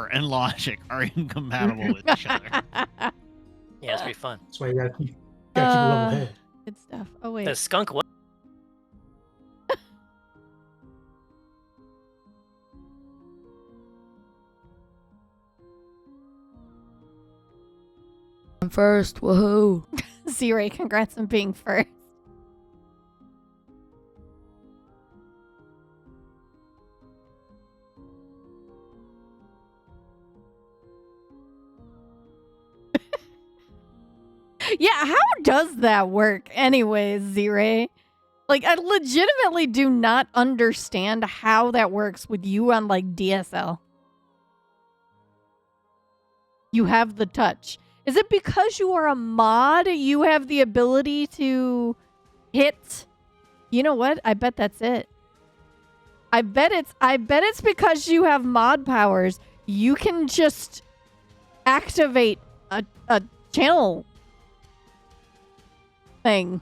and logic are incompatible with each other. Yeah, it's pretty fun. That's why you gotta keep a level head. Good stuff. Oh wait. The skunk what? I'm first. Woohoo! Zray, congrats on being first. Yeah, how does that work anyways, Zray? Like, I legitimately do not understand how that works with you on, like, DSL. You have the touch. Is it because you are a mod, you have the ability to hit? You know what? I bet that's it. I bet it's because you have mod powers. You can just activate a channel thing.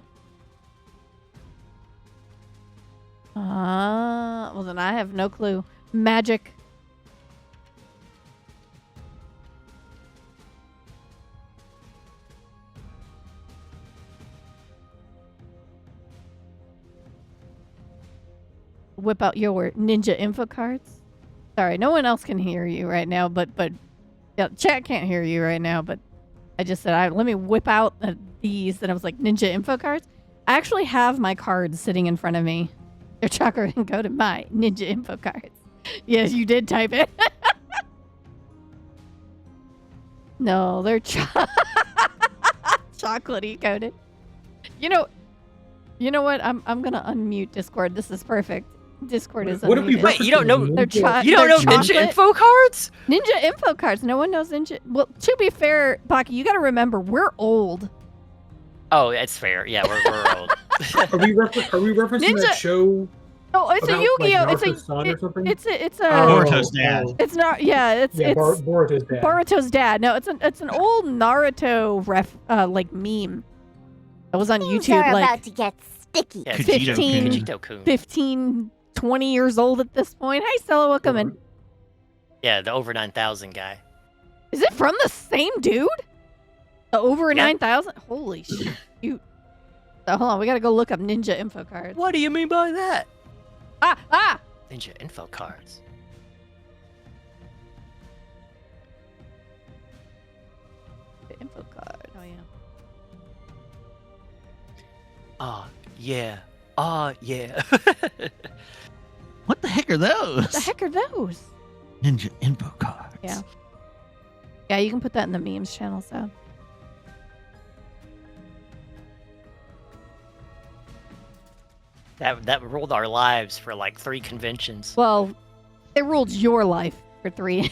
Well then I have no clue. Magic. Whip out your ninja info cards. Sorry, no one else can hear you right now, but yeah, chat can't hear you right now, but I just said, let me whip out these, and I was like, ninja info cards? I actually have my cards sitting in front of me. Your chakra and go to my ninja info cards. Yes, you did type it. No, they're chocolatey coated. You know what? I'm gonna unmute Discord. This is perfect. Discord is unmuted. Wait, you don't know? You don't know ninja info cards? Ninja info cards. No one knows ninja. Well, to be fair, Baki, you got to remember we're old. Oh, that's fair. Yeah, we're old. Are we referencing Ninja- that show? Oh, it's about, a Yu-Gi-Oh. Like, it's Naruto's son or something? It's a Boruto's dad. It's not. Yeah, it's Boruto's dad. Boruto's dad. No, it's an old Naruto like meme. That was on Things YouTube. are Like about to get sticky. Yeah, Kajito-kun. 15, 20 years old at this point. Hi, Stella, welcome in. Yeah, the over 9,000 guy. Is it from the same dude? The over Yeah. 9,000? Holy shoot. So hold on, we gotta go look up ninja info cards. What do you mean by that? Ah! Ninja info cards. The info card. Oh yeah. Yeah. Yeah. What the heck are those? What the heck are those? Ninja info cards. Yeah. Yeah, you can put that in the memes channel, so. That ruled our lives for like 3 conventions. Well, it ruled your life for 3.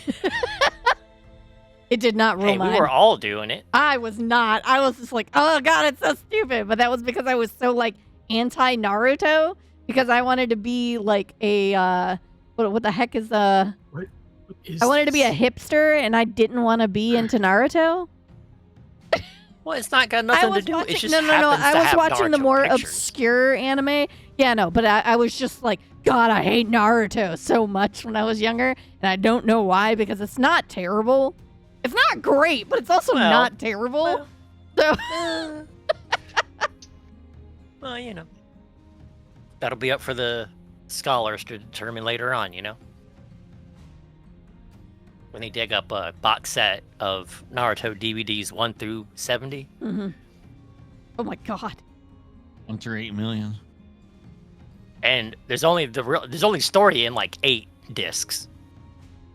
It did not rule Hey, mine. we were all doing it. I was not. I was just like, oh god, it's so stupid. But that was because I was so like anti Naruto, because I wanted to be like a what the heck is I wanted to be a hipster, and I didn't want to be into Naruto. Well, it's not got nothing to do. It just no. I was watching the Naruto more pictures. obscure anime. Yeah, no, but I was just like, God, I hate Naruto so much when I was younger, and I don't know why, because it's not terrible. It's not great, but it's also not terrible. So Well, you know, that'll be up for the scholars to determine later on. You know, when they dig up a box set of Naruto DVDs 1 through 70. Mm-hmm. Oh my god. 1 through 8 million. And there's only story in like 8 discs.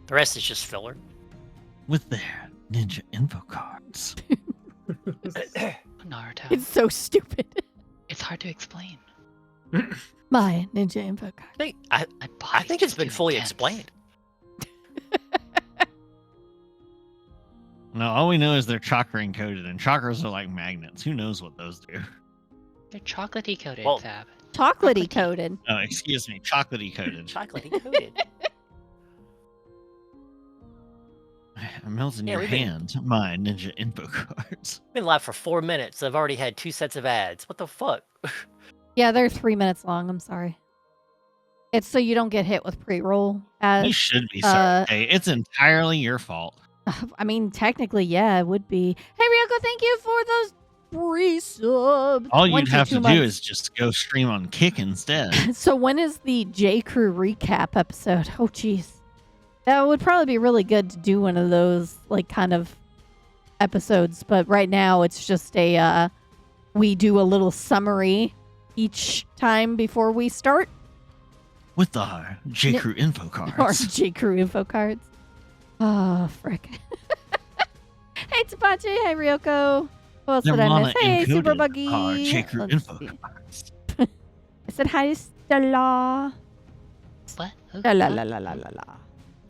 The rest is just filler. With their ninja info cards. Naruto. It's so stupid. It's hard to explain. My ninja info card. I think it's been fully explained. No, all we know is they're chakra encoded, and chakras are like magnets. Who knows what those do? They're chocolatey coated, Well, Fab. Chocolatey coated. Oh, excuse me, chocolatey coated. Chocolatey coated. It melts in Yeah, your we've been- hand. My ninja info cards. Been live for 4 minutes. I've already had 2 sets of ads. What the fuck? Yeah, they're 3 minutes long. I'm sorry. It's so you don't get hit with pre-roll. You should be sorry. Hey, it's entirely your fault. I mean, technically, yeah, it would be. Hey, Ryoko, thank you for those resubs. All you'd have to 22 do months. is just go stream on Kick instead. So when is the J Crew recap episode? Oh, jeez. That would probably be really good to do one of those, like, kind of episodes. But right now, it's just we do a little summary each time before we start. With the J Crew info Or cards. J Crew info cards. Oh, frick. Hey, Tapachi. Hey, Ryoko. Who else Their did I mama miss? Hey, Super encoded Buggy. our J Crew Let's info see. cards. I said hi to Stella. What? Who? La la What? la la la la la.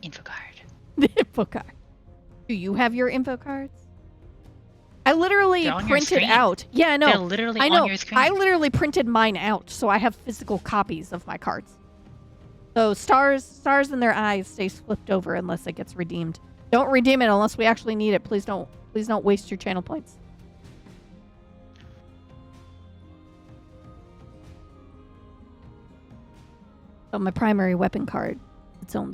Info card. The info card. Do you have your info cards? I literally They're on your printed screen. out. Yeah, They're no. literally I know. on your screen. I literally printed mine out, so I have physical copies of my cards. So stars in their eyes stays flipped over unless it gets redeemed. Don't redeem it unless we actually need it. Please don't waste your channel points. So my primary weapon card, its own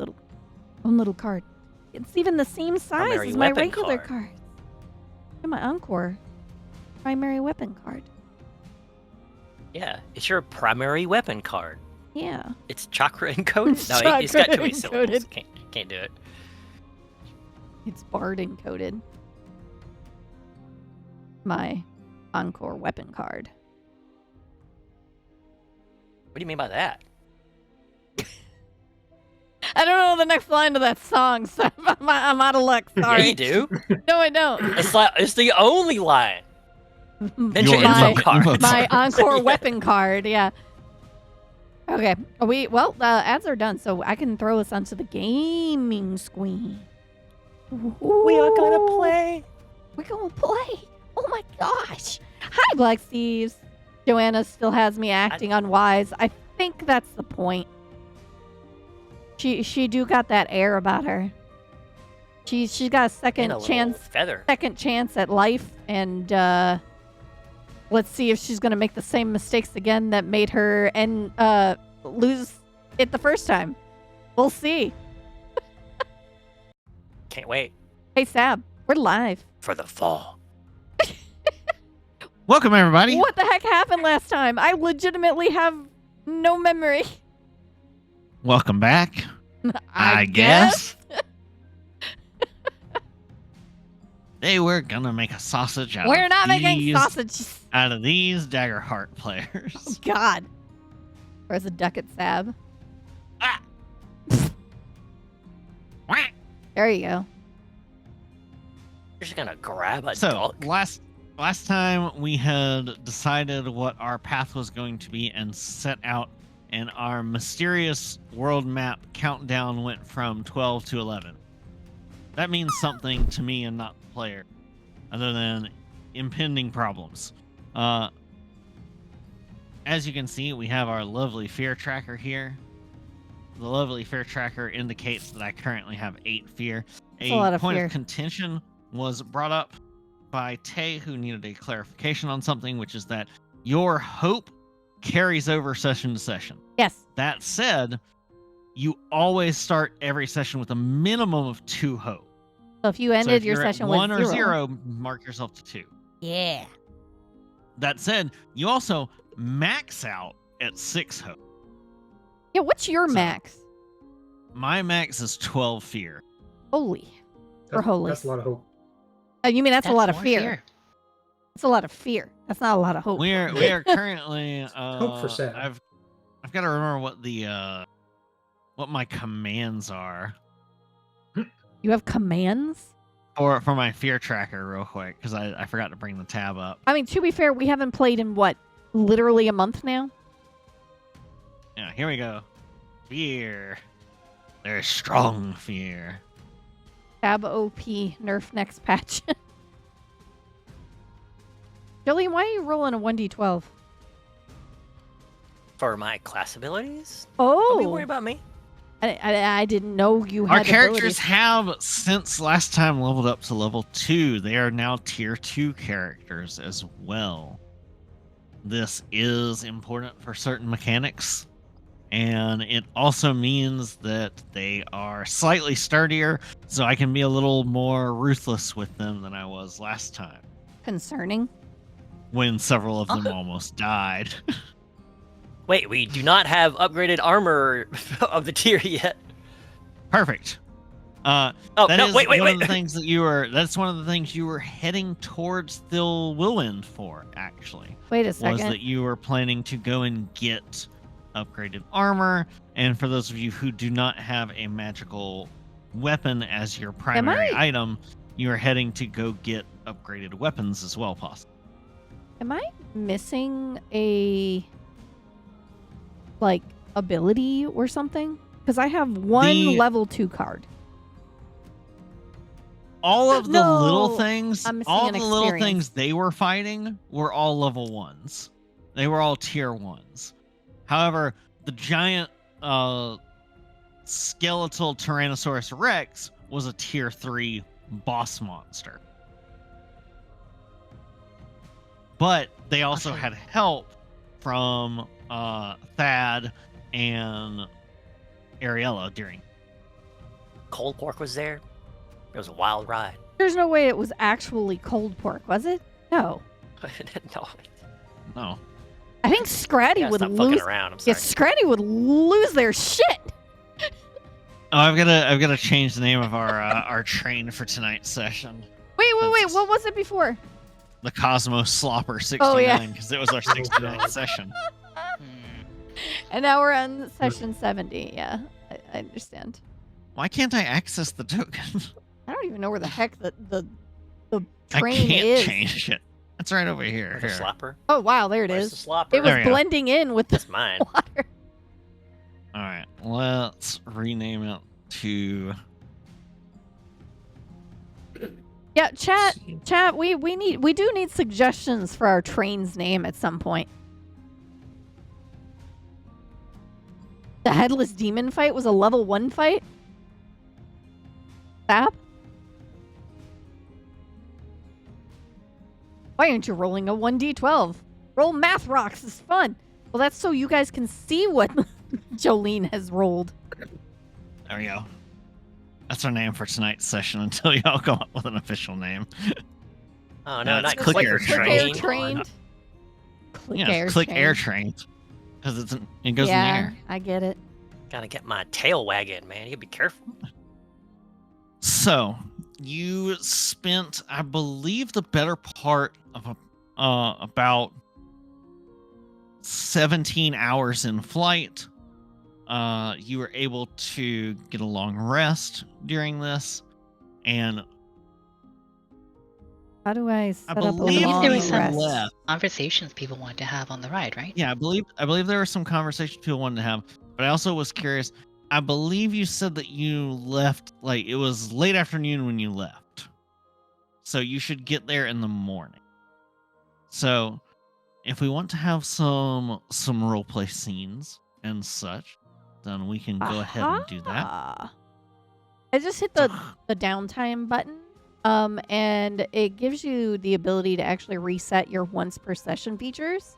little card. It's even the same size Primary as my weapon regular card. cards. And my Encore primary weapon card. Yeah, it's your primary weapon card. Yeah. It's chakra encoded. It's No, it's got too many chakra syllables. encoded. Can't do it. It's Bard encoded. My Encore weapon card. What do you mean by that? I don't know the next line of that song, so I'm out of luck. Yeah, Sorry. you do. No, I don't. It's the only line. Mention Your info info cards. card. My Encore Yeah. weapon card, yeah. Okay. Ads are done, so I can throw us onto the gaming screen. We are gonna play. We're gonna play. Oh my gosh. Hi, Black Steves. Joanna still has me acting unwise. I think that's the point. She do got that air about her. She's got a And second a little chance feather. at life, and let's see if she's gonna make the same mistakes again that made her lose it the first time. We'll see. Can't wait Hey Sab, we're live. for the fall. Welcome, everybody. What the heck happened last time? I legitimately have no memory. Welcome back. I guess. Hey, we're gonna make a sausage out We're of not making these- sausages. out of these Daggerheart Oh players. God. Where's the duck at Sab? Ah. Whack. There you go. You're just gonna grab a So duck. last time we had decided what our path was going to be and set out, and our mysterious world map countdown went from 12 to 11. That means something to me and not the player, other than impending problems. As you can see, we have our lovely fear tracker here. The lovely fear tracker indicates that I currently have 8 fear. That's a lot of point fear. of contention was brought up by Tay, who needed a clarification on something, which is that your hope carries over session to session. Yes. That said, you always start every session with a minimum of 2 hope. So if you So ended if your you're at session 1 with or 0, mark yourself to 2. Yeah. That said, you also max out at 6 hope. Yeah, what's your So- max? My max is 12 fear. Holy. Or holy. That's a lot of hope. You mean that's a lot of more fear. It's a lot of fear. That's not a lot of hope. We are currently Hope for Sam. I've got to remember what my commands are You have commands? for my fear tracker real quick, because I forgot to bring the tab up. I mean, to be fair, we haven't played in what? Literally a month now? Yeah, here we go. Fear. There's strong fear. Tab OP nerf next patch. Jillian, why are you rolling a 1d12? For my class abilities? Oh, Don't be worried about me. I didn't know you Our had characters abilities. have, since last time, leveled up to level 2. They are now tier 2 characters as well. This is important for certain mechanics. And it also means that they are slightly sturdier, so I can be a little more ruthless with them than I was last time, Concerning. when several of them almost died. Wait, we do not have upgraded armor of the tier yet. Perfect. Oh, That no, is wait. one of the things that you were. That's one of the things you were heading towards Thil Wilwind for. Actually, Wait a was second. that you were planning to go and get upgraded armor. And for those of you who do not have a magical weapon as your primary item, you are heading to go get upgraded weapons as well, possibly. Am I missing a ability or something? Because I have one level 2 card. All of the little No, things, I'm missing all an the little experience. things they were fighting were all level 1s. They were all tier 1s. However, the giant skeletal Tyrannosaurus Rex was a tier 3 boss monster. But they also Okay. had help from Thad and Ariella during. Cold pork was there. It was a wild ride. There's no way it was actually cold pork, was it? No. No, No. I think Scratty yeah, would stop fucking lose. around. I'm Yeah, sorry. Scratty would lose their shit. Oh, I've got to change the name of our train for tonight's session. Wait. That's- What was it before? The Cosmos Slopper 69, Oh, yeah. because it was our 69th session. Hmm. And now we're on session 70. Yeah, I understand. Why can't I access the token? I don't even know where the heck the I train can't is. change it. It's right over here. The Here. slapper. Oh wow, there it Where's is. the slapper? It was There we go. blending in with the That's mine. water. All right, let's rename it to. Yeah, chat. We do need suggestions for our train's name at some point. The headless demon fight was a level 1 fight. Sap? Why aren't you rolling a 1d12? Roll math rocks is fun. Well, that's so you guys can see what Jolene has rolled. There we go. That's our name for tonight's session until y'all come up with an official name. Oh No, no, it's not click clicker air Click train. air train. trained. Click Yeah, air click trained. air train. Because it goes yeah, in the air. I get it. Gotta get my tail wagging, man. You gotta be careful. So, you spent, I believe, the better part of about 17 hours in flight. You were able to get a long rest during this, and How do I set up a believe there long was some rest? left. Conversations people wanted to have on the ride, right? Yeah, I believe there were some conversations people wanted to have, but I also was curious. I believe you said that you left, like, it was late afternoon when you left. So you should get there in the morning. So if we want to have some roleplay scenes and such, then we can go ahead and do that. Ah. I just hit the downtime button. And it gives you the ability to actually reset your once per session features.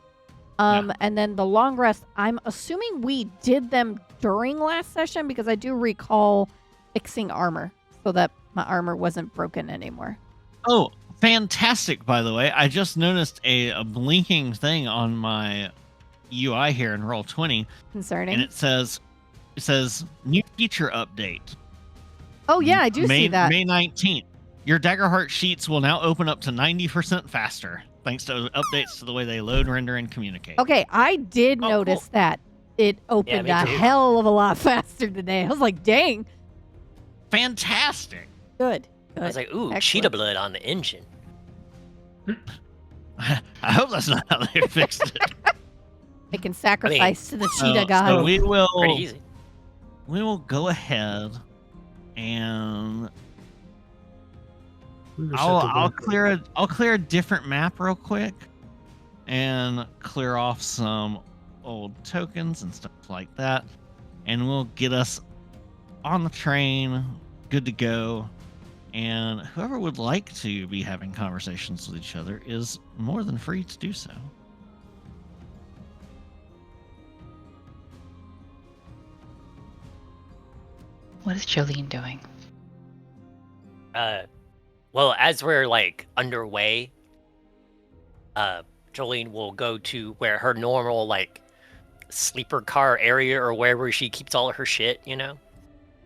And then the long rest, I'm assuming we did them during last session because I do recall fixing armor so that my armor wasn't broken anymore. Oh, fantastic, by the way. I just noticed a blinking thing on my UI here in Roll20, Concerning. and it says new feature update. Oh, yeah, I do see that. May 19th. Your Daggerheart sheets will now open up to 90% faster, thanks to updates to the way they load, render, and communicate. Okay, I did Oh, notice cool. that. It opened me a too. hell of a lot faster today. I was like, dang. Fantastic. Good. I was like, ooh, Excellent. cheetah blood on the engine. I hope that's not how they fixed it. I can sacrifice to the cheetah So god. we Pretty will easy. go ahead and We reset I'll the clear a different map real quick and clear off some old tokens and stuff like that, and we'll get us on the train, good to go. And whoever would like to be having conversations with each other is more than free to do so. What is Jolene doing? Well, as we're like underway, Jolene will go to where her normal like sleeper car area or wherever she keeps all of her shit, you know?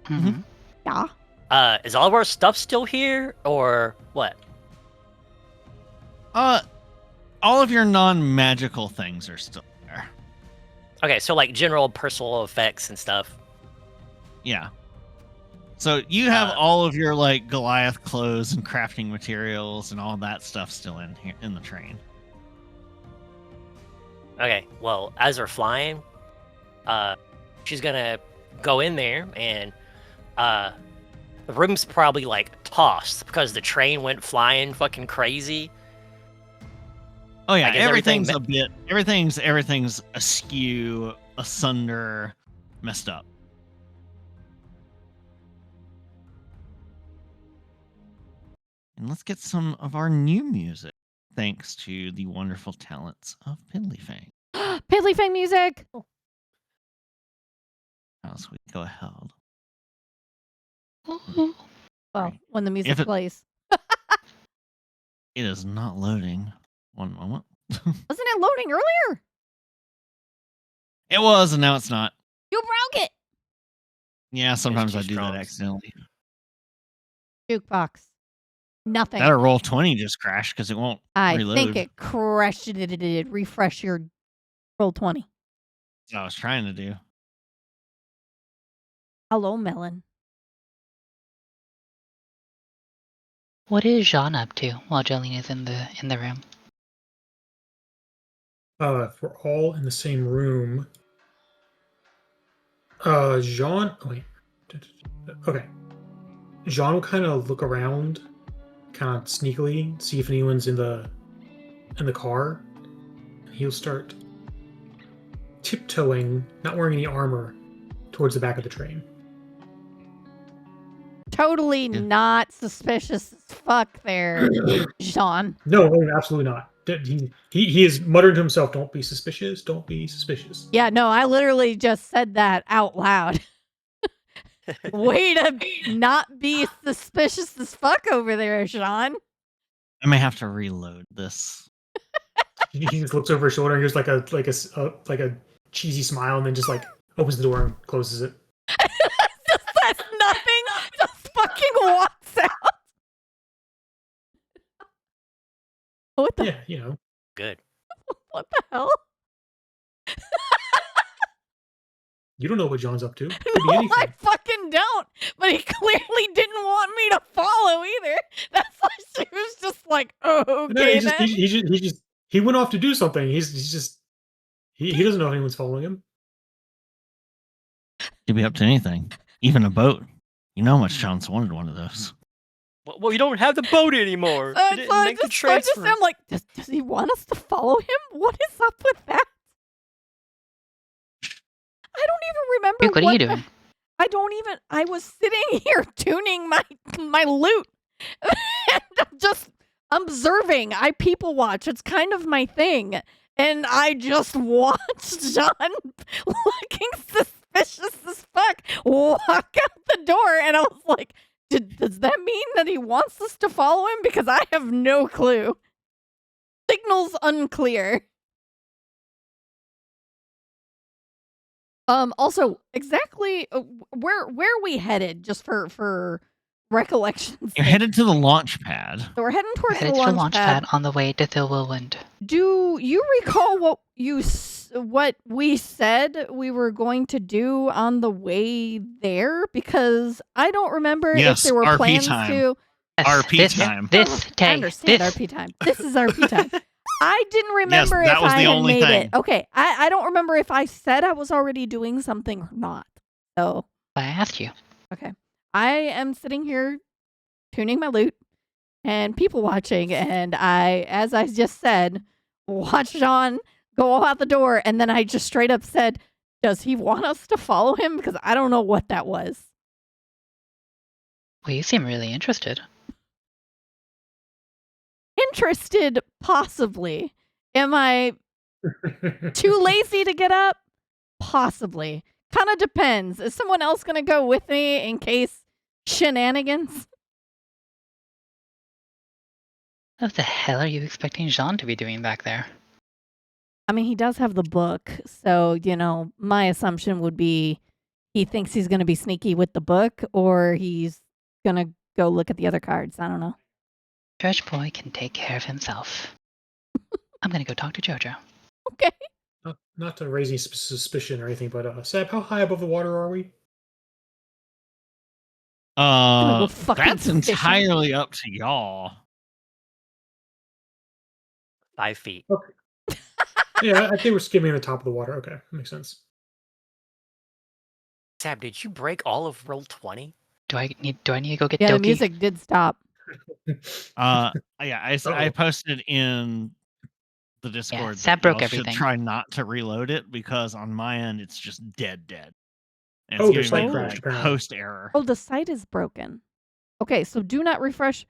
Mm-hmm. Yeah. Is all of our stuff still here or what? All of your non-magical things are still there. Okay, so like general personal effects and stuff. Yeah. So you have all of your like Goliath clothes and crafting materials and all that stuff still in here in the train. Okay, well, as we're flying, she's gonna go in there and the room's probably like tossed because the train went flying fucking crazy. Oh yeah, Like, is everything everything's askew, asunder, messed up. And let's get some of our new music, thanks to the wonderful talents of Piddlyfang. Piddlyfang music. As we go ahead. Ooh. Well, when the music plays. It is not loading. One moment. Wasn't it loading earlier? It was, and now it's not. You broke it. Yeah, sometimes too I do strong. that accidentally. Jukebox. Nothing. That or roll 20 just crashed because it won't I reload. think it crashed it. Refresh your roll 20. That's what I was trying to do. Hello, Melon. What is Jean up to while Jolene is in the room? If we're all in the same room, Jean. Oh, wait. Okay. Jean will kind of look around, kind of sneakily, see if anyone's in the car. He'll start tiptoeing, not wearing any armor, towards the back of the train. Totally not suspicious as fuck there, Jean. No, absolutely not. He is muttering to himself, "Don't be suspicious. Don't be suspicious." Yeah, no, I literally just said that out loud. Way to not be suspicious as fuck over there, Sean. I may have to reload this. He just looks over his shoulder and gives like a cheesy smile, and then just like opens the door and closes it. Just says nothing. Just fucking walks out. What the? Yeah, you know. Good. What the hell? You don't know what John's up to. Could be No, anything. I fucking don't. But he clearly didn't want me to follow either. That's why she was just like, oh, No, okay he went off to do something. He doesn't know if anyone's following him. Could be up to anything, even a boat. You know how much John's wanted one of those. Well, you don't have the boat anymore. You didn't make the transfer. I'm like, does he want us to follow him? What is up with that? I don't even remember. Duke, what are you doing? I was sitting here tuning my lute and just observing. I people watch. It's kind of my thing. And I just watched John looking suspicious as fuck walk out the door. And I was like, does that mean that he wants us to follow him? Because I have no clue. Signal's unclear. Also, exactly where are we headed? Just for recollections. You're headed to the launch pad. So we're heading towards Headed the to the launch launch pad. pad on the way to Thilwilwind. Do you recall what we said we were going to do on the way there? Because I don't remember Yes, if there were RP plans time. to. RP time. I understand RP time. This is RP time. I didn't remember that if was I the had only made thing. it. Okay, I don't remember if I said I was already doing something or not. So I asked you. okay, I am sitting here tuning my lute and people watching, and as I just said, watched John go out the door, and then I just straight up said, "Does he want us to follow him?" Because I don't know what that was. Well, you seem really interested. Interested, possibly. Am I too lazy to get up? Possibly. kind of depends. Is someone else going to go with me in case shenanigans? What the hell are you expecting Jean to be doing back there? I mean, he does have the book, so, my assumption would be he thinks he's going to be sneaky with the book, or he's going to go look at the other cards. I don't know. Stretch Boy can take care of himself. I'm gonna go talk to Jojo. Okay. Not to raise any suspicion or anything, but Seb, how high above the water are we? Go fucking That's fishing. entirely up to y'all. 5 feet. Okay. Yeah, I think we're skimming the top of the water. Okay, that makes sense. Sab, did you break all of roll 20? Do I need to go get Yeah, Doki? the music did stop. Yeah, I Uh-oh. posted in the Discord. Sab that broke y'all should everything. try not to reload it because on my end it's just dead. And Oh, it's the giving me site a crashed, apparently. host error. Oh, the site is broken. Okay, so do not refresh.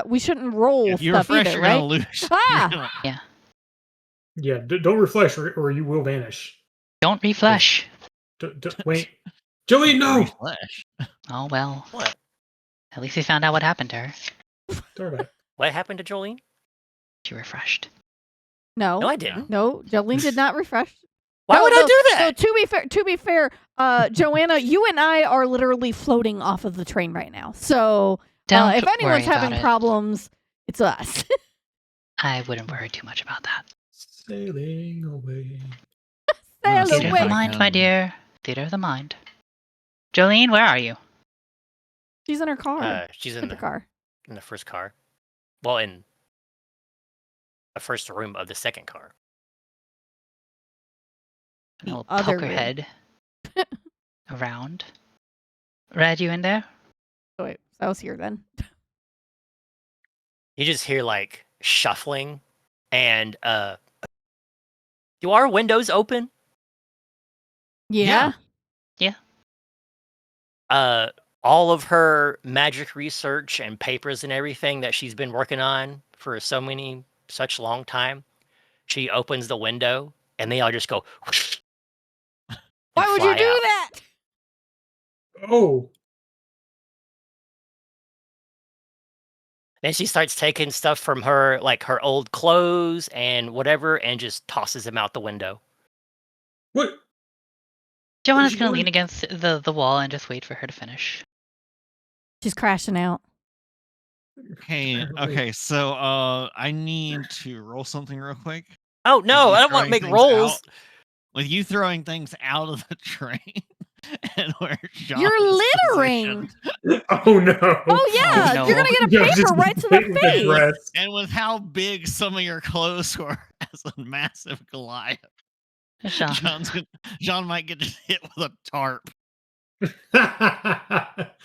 We shouldn't roll If you stuff refresh, either, you're right? gonna lose. Ah! Yeah, don't refresh or you will vanish. Don't refresh. Wait. Jillian, no! Refresh. Oh well. What? At least we found out what happened to her. Don't worry about it. What happened to Jolene? She refreshed. No. No, I didn't. No, Jolene did not refresh. Why No, would no, I do that? No, to be fair, Joanna, you and I are literally floating off of the train right now. So Don't if anyone's worry having about it. problems, it's us. I wouldn't worry too much about that. Sailing away. Sail see Theater if of I the away. mind, can- my dear. Theater of the mind. Jolene, where are you? She's in her car. She's in in the the car. first car. Well, in the first room of the second car. And I'll other poke her room. head around. Red, you in there? Oh, wait, I was here then. You just hear like shuffling, and do our windows open? Yeah. All of her magic research and papers and everything that she's been working on for such long time. She opens the window, and they all just go. Whoosh, and Why would you fly do out. that? Oh, Then she starts taking stuff from her, like her old clothes and whatever, and just tosses them out the window. what? Joanna's she gonna doing? lean against the wall and just wait for her to finish. She's crashing out. Okay, so I need to roll something real quick. Oh no, you I don't want to throwing make things rolls. out- With you throwing things out of the train and where Sean You're is littering. positioned, Oh no. Oh yeah, no. you're gonna get a Yeah, paper just right to hit the with face. dress. and with how big some of your clothes were as a massive Goliath, Jean. John might get hit with a tarp.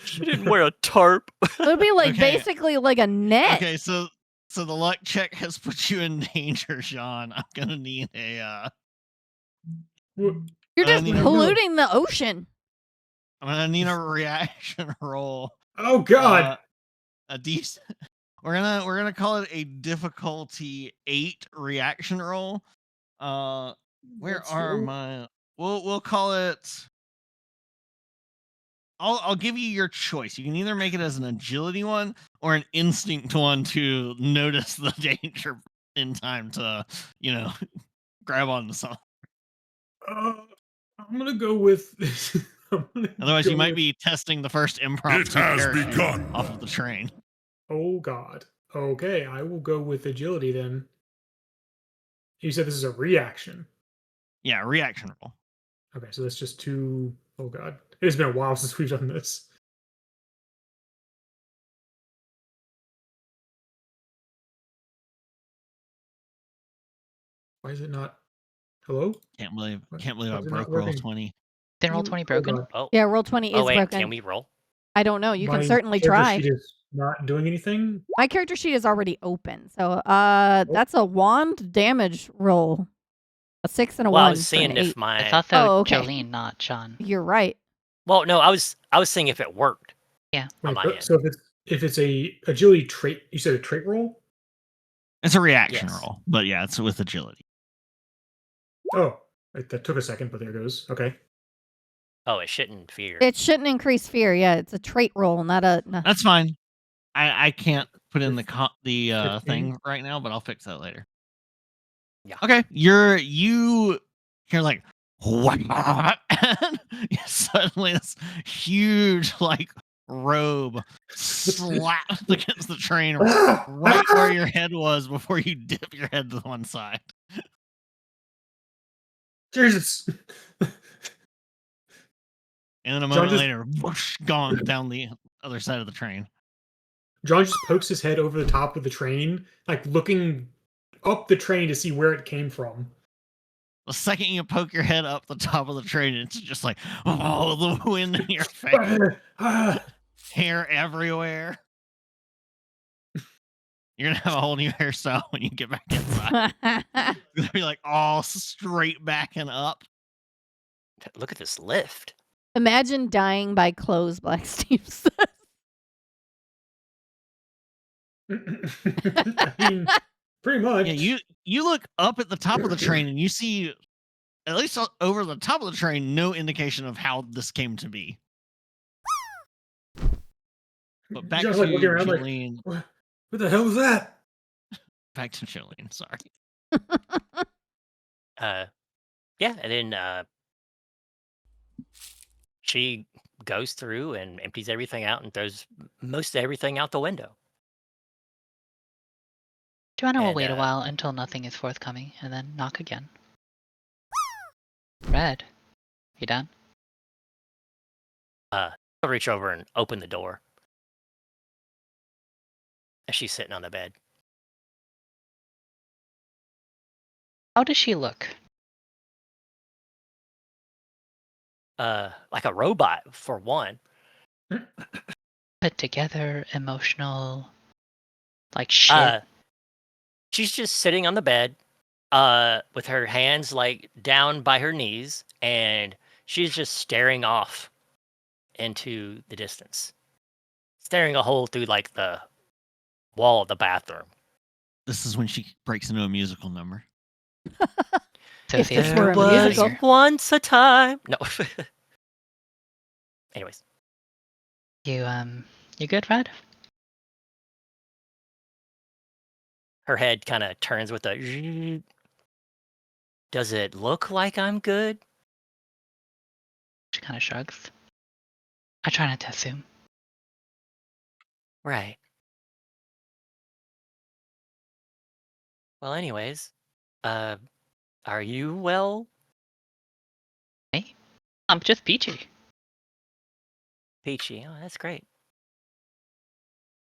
She didn't wear a tarp. It'll be like Okay. basically like a net. Okay, so the luck check has put you in danger, Sean. I'm gonna need a What? You're just need a- polluting the ocean. I'm gonna need a reaction roll. Oh god. A decent. We're gonna call it a difficulty 8 reaction roll. Where Let's are go. my? We'll call it. I'll give you your choice. You can either make it as an agility one or an instinct one to notice the danger in time to, grab onto something. I'm gonna go with. Otherwise, you might be testing the first impromptu has parachute begun. off of the train. Oh god. Okay, I will go with agility then. You said this is a reaction. Yeah, reaction roll. Okay, so that's just two. Oh god, it has been a while since we've done this. Why is it not? Hello? Can't believe Why I is it not broke roll working? 20. Then roll You- 20 Oh, broken. God. Oh, Yeah, roll 20 is oh wait, broken. can we roll? I don't know. You can My certainly character try. sheet is not doing anything. My character sheet is already open. So that's a wand damage roll. A 6 and a Well, I 1 was for seeing an if 8. my. I thought that Oh, was okay. Jolene, not Jean. You're right. Well, no, I was seeing if it worked. Yeah. On my Wait, end. so if it's a agility trait, you said a trait roll. It's a reaction Yes. roll, but yeah, it's with agility. Oh, that took a second, but there it goes. Okay. Oh, it shouldn't fear. It shouldn't increase fear. Yeah, it's a trait roll, not a. Not, That's fine. I can't put in the 15? thing right now, but I'll fix that later. Yeah. Okay, you're like what? And suddenly this huge like robe slaps against the train right where your head was before you dip your head to one side. Jesus. And then a John moment just- later, whoosh, gone down the other side of the train. John just pokes his head over the top of the train, like looking up the train to see where it came from. The second you poke your head up the top of the train, it's just like, oh, the wind in your face, hair everywhere. You're gonna have a whole new hairstyle when you get back inside. It's gonna be like all straight back and up. Look at this lift. Imagine dying by clothes, Black Steve says. I mean, pretty much. Yeah, you look up at the top of the train and you see, at least over the top of the train, no indication of how this came to be. But back John's to like looking around like, Jolene. what the hell is that? Back to Jolene. Sorry. Yeah, and then she goes through and empties everything out and throws most everything out the window. Joanna will And, wait a while until nothing is forthcoming, and then knock again. Red, you done? I'll reach over and open the door. And she's sitting on the bed. How does she look? Like a robot, for one. Put together, emotional, like shit. She's just sitting on the bed, with her hands like down by her knees, and she's just staring off into the distance, staring a hole through like the wall of the bathroom. This is when she breaks into a musical number. If this Sophia, were a what do you musical. hear? Once a time. No. Anyways, You good, Red? her head kind of turns with a. Zzzz. Does it look like I'm good? She kind of shrugs. I try not to assume. Right. Well, anyways, are you well, Me? I'm just peachy. Peachy? Oh, that's great.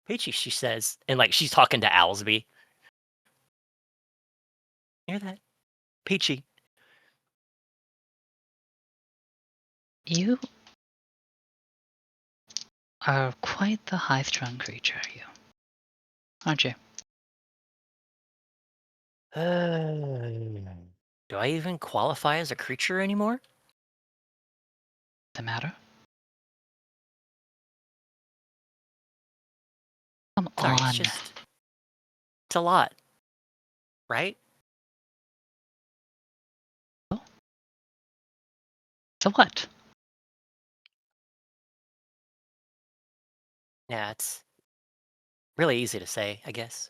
Peachy, she says, and like she's talking to Owlsby. Hear that? Peachy. You are quite the high-strung creature, you. Aren't you? Do I even qualify as a creature anymore? The matter? Come Sorry, on. it's a lot, right? So what? Yeah, it's really easy to say, I guess.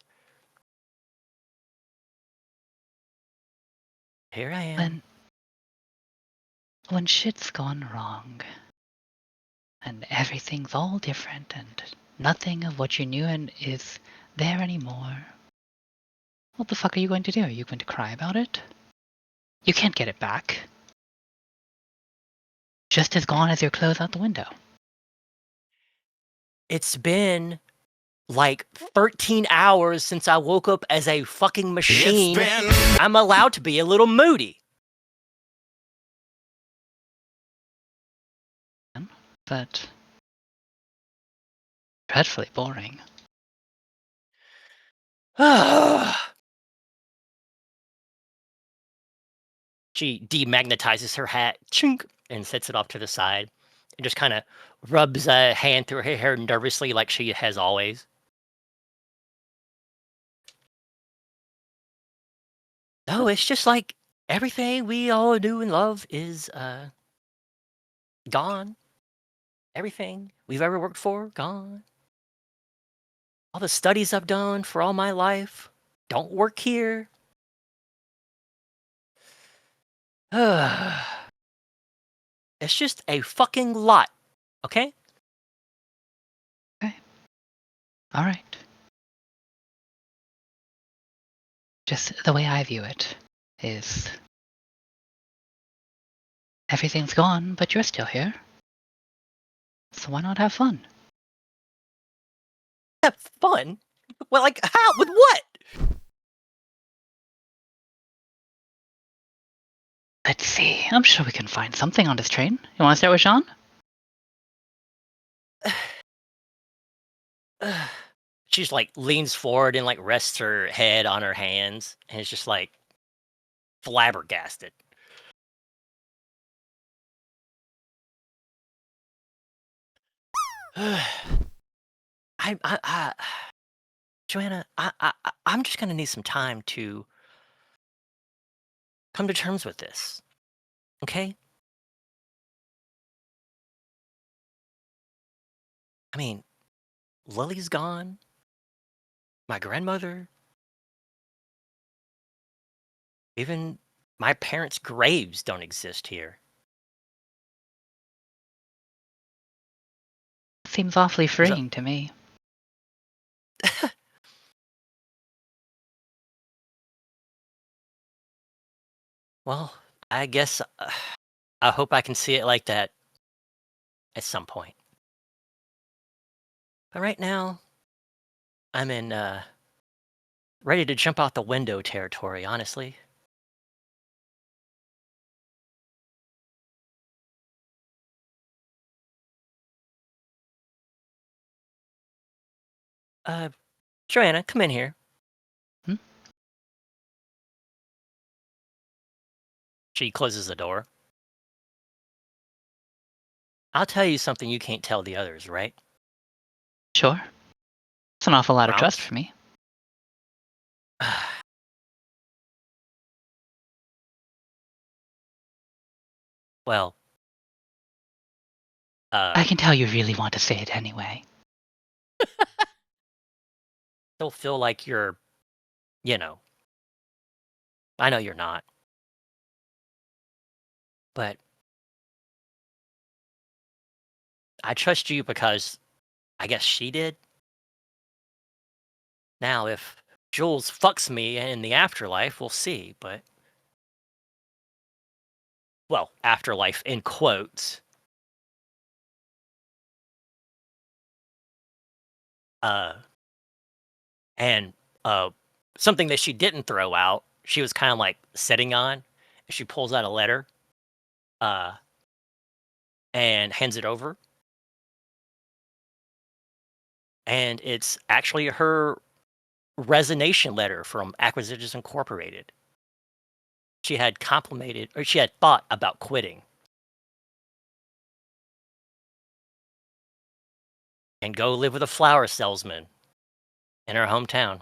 Here I am. When shit's gone wrong, and everything's all different, and nothing of what you knew and is there anymore, what the fuck are you going to do? Are you going to cry about it? You can't get it back. Just as gone as your clothes out the window. It's been like 13 hours since I woke up as a fucking machine. I'm allowed to be a little moody. But dreadfully boring. She demagnetizes her hat, chink, and sets it off to the side, and just kind of rubs a hand through her hair nervously, like she has always. No, it's just like everything we all do and love is Gone. Everything we've ever worked for, gone. All the studies I've done for all my life don't work here. It's just a fucking lot, okay? All right. Just the way I view it is everything's gone, but you're still here. So why not have fun? Have fun? Well, like, how? With what? Let's see. I'm sure we can find something on this train. You want to start with Sean? She's like leans forward and like rests her head on her hands and is just like flabbergasted. I Joanna, I'm just gonna need some time to come to terms with this. Okay? I mean, Lily's gone. My grandmother. Even my parents' graves don't exist here. Seems awfully There's a- freeing to me. Well, I guess I hope I can see it like that at some point. But right now, I'm in ready to jump out the window territory, honestly. Uh, Joanna, come in here. Hmm? She closes the door. I'll tell you something you can't tell the others, right? Sure. It's an awful lot of trust Promise? for me. Well, I can tell you really want to say it anyway. still feel like you're, you know, I know you're not. But I trust you because I guess she did. Now, if Jules fucks me in the afterlife, we'll see, but. Well, afterlife in quotes. Uh, and something that she didn't throw out, she was kind of like sitting on, and she pulls out a letter uh, and hands it over. And it's actually her resignation letter from Acquisitions Incorporated. She had complimented, or she had thought about quitting and go live with a flower salesman in her hometown.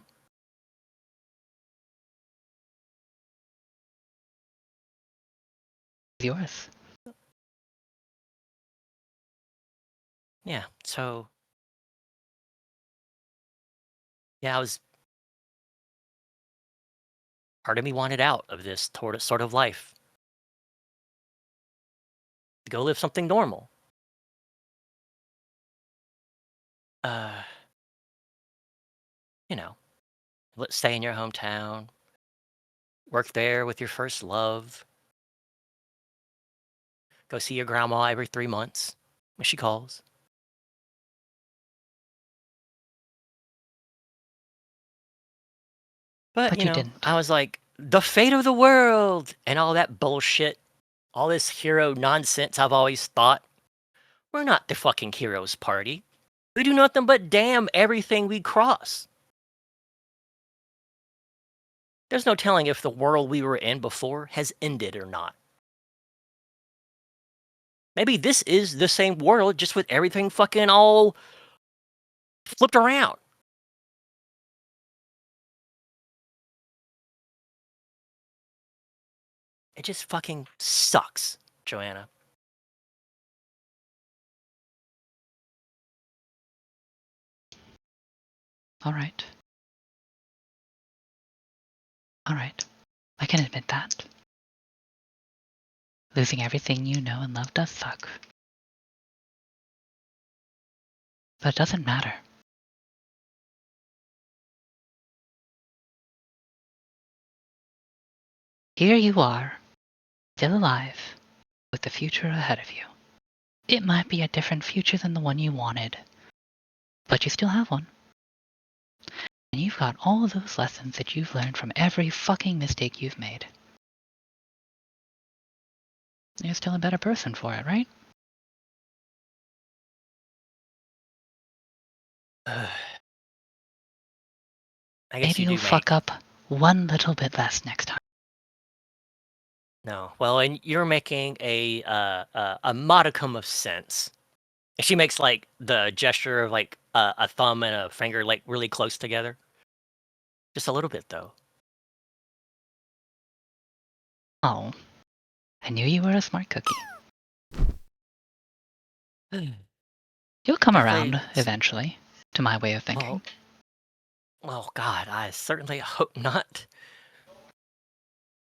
It's yours. Yeah, so yeah, I was part of me wanted out of this sort of life to go live something normal. Uh, you know, let's stay in your hometown, work there with your first love, go see your grandma every 3 months when she calls. But, But you didn't. I was like, the fate of the world and all that bullshit, all this hero nonsense I've always thought. We're not the fucking heroes party. We do nothing but damn everything we cross. There's no telling if the world we were in before has ended or not. Maybe this is the same world, just with everything fucking all flipped around. It just fucking sucks, Joanna. All right. All right. I can admit that. Losing everything you know and love does suck. But it doesn't matter. Here you are, still alive, with the future ahead of you. It might be a different future than the one you wanted, but you still have one. And you've got all of those lessons that you've learned from every fucking mistake you've made. You're still a better person for it, right? I guess Maybe you you'll do fuck make. up one little bit less next time. No, well, and you're making a modicum of sense. And she makes like the gesture of like a thumb and a finger like really close together. Just a little bit though. Oh, I knew you were a smart cookie. You'll come Definitely. around eventually, to my way of thinking. Well, God, I certainly hope not.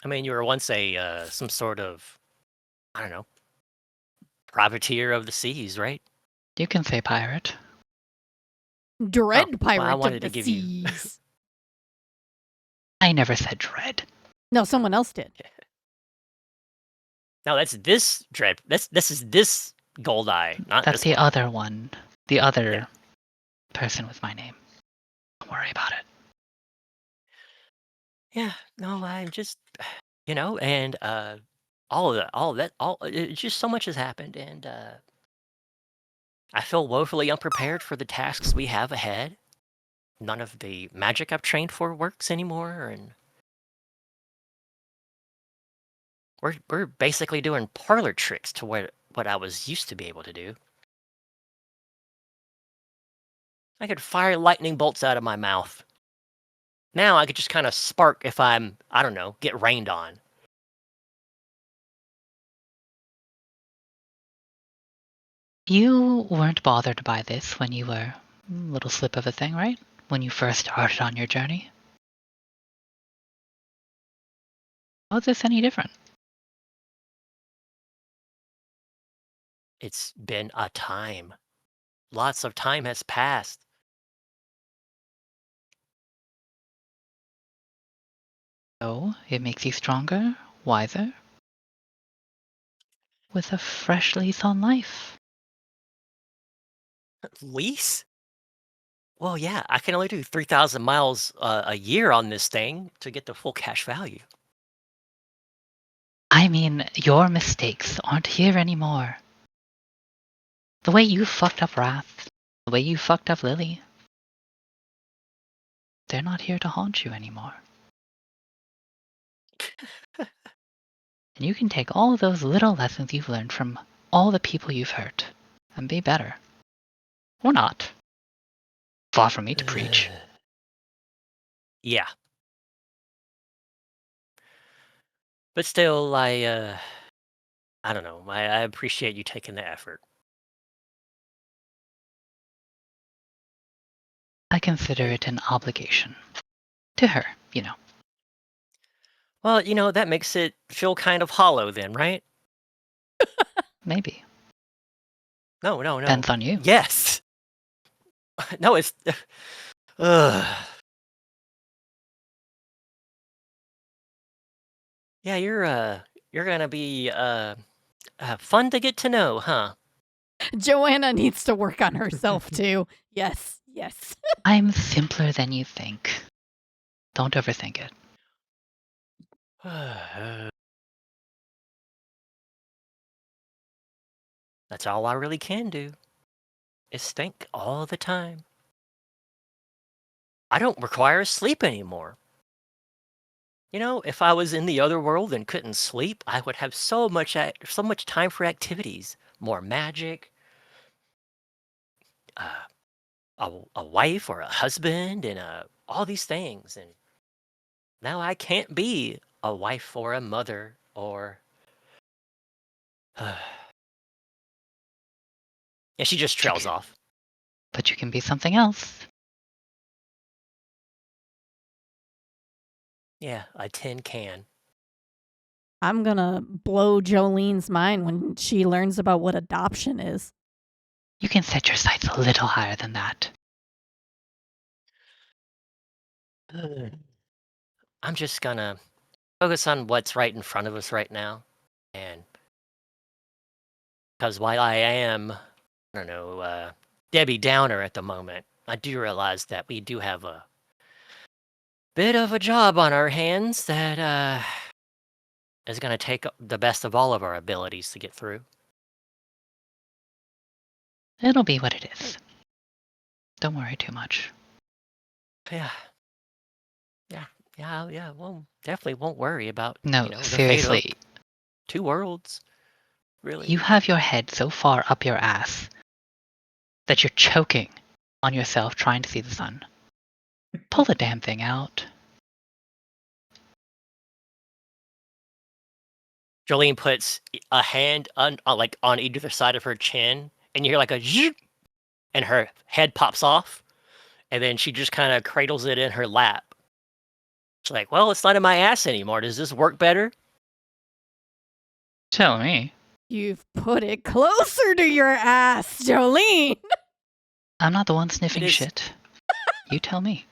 I mean, you were once a some sort of, I don't know, privateer of the seas, right? You can say pirate. Dread well, pirate I wanted of to the give you. seas. I never said dread. No, someone else did. No, that's this dread. This is this gold eye, not That's this the one. other one. The other Yeah. person with my name. Don't worry about it. Yeah, no, I'm just, and just so much has happened, and I feel woefully unprepared for the tasks we have ahead. None of the magic I've trained for works anymore, and we're basically doing parlor tricks to what I was used to be able to do. I could fire lightning bolts out of my mouth. Now I could just kind of spark if I don't know, get rained on. You weren't bothered by this when you were a little slip of a thing, right? When you first started on your journey. How is this any different? It's been a time. Lots of time has passed. So it makes you stronger, wiser, with a fresh lease on life. Lease? Well, yeah, I can only do 3,000 miles a year on this thing to get the full cash value. I mean, your mistakes aren't here anymore. The way you fucked up Wrath, the way you fucked up Lily, they're not here to haunt you anymore. And you can take all of those little lessons you've learned from all the people you've hurt and be better. Or not. Far from me to preach. Yeah. But still, I don't know. I appreciate you taking the effort. I consider it an obligation. To her, you know. Well, that makes it feel kind of hollow then, right? Maybe. No, no, no. Depends on you. Yes. No, it's. Ugh. Yeah, you're gonna be fun to get to know, huh? Joanna needs to work on herself too. Yes, yes. I'm simpler than you think. Don't overthink it. That's all I really can do. Is think all the time. I don't require sleep anymore. If I was in the other world and couldn't sleep, I would have so much time for activities, more magic, uh, a wife or a husband, and all these things. And now I can't be a wife or a mother or. And she just trails off. But you can be something else. Yeah, a tin can. I'm gonna blow Jolene's mind when she learns about what adoption is. You can set your sights a little higher than that. I'm just gonna focus on what's right in front of us right now. And because while I am, I don't know, Debbie Downer at the moment, I do realize that we do have a bit of a job on our hands that is going to take the best of all of our abilities to get through. It'll be what it is. Don't worry too much. Yeah. Yeah. Well, definitely won't worry about, No, the fate of seriously. 2 worlds. Really. You have your head so far up your ass that you're choking on yourself trying to see the sun. Pull the damn thing out. Jolene puts a hand on either side of her chin, and you hear like a zzzz, and her head pops off, and then she just kind of cradles it in her lap. She's like, "Well, it's not in my ass anymore. Does this work better?" Tell me. You've put it closer to your ass, Jolene. I'm not the one sniffing is. shit. You tell me.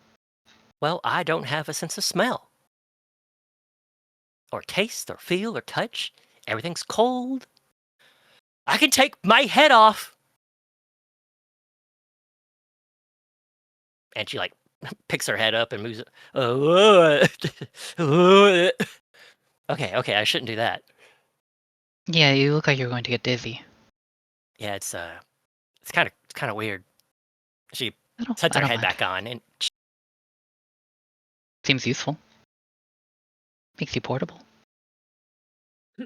Well, I don't have a sense of smell, or taste, or feel, or touch. Everything's cold. I can take my head off. And she like picks her head up and moves it. Okay, I shouldn't do that. Yeah, you look like you're going to get dizzy. Yeah, it's kind of weird. She sets I her don't head mind. back on, and Seems useful. Makes you portable.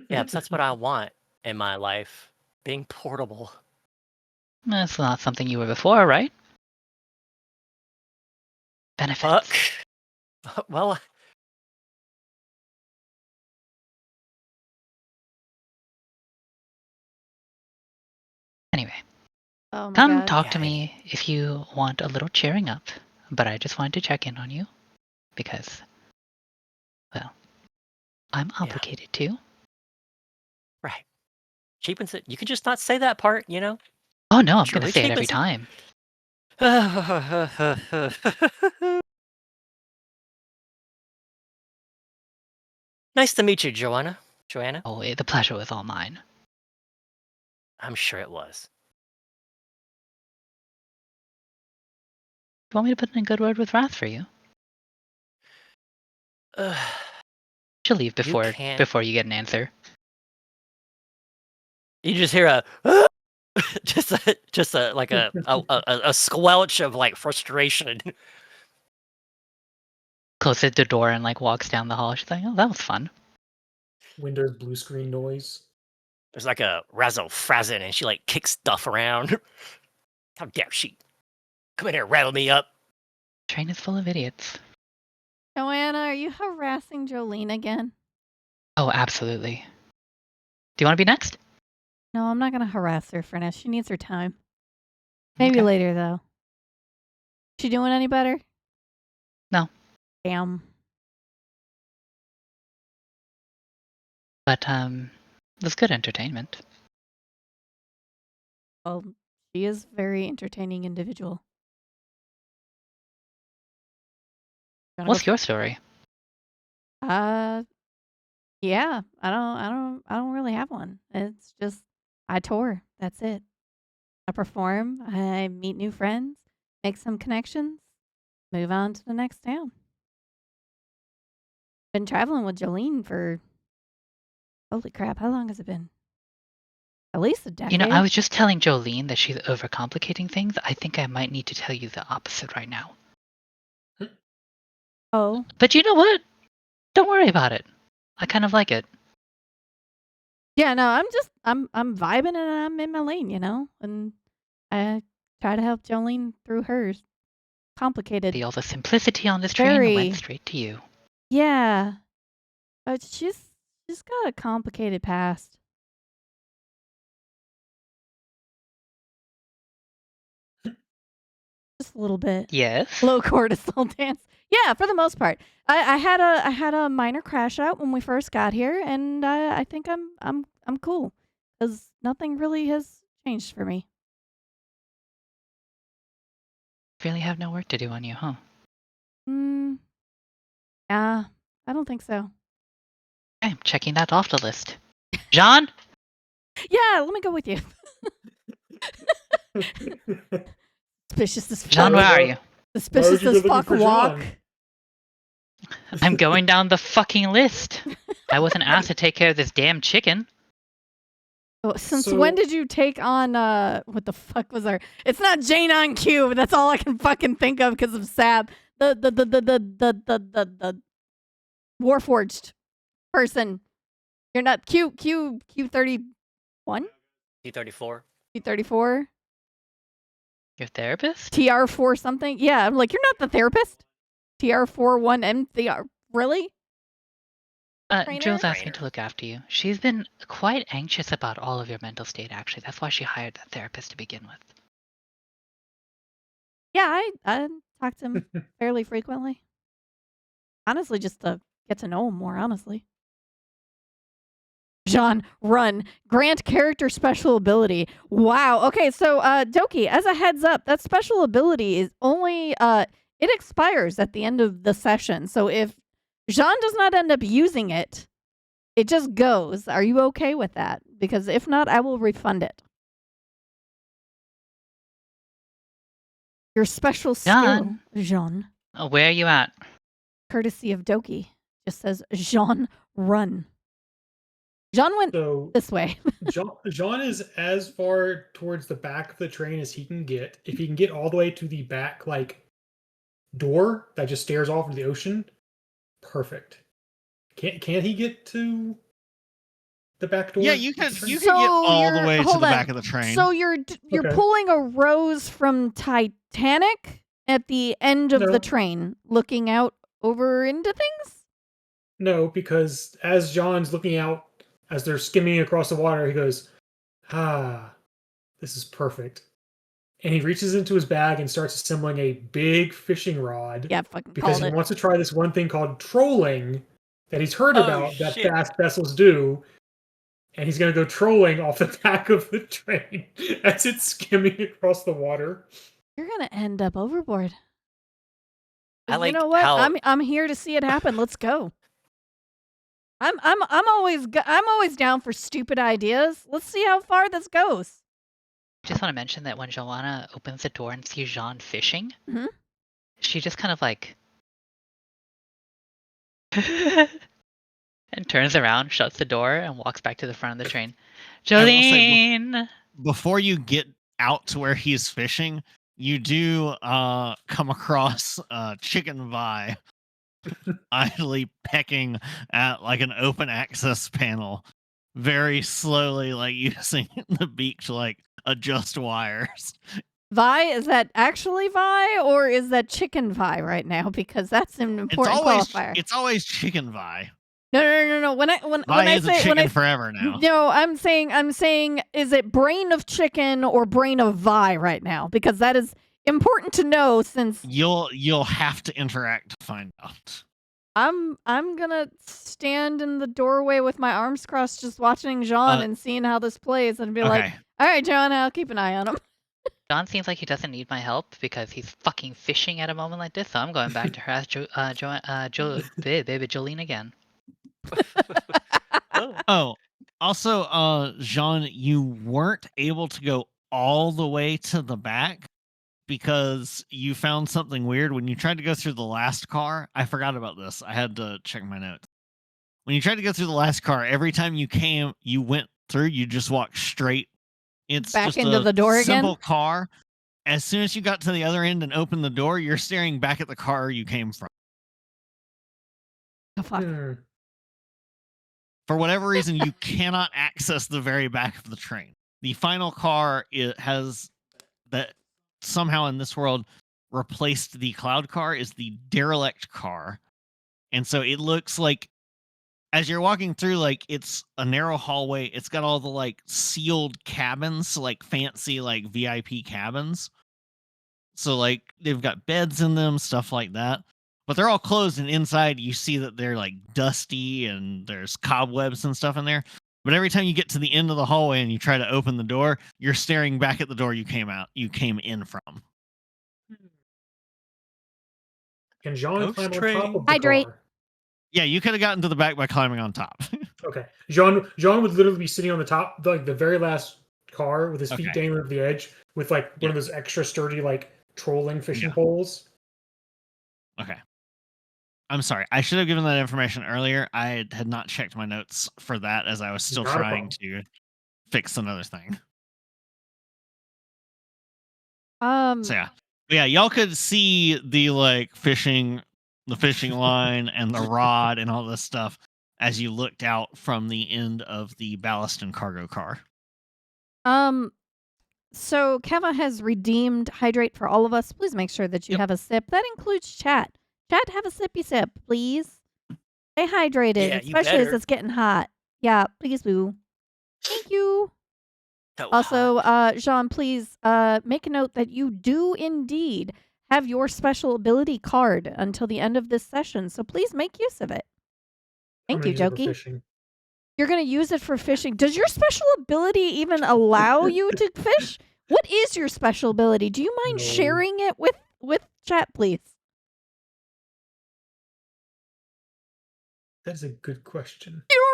yeah, that's what I want in my life: being portable. That's not something you were before, right? Benefits. Fuck. Well, Anyway, Oh my come god. talk yeah, to me if you want a little cheering up. But I just wanted to check in on you because, well, I'm yeah, obligated to. right. Cheapens it. You could just not say that part, you know. Oh no, I'm gonna Truly say it every cheapens time. it. Nice to meet you, Joanna. Joanna? Oh, the pleasure was all mine. I'm sure it was. You want me to put in a good word with Wrath for you? Ugh, She'll leave you before can't. you get an answer. You just hear a just a like a squelch of like frustration. Closes the door and like walks down the hall. She's like, "Oh, that was fun." Windows blue screen noise. There's like a razzle frazzle, and she like kicks stuff around. How dare she? Come in here, rattle me up. Train is full of idiots. Joanna, are you harassing Jolene again? Oh, absolutely. Do you want to be next? No, I'm not gonna harass her for now. She needs her time. Maybe Okay. later though. She doing any better? No. Damn. But that's good entertainment. Well, she is a very entertaining individual. What's your story? Yeah, I don't really have one. It's just I tour. That's it. I perform, I meet new friends, make some connections, move on to the next town. Been traveling with Jolene for holy crap, how long has it been? At least a decade. You know, I was just telling Jolene that she's overcomplicating things. I think I might need to tell you the opposite right now. Oh. But you know what? Don't worry about it. I kind of like it. Yeah, no, I'm vibing and I'm in my lane, you know? And I try to help Jolene through hers. Complicated. All the simplicity on this train Very. went straight to you. Yeah. But she's got a complicated past. Just a little bit. Yes. Low cortisol dance. Yeah, for the most part. I had a minor crash out when we first got here, and I think I'm cool because nothing really has changed for me. Really have no work to do on you, huh? Yeah, I don't think so. Okay, I'm checking that off the list. John? Yeah, let me go with you. Suspicious as John, fuck. where are you? Suspicious you go as looking fuck for walk. John? I'm going down the fucking list. I wasn't asked to take care of this damn chicken. Oh, since So- when did you take on what the fuck was our? It's not Jane on Cube. That's all I can fucking think of because of Sab. The Warforged person. You're not Q31? T34. Q34? Your therapist? TR4 something? Yeah, I'm like, you're not the therapist? TR41M really? Trainer? Jill's asked me Trainer. to look after you. She's been quite anxious about all of your mental state, actually. That's why she hired that therapist to begin with. Yeah, I talk to him fairly frequently. Honestly, just to get to know him more, honestly. Jean, run. Grant character special ability. Wow. Okay, so Doki, as a heads up, that special ability is only it expires at the end of the session. So if Jean does not end up using it, it just goes. Are you okay with that? Because if not, I will refund it. Your special skill, Jean, Where are you at? courtesy of Doki, just says Jean, run. Jean went So this way. Jean is as far towards the back of the train as he can get. If he can get all the way to the back, like, door that just stares off into the ocean, perfect. Can't he get to the back door? Yeah, you can of the you train? can get So all the you're- way to hold the on. back of the train. So you're Okay. pulling a Rose from Titanic at the end of No. the train, looking out over into things? No, because as John's looking out, as they're skimming across the water, he goes, "Ah, this is perfect." And he reaches into his bag and starts assembling a big fishing rod. Yeah, fucking Because called he it. wants to try this one thing called trolling that he's heard Oh, about that shit. fast vessels do. And he's going to go trolling off the back of the train as it's skimming across the water. You're gonna end up overboard. I 'Cause you like know what? how I'm here to see it happen. Let's go. I'm always down for stupid ideas. Let's see how far this goes. Just want to mention that when Joanna opens the door and sees Jean fishing, Mhm. she just kind of like and turns around, shuts the door, and walks back to the front of the train. I will say, Jolene! before you get out to where he's fishing, you do come across Chicken Vi idly pecking at like an open access panel, very slowly, like using the beak to like adjust wires. Vi, is that actually Vi or is that chicken Vi right now? Because that's an It's important always qualifier. Chicken Vi. No. When Vi I is a say chicken forever now. no, I'm saying is it brain of chicken or brain of Vi right now? Because that is important to know since You'll have to interact to find out. I'm gonna stand in the doorway with my arms crossed, just watching Jean and seeing how this plays, and be like, Okay. "All right, John, I'll keep an eye on him." John seems like he doesn't need my help because he's fucking fishing at a moment like this, so I'm going back to harass baby Jolene again. Oh, also, Jean, you weren't able to go all the way to the back because you found something weird when you tried to go through the last car. I forgot about this. I had to check my notes. When you tried to go through the last car, every time you went through, you just walked straight. It's Back just into a the door again? simple car. As soon as you got to the other end and opened the door, you're staring back at the car you came from. Oh, fuck. For whatever reason, you cannot access the very back of the train. The final car has that somehow in this world replaced the cloud car is the derelict car. And so it looks like as you're walking through, like it's a narrow hallway. It's got all the like sealed cabins, like fancy like VIP cabins. So like they've got beds in them, stuff like that. but they're all closed, and inside you see that they're like dusty and there's cobwebs and stuff in there. But every time you get to the end of the hallway and you try to open the door, you're staring back at the door you came in from. Can Jean Ghost climb on top train. of the Hydrate. car? Yeah, you could have gotten to the back by climbing on top. Okay. Jean would literally be sitting on the top, like the very last car with his feet Okay. dangling over the edge with like one of those extra sturdy like trolling fishing poles. Okay. I'm sorry. I should have given that information earlier. I had not checked my notes for that as I was still Not a trying problem. to fix another thing. So yeah, y'all could see the like fishing line and the rod and all this stuff as you looked out from the end of the ballast and cargo car. So Keva has redeemed hydrate for all of us. Please make sure that you have a sip. That includes chat. Chat, have a sippy sip, please. Stay hydrated, Yeah, you especially as better. it's getting hot. Yeah, please, boo. Thank you. So Also, Jean, please make a note that you do indeed have your special ability card until the end of this session. So please make use of it. Thank you, Jokey. Fishing. You're going to use it for fishing. Does your special ability even allow you to fish? What is your special ability? Do you mind sharing it with chat, please? That's a good question. You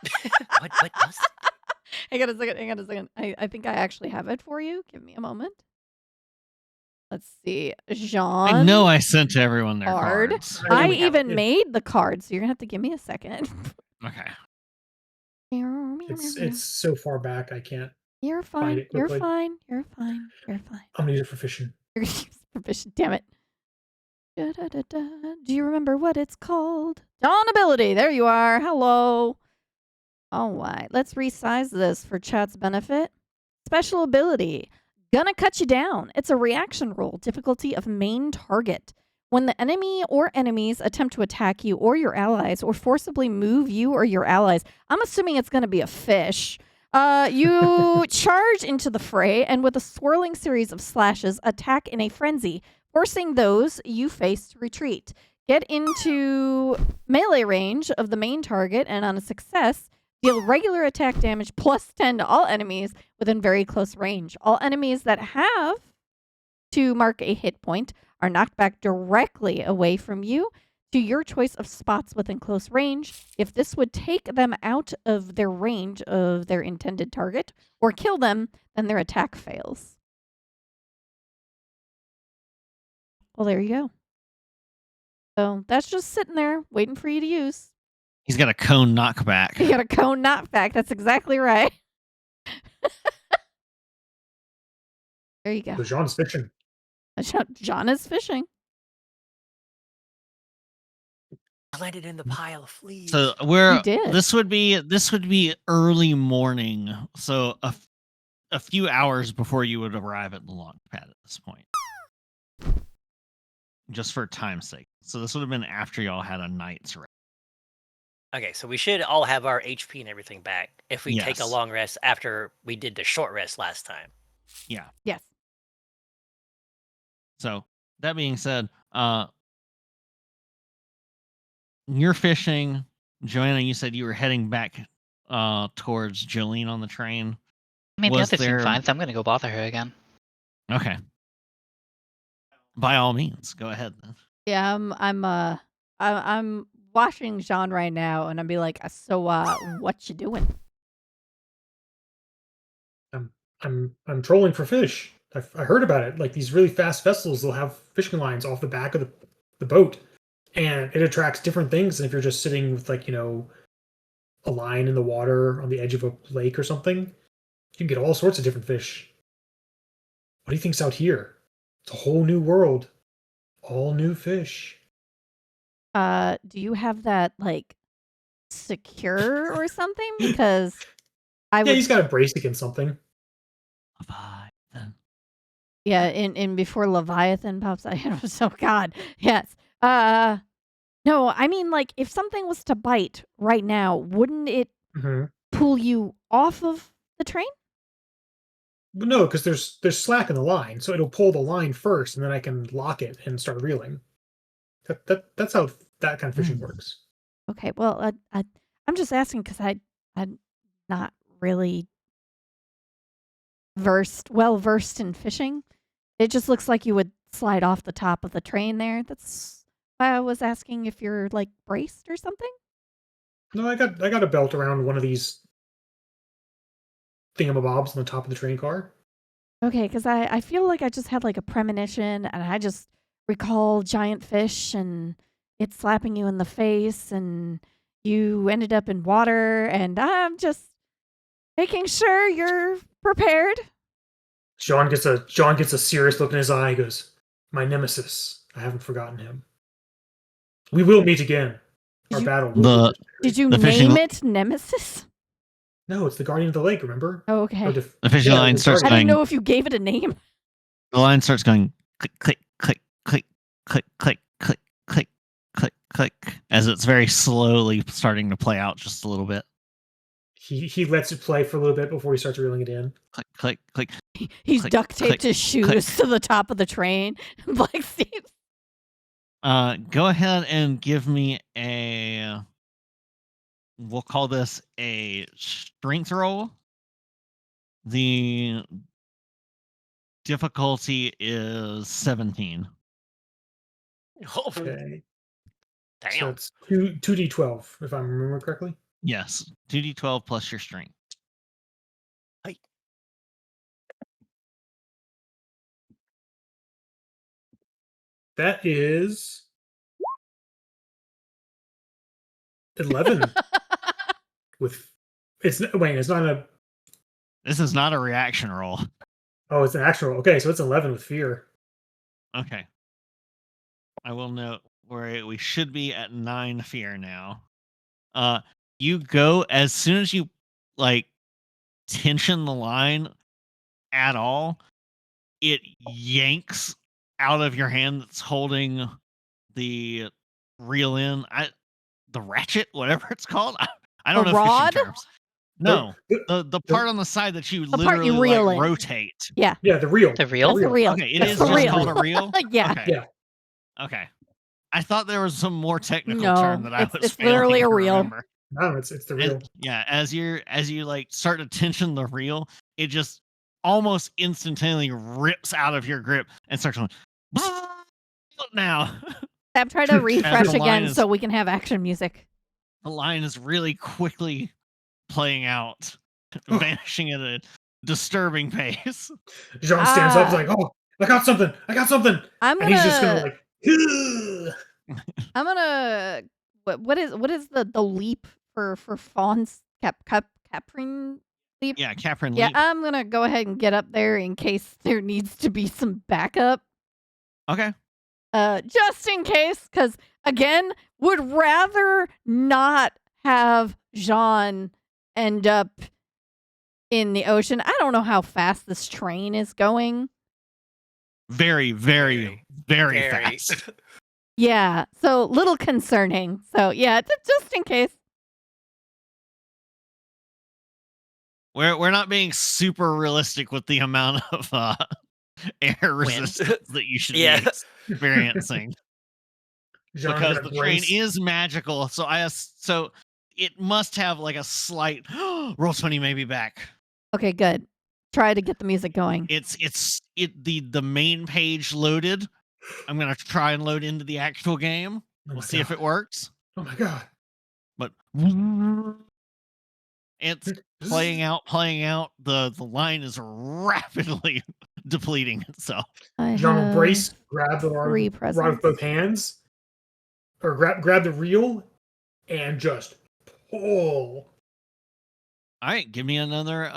don't remember? what does? Hang on a second. I think I actually have it for you. Give me a moment. Let's see. Jean. I know I sent to everyone their card. cards. I even made the card, so you're going to have to give me a second. Okay. It's so far back I can't. You're find fine. it You're quickly. fine. You're fine. You're fine. I'm gonna use it for fishing. You're gonna use it for fishing. Damn it. Da-da-da-da. Do you remember what it's called? Dawn ability. There you are. Hello. All right. Let's resize this for chat's benefit. Special ability. Gonna cut you down. It's a reaction roll. Difficulty of main target. When the enemy or enemies attempt to attack you or your allies or forcibly move you or your allies, I'm assuming it's going to be a fish, you charge into the fray and with a swirling series of slashes, attack in a frenzy, forcing those you face to retreat. Get into melee range of the main target and on a success, deal regular attack damage plus 10 to all enemies within very close range. All enemies that have to mark a hit point are knocked back directly away from you to your choice of spots within close range. If this would take them out of their range of their intended target or kill them, then their attack fails. Well, there you go. So that's just sitting there waiting for you to use. He's got a cone knockback. You got a cone knockback. That's exactly right. There you go. So Jean's fishing. John is fishing. I landed in the pile of fleas. So You did. this would be early morning. So a few hours before you would arrive at the launch pad at this point. Just for time's sake. So this would have been after y'all had a night's rest. Okay, so we should all have our HP and everything back if we take a Yes. long rest after we did the short rest last time. Yeah. Yes. So that being said, you're fishing. Joanna, you said you were heading back towards Jolene on the train. I mean, the Was others seem there- fine, so I'm gonna go bother her again. Okay. By all means, go ahead then. Yeah, I'm watching Jean right now, and I'd be like, so what you doing? I'm trolling for fish. I heard about it. Like these really fast vessels, they'll have fishing lines off the back of the boat, and it attracts different things than if you're just sitting with like a line in the water on the edge of a lake or something. You can get all sorts of different fish. What do you think's out here? It's a whole new world, all new fish. Do you have that like secure or something? Because I Yeah, would. he's got a brace against something. Leviathan. Yeah, in before Leviathan pops out. So God, yes. No, I mean like if something was to bite right now, wouldn't it pull you off of the train? But no, because there's slack in the line, so it'll pull the line first, and then I can lock it and start reeling. That's how that kind of fishing Hmm. works. Okay, well, I'm just asking because I'm not really well versed in fishing. It just looks like you would slide off the top of the train there. That's why I was asking if you're like braced or something. No, I got a belt around one of these thingamabobs on the top of the train car. Okay, because I feel like I just had like a premonition and I just recall giant fish and it slapping you in the face and you ended up in water and I'm just making sure you're prepared. John gets a serious look in his eye. He goes, "My nemesis. I haven't forgotten him. We will meet again. Our You- battle will The- be legendary." Did you The fishing- name it Nemesis? No, it's the Guardian of the Lake. Remember? Oh, Or okay. The fishing yeah, line the starts I Guardian. didn't going. know if you gave it a name. The line starts going click, click, click, click, click, click, click, click, click, click, as it's very slowly starting to play out just a little bit. He lets it play for a little bit before he starts reeling it in. Click, click, click. He's Click, duct taped click, his shoes click. to the top of the train. Black Steve. Go ahead and give me a. We'll call this a strength roll. The difficulty is 17. Oh, Okay. So damn. it's 2d12, if I remember correctly. Yes, 2d12 plus your strength. That is 11 with it's not a This is not a reaction roll. it's an actual roll. Okay, so it's 11 with fear. Okay. I will note where we should be at 9 fear now. You go as soon as you like tension the line at all, it yanks out of your hand that's holding the reel in. The ratchet, whatever it's called. I don't The know rod? fishing terms. No, The- the part on the side that you The part you literally reel like in. rotate. yeah, the reel. The reel? That's a reel. Okay, it That's is the just reel. called a reel. Yeah. Okay. Yeah. Okay. I thought there was some more technical No, term that I it's- was it's failing literally a to reel. remember. No, it's the reel. Yeah, as you like start to tension the reel, it just almost instantaneously rips out of your grip and starts going now. Sab, try to refresh the line again is- so we can have action music. The line is really quickly playing out, vanishing at a disturbing pace. Jean stands up, he's like, "Oh, I got something! I'm And he's just gonna gonna. like, I'm gonna. What is the leap for fawns caprine leap? Yeah, Caprin Yeah, leap. I'm gonna go ahead and get up there in case there needs to be some backup. Okay. Just in case, because again, would rather not have Jean end up in the ocean. I don't know how fast this train is going. Very, very, very fast. Yeah, so little concerning. So yeah, just in case. We're not being super realistic with the amount of air resistance that you should Yeah. be experiencing. Jean Because gonna the train brace. is magical, so it must have like a slight roll 20 maybe back. Okay, good. Try to get the music going. The main page loaded. I'm gonna try and load into the actual game. Oh We'll my see if God. it works. Oh my God. But it's playing out. The line is rapidly depleting itself. I Jean will have brace, grab the rod, 3 rod presents. with both hands, or grab the reel, and just pull. All right, give me another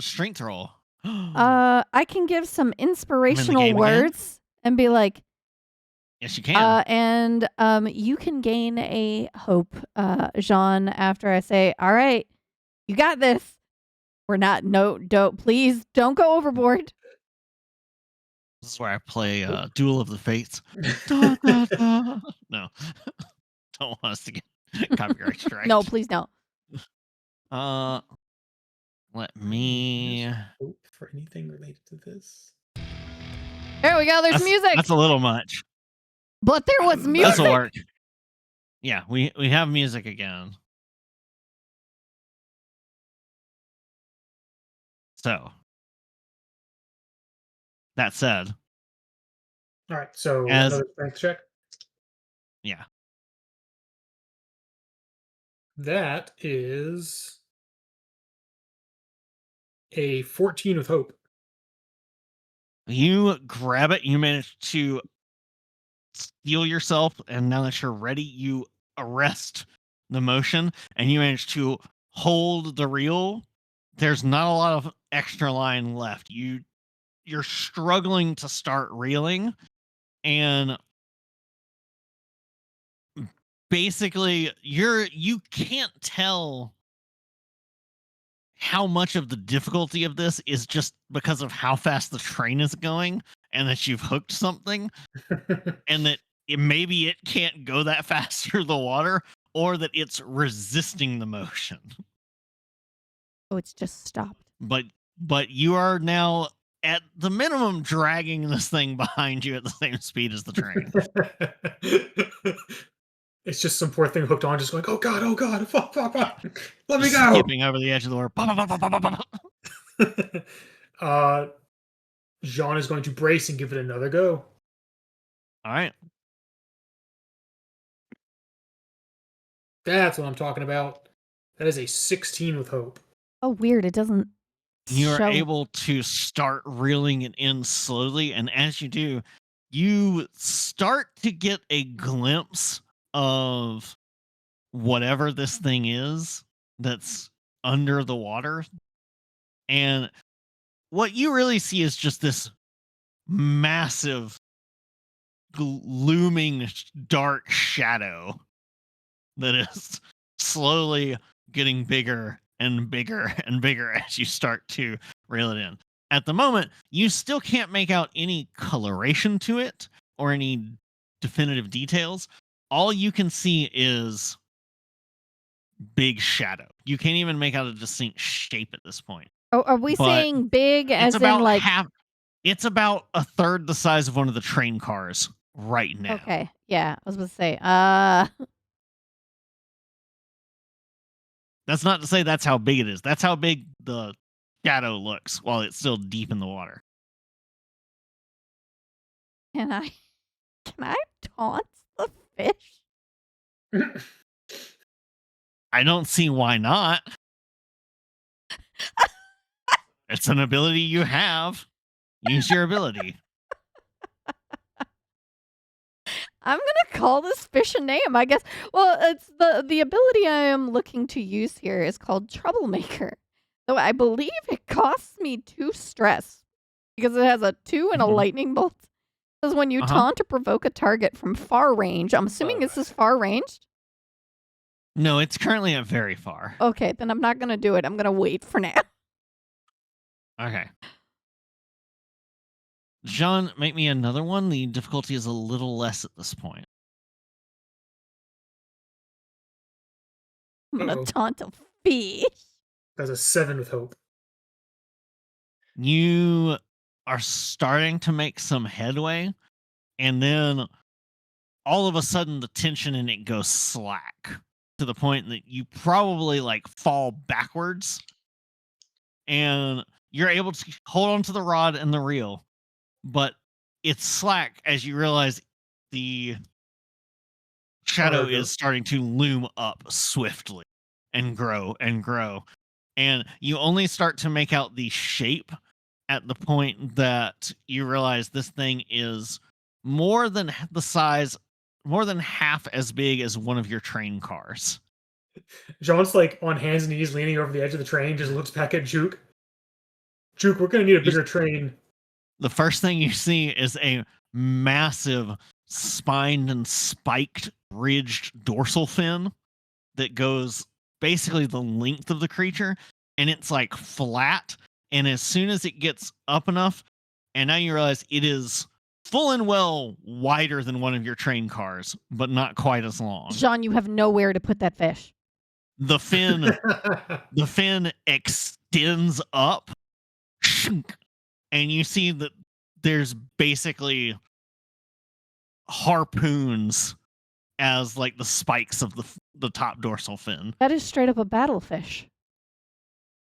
strength roll. I can give some inspirational game again? words and be like, Yes, you can. and you can gain a hope, Jean, after I say, all right, you got this. We're not, please don't go overboard. This is where I play Duel of the Fates. Da, da, da. No, don't want us to get copyright strike. No, please don't. Let me. Hope for anything related to this. There we go. There's music. That's a little much. But there was music. This will work. Yeah, we have music again. So, that said, All right, so As- another strength check. yeah, That is a 14 with hope. you grab it. You manage to steel yourself, and now that you're ready, you arrest the motion, and you manage to hold the reel. There's not a lot of extra line left. You're struggling to start reeling, and basically you can't tell how much of the difficulty of this is just because of how fast the train is going and that you've hooked something and that maybe it can't go that fast through the water, or that it's resisting the motion. Oh, it's just stopped. But you are now at the minimum dragging this thing behind you at the same speed as the train. It's just some poor thing hooked on, just going, oh god, fuck, let me go. Skipping over the edge of the water. Jean is going to brace and give it another go. All right. That's what I'm talking about. That is a 16 with hope. Oh, weird. It doesn't You're show. able to start reeling it in slowly, and as you do, you start to get a glimpse of whatever this thing is that's under the water. And what you really see is just this massive, looming, dark shadow that is slowly getting bigger and bigger and bigger as you start to reel it in. At the moment, you still can't make out any coloration to it or any definitive details. All you can see is big shadow. You can't even make out a distinct shape at this point. Oh, are we But saying big as It's about in like? half. It's about a third the size of one of the train cars right now. Okay, yeah. I was about to say. That's not to say that's how big it is. That's how big the shadow looks while it's still deep in the water. Can I taunt the fish? I don't see why not. It's an ability you have. Use your ability. I'm gonna call this fish a name, I guess. Well, it's the ability I am looking to use here is called Troublemaker. So I believe it costs me 2 stress because it has a 2 and a Mhm. lightning bolt. It says when you taunt or provoke a target from far range. I'm assuming this is far ranged. No, it's currently at very far. Okay, then I'm not gonna do it. I'm gonna wait for now. Okay. Jean, make me another one. The difficulty is a little less at this point. I'm gonna Uh-oh. taunt a fish. That's a 7 with hope. You are starting to make some headway, and then all of a sudden the tension in it goes slack to the point that you probably like fall backwards, and you're able to hold on to the rod and the reel, but it's slack as you realize the shadow Harder. is starting to loom up swiftly and grow and grow. And you only start to make out the shape at the point that you realize this thing is more than the size, more than half as big as one of your train cars. Jean's like on hands and knees leaning over the edge of the train, just looks back at Juke. Juke, we're gonna need a bigger train. The first thing you see is a massive spined and spiked ridged dorsal fin that goes basically the length of the creature, and it's like flat, and as soon as it gets up enough, and now you realize it is full and well wider than one of your train cars, but not quite as long. Jean, you have nowhere to put that fish. The fin extends up, and you see that there's basically harpoons as like the spikes of the top dorsal fin. That is straight up a battlefish.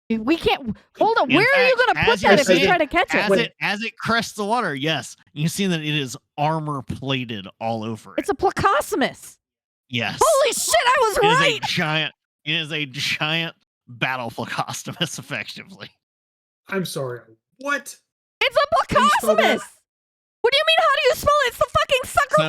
We can't. Hold on. In Where are you fact, going to put as that you're if you seeing- try to catch it? As it crests the water, yes, you see that it is armor plated all over it. It's a Placosimus. Yes. Holy shit! I was right. It is a giant battle Plecostomus, effectively. I'm sorry. What? It's a How do you spell that? Placosimus. What do you mean? How do you spell it? It's the fucking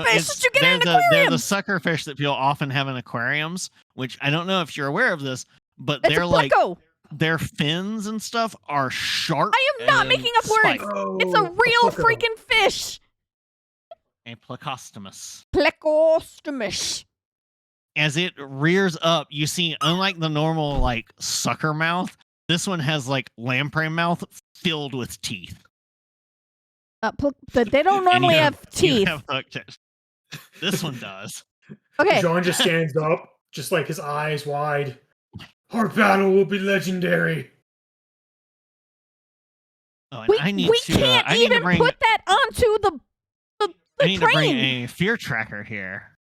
suckerfish that you get in an They're aquarium. the suckerfish that people often have in aquariums, which I don't know if you're aware of this, but It's they're a like pleco. their fins and stuff are sharp. I am not and making up words. spiked. Oh, It's a real pleco. freaking fish. A Plecostomus. Plecostomus. As it rears up, you see, unlike the normal like sucker mouth, this one has like lamprey mouth filled with teeth. But they don't And normally you have you teeth. have hooked it. This one does. Okay. John just stands up, just like his eyes wide. Our battle will be legendary. Oh, and We I need to. can't I need to even bring. put that onto the I need to bring train. a fear tracker here.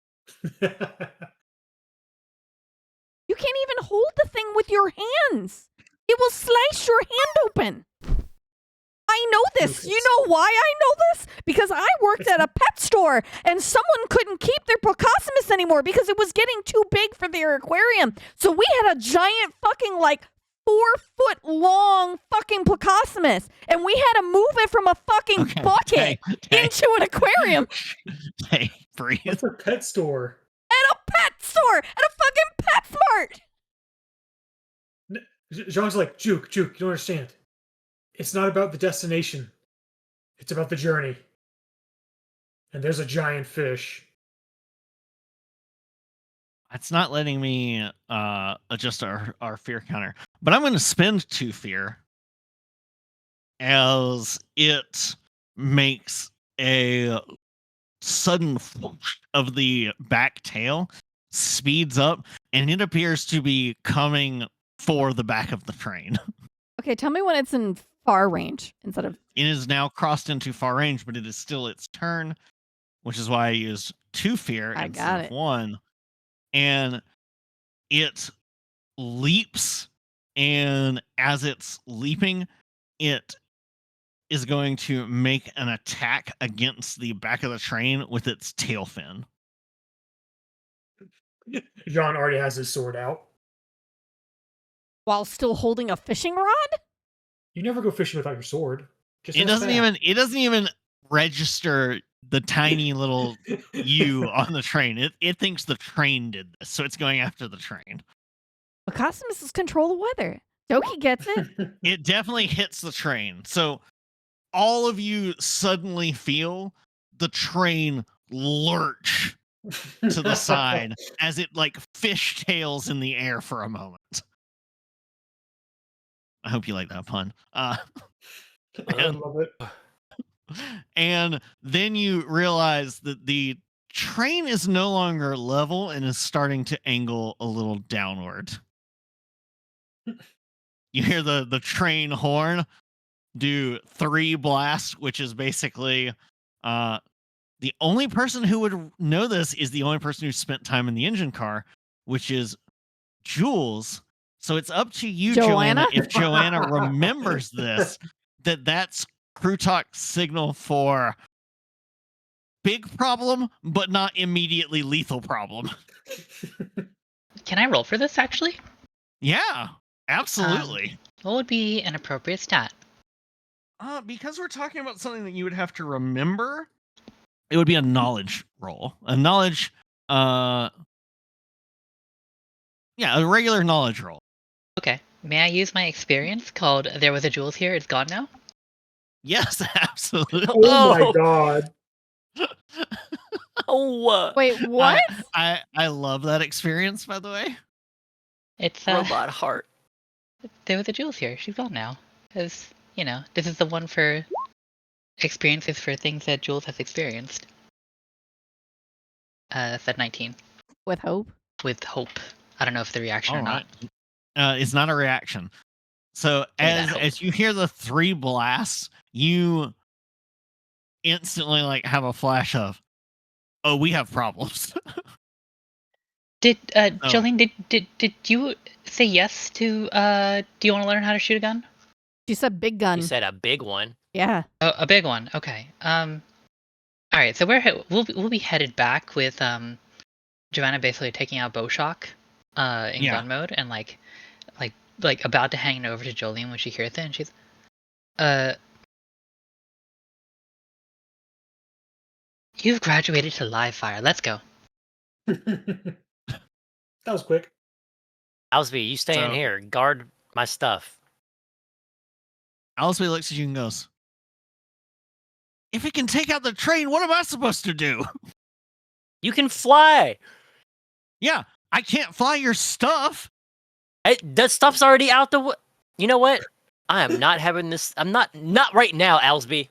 You can't even hold the thing with your hands. It will slice your hand open. I know this. Lucas. You know why I know this? Because I worked at a pet store and someone couldn't keep their Placosimus anymore because it was getting too big for their aquarium. So we had a giant fucking 4-foot long fucking Placosimus and we had to move it from a fucking Okay, bucket hey, into an aquarium hey, breathe. What's a pet store? at a pet store at a fucking PetSmart. John's like, Juke, you don't understand. It's not about the destination. It's about the journey. And there's a giant fish. It's not letting me adjust our fear counter, but I'm going to spend 2 fear as it makes a sudden whoosh of the back tail, speeds up, and it appears to be coming for the back of the train. Okay, tell me when it's in far range instead of. It is now crossed into far range, but it is still its turn, which is why I used 2 fear I instead got of it. 1. And it leaps, and as it's leaping, it is going to make an attack against the back of the train with its tail fin. John already has his sword out. While still holding a fishing rod? You never go fishing without your sword. Just It ask doesn't Matt. even register the tiny little U on the train. It thinks the train did this, so it's going after the train. Accostimus control the weather. Doki gets it. It definitely hits the train. So all of you suddenly feel the train lurch to the side as it like fishtails in the air for a moment. I hope you like that pun. I love it. And then you realize that the train is no longer level and is starting to angle a little downward. You hear the train horn do 3 blasts, which is basically the only person who would know this is the only person who spent time in the engine car, which is Jules. So it's up to you, Joanna? If Joanna remembers this, that's crew talk signal for big problem, but not immediately lethal problem. Can I roll for this, actually? Yeah, absolutely. What would be an appropriate stat? Because we're talking about something that you would have to remember, it would be a knowledge roll. A knowledge, a regular knowledge roll. Okay. May I use my experience called There Was a Jules Here, It's Gone Now? Yes, absolutely. Oh my god. Oh, Wait, what? I love that experience, by the way. It's robot heart. There Was a Jules Here, she's gone now. Because, this is the one for experiences for things that Jules has experienced. Said 19. With hope? With hope. I don't know if the reaction or not. It's not a reaction. So Give me that hope. as you hear the 3 blasts, you instantly have a flash of, oh, we have problems. Did Oh. Jolene, did you say yes to do you want to learn how to shoot a gun? She said big gun. You said a big one. Yeah. Oh, a big one. Okay. All right. So we'll be headed back with Giovanna basically taking out Bowshock in Yeah. gun mode and like about to hand it over to Jolene when she hears it, and she's you've graduated to live fire. Let's go. That was quick. Alsby, you stay in So- here. Guard my stuff. Owlsby looks at you and goes, if it can take out the train, what am I supposed to do? You can fly. Yeah, I can't fly your stuff. That stuff's already out the. You know what? I am not having this. I'm not right now, Alsby.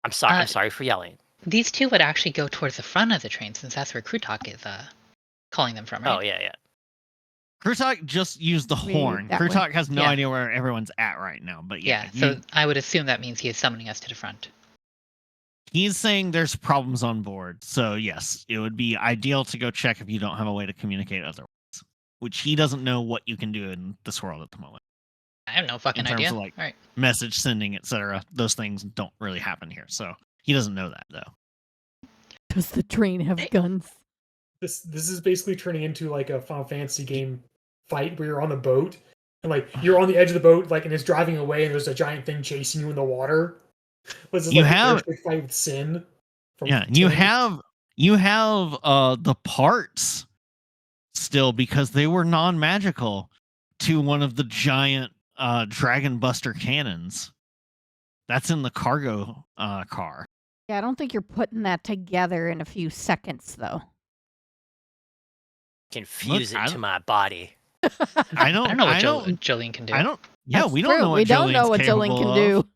I'm sorry. I'm sorry for yelling. These two would actually go towards the front of the train since that's where Krutok is calling them from, right? Oh yeah. Krutok just used the We- horn. that way. Krutok has no Yeah. idea where everyone's at right now. But Yeah, yeah, so I would assume that means he is summoning us to the front. he's saying there's problems on board. So yes, it would be ideal to go check if you don't have a way to communicate otherwise. Which he doesn't know what you can do in this world at the moment. I have no fucking In terms idea. of, like, All right. Message sending, etc. Those things don't really happen here. So he doesn't know that though. Does the train have guns? This is basically turning into like a Final Fantasy game fight where you're on a boat and like you're on the edge of the boat, like, and it's driving away, and there's a giant thing chasing you in the water. Was this You like have- the first big fight with Sin? From Yeah, you 10? have the parts still because they were non-magical to one of the giant Dragon Buster cannons. That's in the cargo car. Yeah, I don't think you're putting that together in a few seconds, though. Confuse Look, I it to don't- my body. I don't I don't know what I don't, Jolene can do. I don't. Yeah, That's we don't true. know what we don't know Jolene's what Jolene capable can of. do.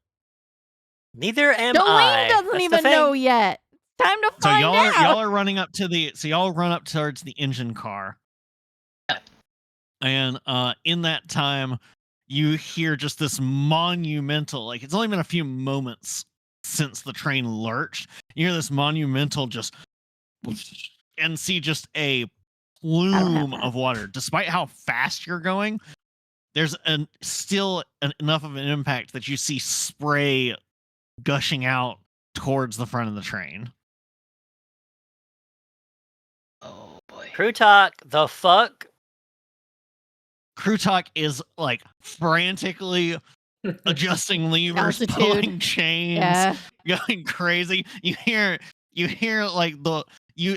Neither am Jolene I. doesn't That's the even thing. know yet. Time to So find y'all out. are running up to the. So y'all run up towards the engine car, and in that time, you hear just this monumental. Like, it's only been a few moments since the train lurched. You hear this monumental just, and see just a plume that. of water. Despite how fast you're going, there's still enough of an impact that you see spray gushing out towards the front of the train. Oh boy. Crew talk. The fuck? Krutok is like frantically adjusting levers, Altitude. pulling chains, Yeah. going crazy. You hear like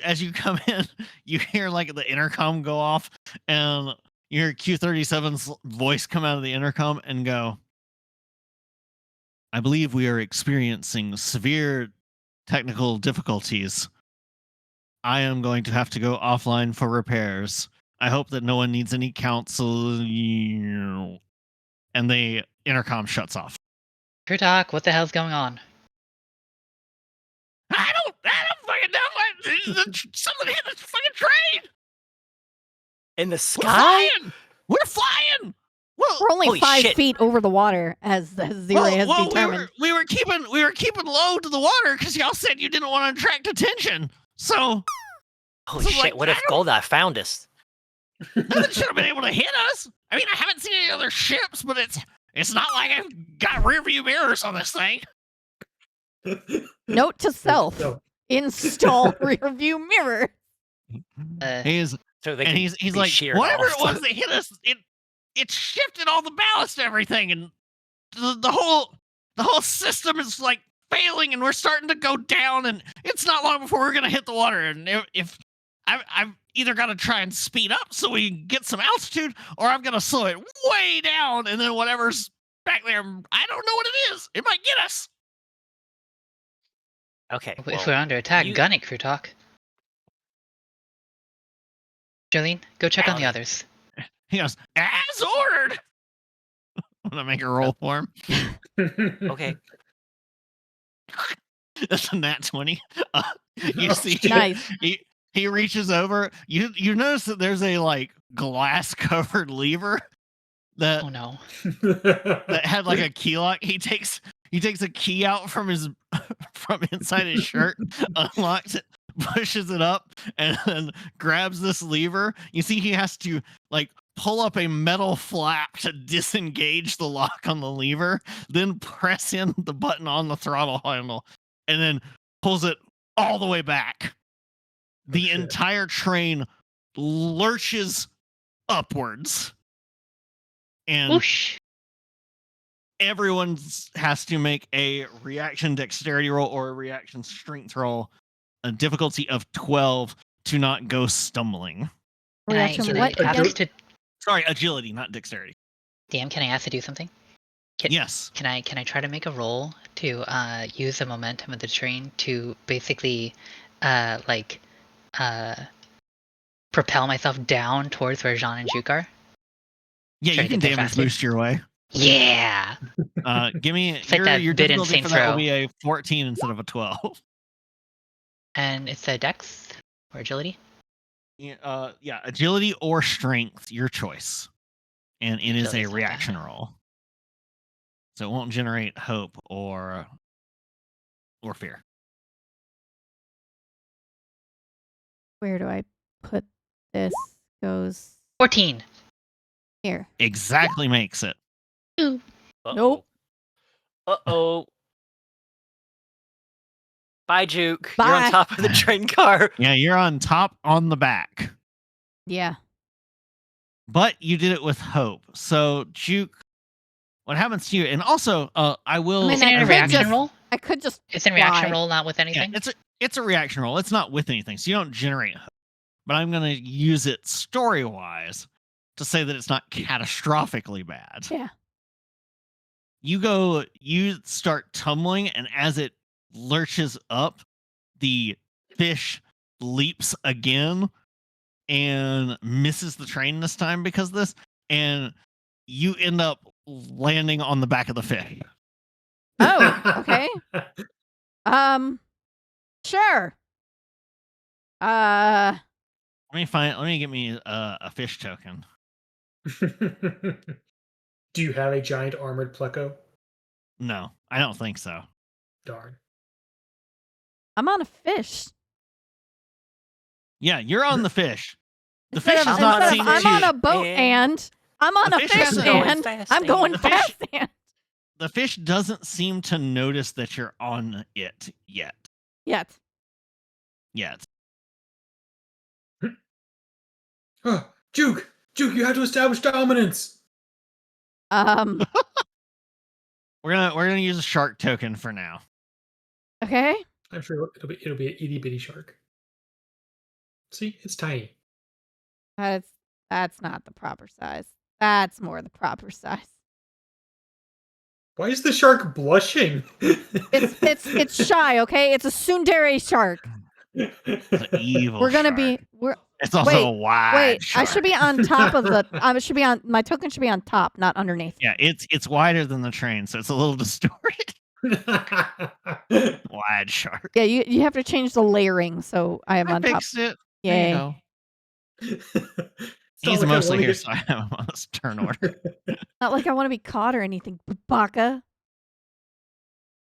as you come in, you hear like the intercom go off, and you hear Q37's voice come out of the intercom and go, I believe we are experiencing severe technical difficulties. I am going to have to go offline for repairs. I hope that no one needs any counsel. And the intercom shuts off. Krutok, what the hell's going on? I don't fucking know. Someone hit this fucking train. In the We're sky? flying. We're flying. Well, We're only Holy 5 shit. feet over the water, as Zira has determined. we were keeping low to the water because y'all said you didn't want to attract attention. So Holy So, shit! like, What if I don't- Goldeye found us? nothing should have been able to hit us. I mean, I haven't seen any other ships, but it's not like I've got rear view mirrors on this thing. Note to self: No. install rear view mirror. He's So they and can he's be like, sheared all whatever the it was time. that hit us, it shifted all the ballast and everything, and the whole system is like failing, and we're starting to go down, and it's not long before we're gonna hit the water. And if I've either got to try and speed up so we can get some altitude, or I'm gonna slow it way down, and then whatever's back there, I don't know what it is. It might get us. Okay. If well, we're under attack, you- gun it, Krutok. Jolene, go check on the Howdy. others. He goes, as ordered. I'm gonna make a roll for him. Okay. That's a nat 20. You Oh, see, shit. Nice. he reaches over. You notice that there's a like glass covered lever that Oh no. that had like a key lock. He takes He takes a key out from his from inside his shirt, unlocks it, pushes it up, and then grabs this lever. You see, he has to like pull up a metal flap to disengage the lock on the lever, then press in the button on the throttle handle, and then pulls it all the way back. The shit. entire train lurches upwards, and Whoosh. everyone has to make a reaction dexterity roll or a reaction strength roll, a difficulty of 12 to not go stumbling. Reaction Can what I again? ask to Sorry, agility, not dexterity. DM? Can I ask to do something? Yes. Can I try to make a roll to use the momentum of the train to basically propel myself down towards where Jean and Juke are? Yeah, Try you to can get there damage faster. boost your way. Yeah. Give me It's like that your bit in difficulty Saints for that will Row. be a 14 instead of a 12. And it's a dex or agility? Yeah, agility or strength, your choice. And it is a Agility's not reaction bad. roll. So it won't generate hope or fear. Where do I put this? Goes 14. here. Exactly makes it. Uh-oh. Nope. Uh-oh. Bye, Juke. You're Bye. on top of the train car. Yeah, you're on top on the back. Yeah. But you did it with hope. So, Juke, what happens to you? And also, I will. I mean, Isn't it I a could reaction just- roll? I could just It's a reaction fly. roll, not with Yeah, anything? it's a reaction roll. It's not with anything, so you don't generate hope. But I'm going to use it story wise to say that it's not catastrophically bad. Yeah. You start tumbling, and as it lurches up, the fish leaps again and misses the train this time because of this, and you end up landing on the back of the fish. Oh, okay. Sure. Let me get me a fish token. Do you have a giant armored pleco? No, I don't think so. Darn. I'm on a fish. Yeah, you're on the fish. The Instead fish of- does not instead seem of I'm to. on a boat and I'm on The a fish fish doesn't- and fast I'm going The fish- fast and The fish doesn't seem to notice that you're on it yet. yet. Oh, Juke, you have to establish dominance. Um. We're gonna use a shark token for now. Okay. I'm sure it'll be an itty bitty shark. See, it's tiny. That's not the proper size. That's more the proper size. Why is the shark blushing? It's shy. Okay. It's a tsundere shark. It's an evil. We're gonna shark. be. It's also wait, a wide. Wait. Shark. I should be on top of the. I should be on. My token should be on top, not underneath. Yeah, it's wider than the train, so it's a little distorted. Wide shark. Yeah. You have to change the layering, so I am I on top. fixed it. Yay. There you go. It's not He's like I mostly wanna here, get- so I have him on this turn order. Not like I want to be caught or anything, baka.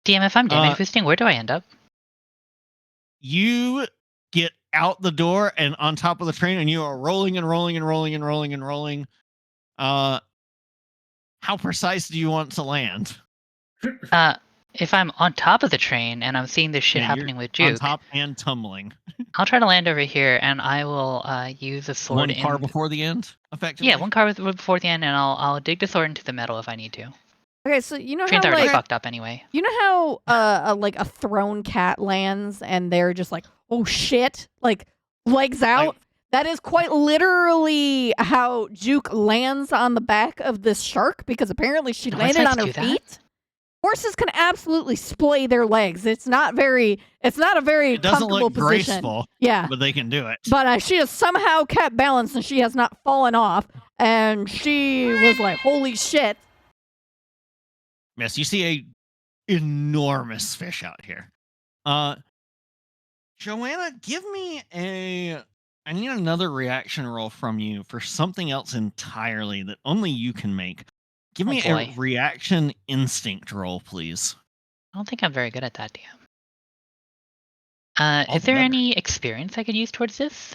DM, if I'm damage Uh, boosting, where do I end up? You get out the door and on top of the train, and you are rolling and rolling and rolling and rolling and rolling. How precise do you want to land? If I'm on top of the train and I'm seeing this shit Yeah, you're happening with On Juke, top and tumbling. I'll try to land over here and I will use a sword One car in. before the end, effectively. Yeah, one car before the end, and I'll dig the sword into the metal if I need to. Okay, so you know Train's how already like fucked up anyway. you know how like a thrown cat lands and they're just like, oh shit, like legs out. That is quite literally how Juke lands on the back of this shark because apparently she Do landed horse on her do that? feet. Horses can absolutely splay their legs. It's not a very It doesn't comfortable look position. graceful, Yeah. but they can do it. But she has somehow kept balance and she has not fallen off. And she was like, holy shit. Yes, you see a enormous fish out here. Joanna, I need another reaction roll from you for something else entirely that only you can make. Give Oh, me boy. a reaction instinct roll, please. don't think I'm very good at that, DM. All Is the there better. any experience I could use towards this?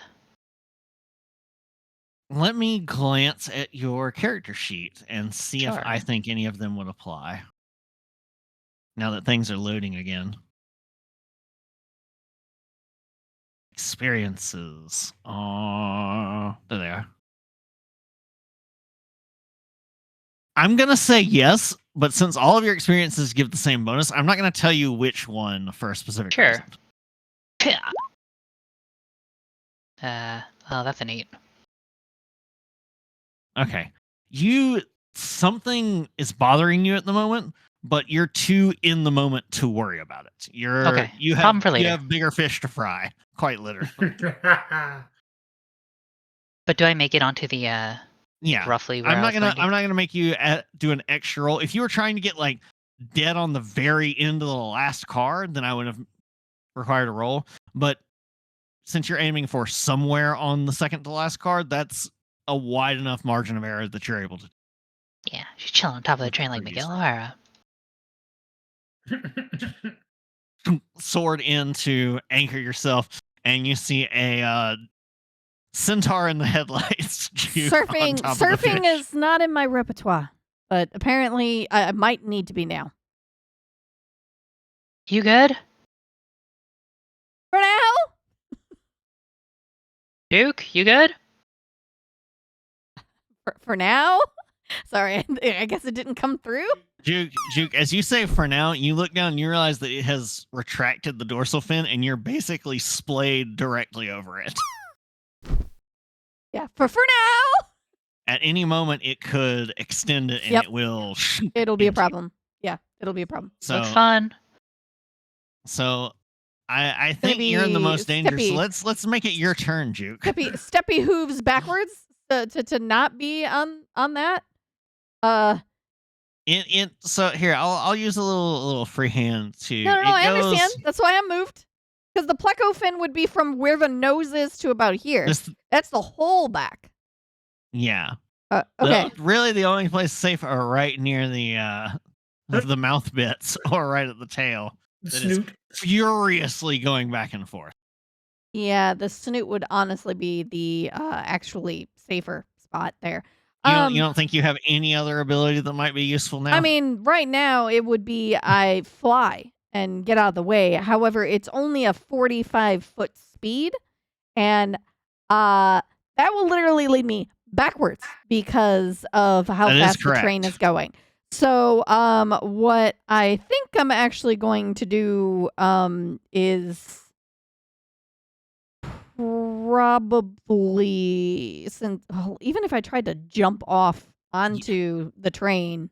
Let me glance at your character sheet and see if Sure. I think any of them would apply. Now that things are loading again. Experiences. There they are. I'm going to say yes, but since all of your experiences give the same bonus, I'm not going to tell you which one for a specific Sure. reason. Well, that's an 8. Okay. Something is bothering you at the moment, but you're too in the moment to worry about it. Okay, You problem for have later. bigger fish to fry, quite literally. But do I make it onto the Yeah. roughly where I'm I not was gonna going to? make you do an extra roll. If you were trying to get like dead on the very end of the last card, then I would have required a roll. But since you're aiming for somewhere on the second to last card, that's a wide enough margin of error that you're able to. Yeah, she's chilling on top of the Which is train like pretty Miguel useful. O'Hara. Sword in to anchor yourself, and you see a centaur in the headlights. Juke on Surfing top of the surfing fish. is not in my repertoire, but apparently I might need to be now. You good? For now? Duke, you good? For now? Sorry, I guess it didn't come through. Juke, as you say for now, you look down and you realize that it has retracted the dorsal fin and you're basically splayed directly over it. Yeah, for now. At any moment, it could extend it and Yep. it will. It'll be a into you. problem. Yeah, it'll be a problem. So, Looks fun. So I Gonna think you're in the be most dangerous. Steppy. So let's make it your turn, Juke. Steppy hooves backwards to not be on that. So here I'll use a little freehand to. No, it I goes, understand. That's why I moved. Because the pleco fin would be from where the nose is to about here. That's the whole back. Yeah. Okay. Really, the only place safe are right near the mouth bits or right at the tail. That is Snoot. furiously going back and forth. Yeah, the snoot would honestly be the actually safer spot there. You don't think you have any other ability that might be useful now? I mean, right now it would be I fly and get out of the way. However, it's only a 45-foot speed, and that will literally lead me backwards because of how That is fast the correct. train is going. So, what I think I'm actually going to do is probably, since even if I tried to jump off onto the train.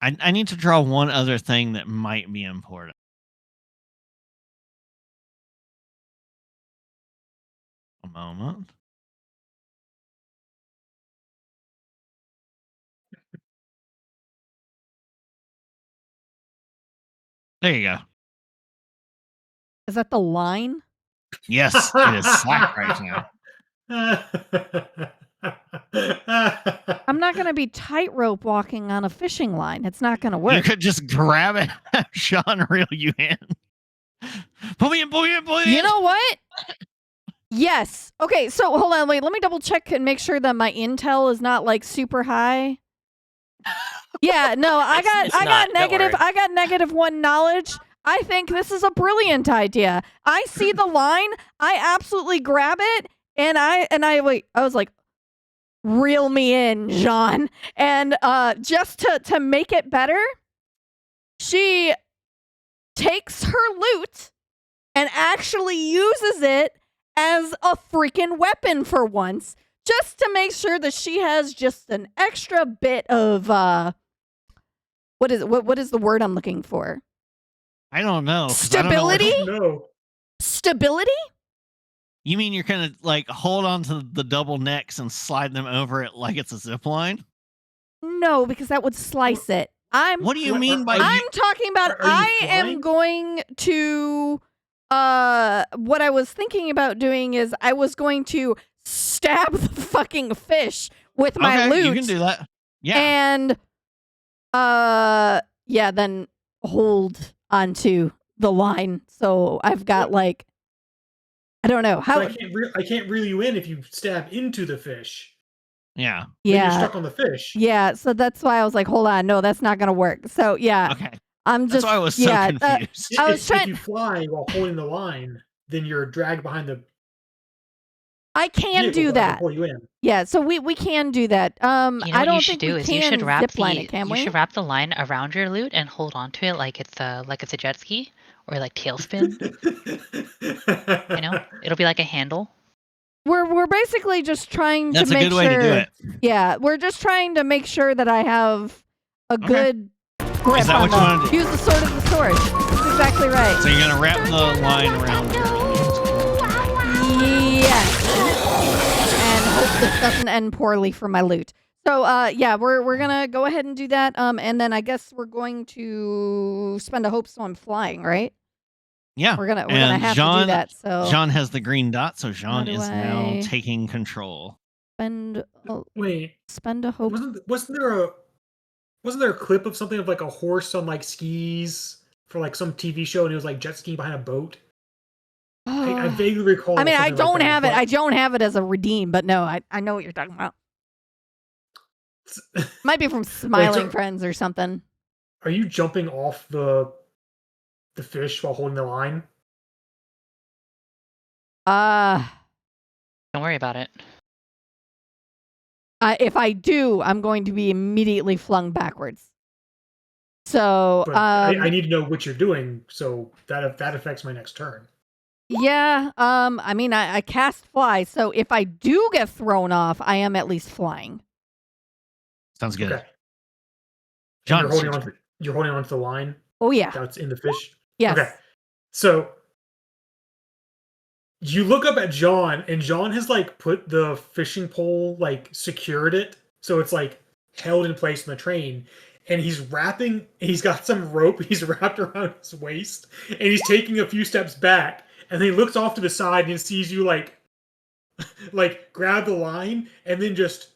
I need to draw one other thing that might be important. A moment. There you go. Is that the line? Yes, it is slack right now. I'm not going to be tightrope walking on a fishing line. It's not going to work. You could just grab it, Sean, reel you in. Pull me in, pull me in, pull me in. You know what? Yes. Okay, so hold on, wait. Let me double check and make sure that my intel is not like super high. Yeah, no, I got -1 knowledge. I think this is a brilliant idea. I see the line, I absolutely grab it, and I was like, reel me in, Jean. And just to make it better, she takes her loot and actually uses it as a freaking weapon for once, just to make sure that she has just an extra bit of what is the word I'm looking for? I don't know. 'cause Stability? I don't know No. Stability? you mean you're gonna like hold on to the double necks and slide them over it like it's a zip line? No, because that would slice it. What do you mean by I'm talking about are you I am flying? going to what I was thinking about doing is I was going to stab the fucking fish with my okay, loot. you can do that. Yeah. And yeah, then hold onto the line. So I've got like, I don't know how. So I can't reel you in if you stab into the fish. Yeah. Then you're Yeah. stuck on the fish. Yeah. So that's why I was like, hold on. No, that's not going to work. So yeah, Okay. I'm That's just, why I was so confused. I was If you fly while holding the line, then you're dragged behind the I can vehicle do that will that. pull you in. Yeah. So we can do that. You know I what don't you should think do we is you can should wrap zip line it, can you we? should wrap the line around your loot and hold onto it like it's a jet ski or like tailspin. You know, it'll be like a handle. We're basically just trying That's to a make good way to do sure. it. Yeah, we're just trying to make sure that I have a good grip Is that on what you wanna do? use the sword of the sword. That's exactly right. So you're gonna wrap the line around your loot. Yes. And hope this doesn't end poorly for my loot. So yeah, we're gonna go ahead and do that. And then I guess we're going to spend a hope so I'm flying, right? Yeah. We're gonna And have to do that. So Jean has the green dot, so Jean do is now I- taking control. spend Wait, a hope. wasn't there a clip of something of like a horse on like skis for like some TV show and it was like jet skiing behind a boat? I vaguely recall. I mean, I something don't like that, have it. but- I don't have it as a redeem, but no, I know what you're talking about. Might be from Smiling Friends or something. Are you jumping off the fish while holding the line? Don't worry about it. If I do, I'm going to be immediately flung backwards. So, But I need to know what you're doing, so that affects my next turn. yeah. I mean, I cast fly, so if I do get thrown off, I am at least flying. Sounds good. Okay. John, You're holding on to the line Oh yeah. that's in the fish. Yes. Okay. So you look up at John, and John has like put the fishing pole, like secured it, so it's like held in place in the train. And he's got some rope he's wrapped around his waist, and he's taking a few steps back, and then he looks off to the side and sees you like grab the line and then just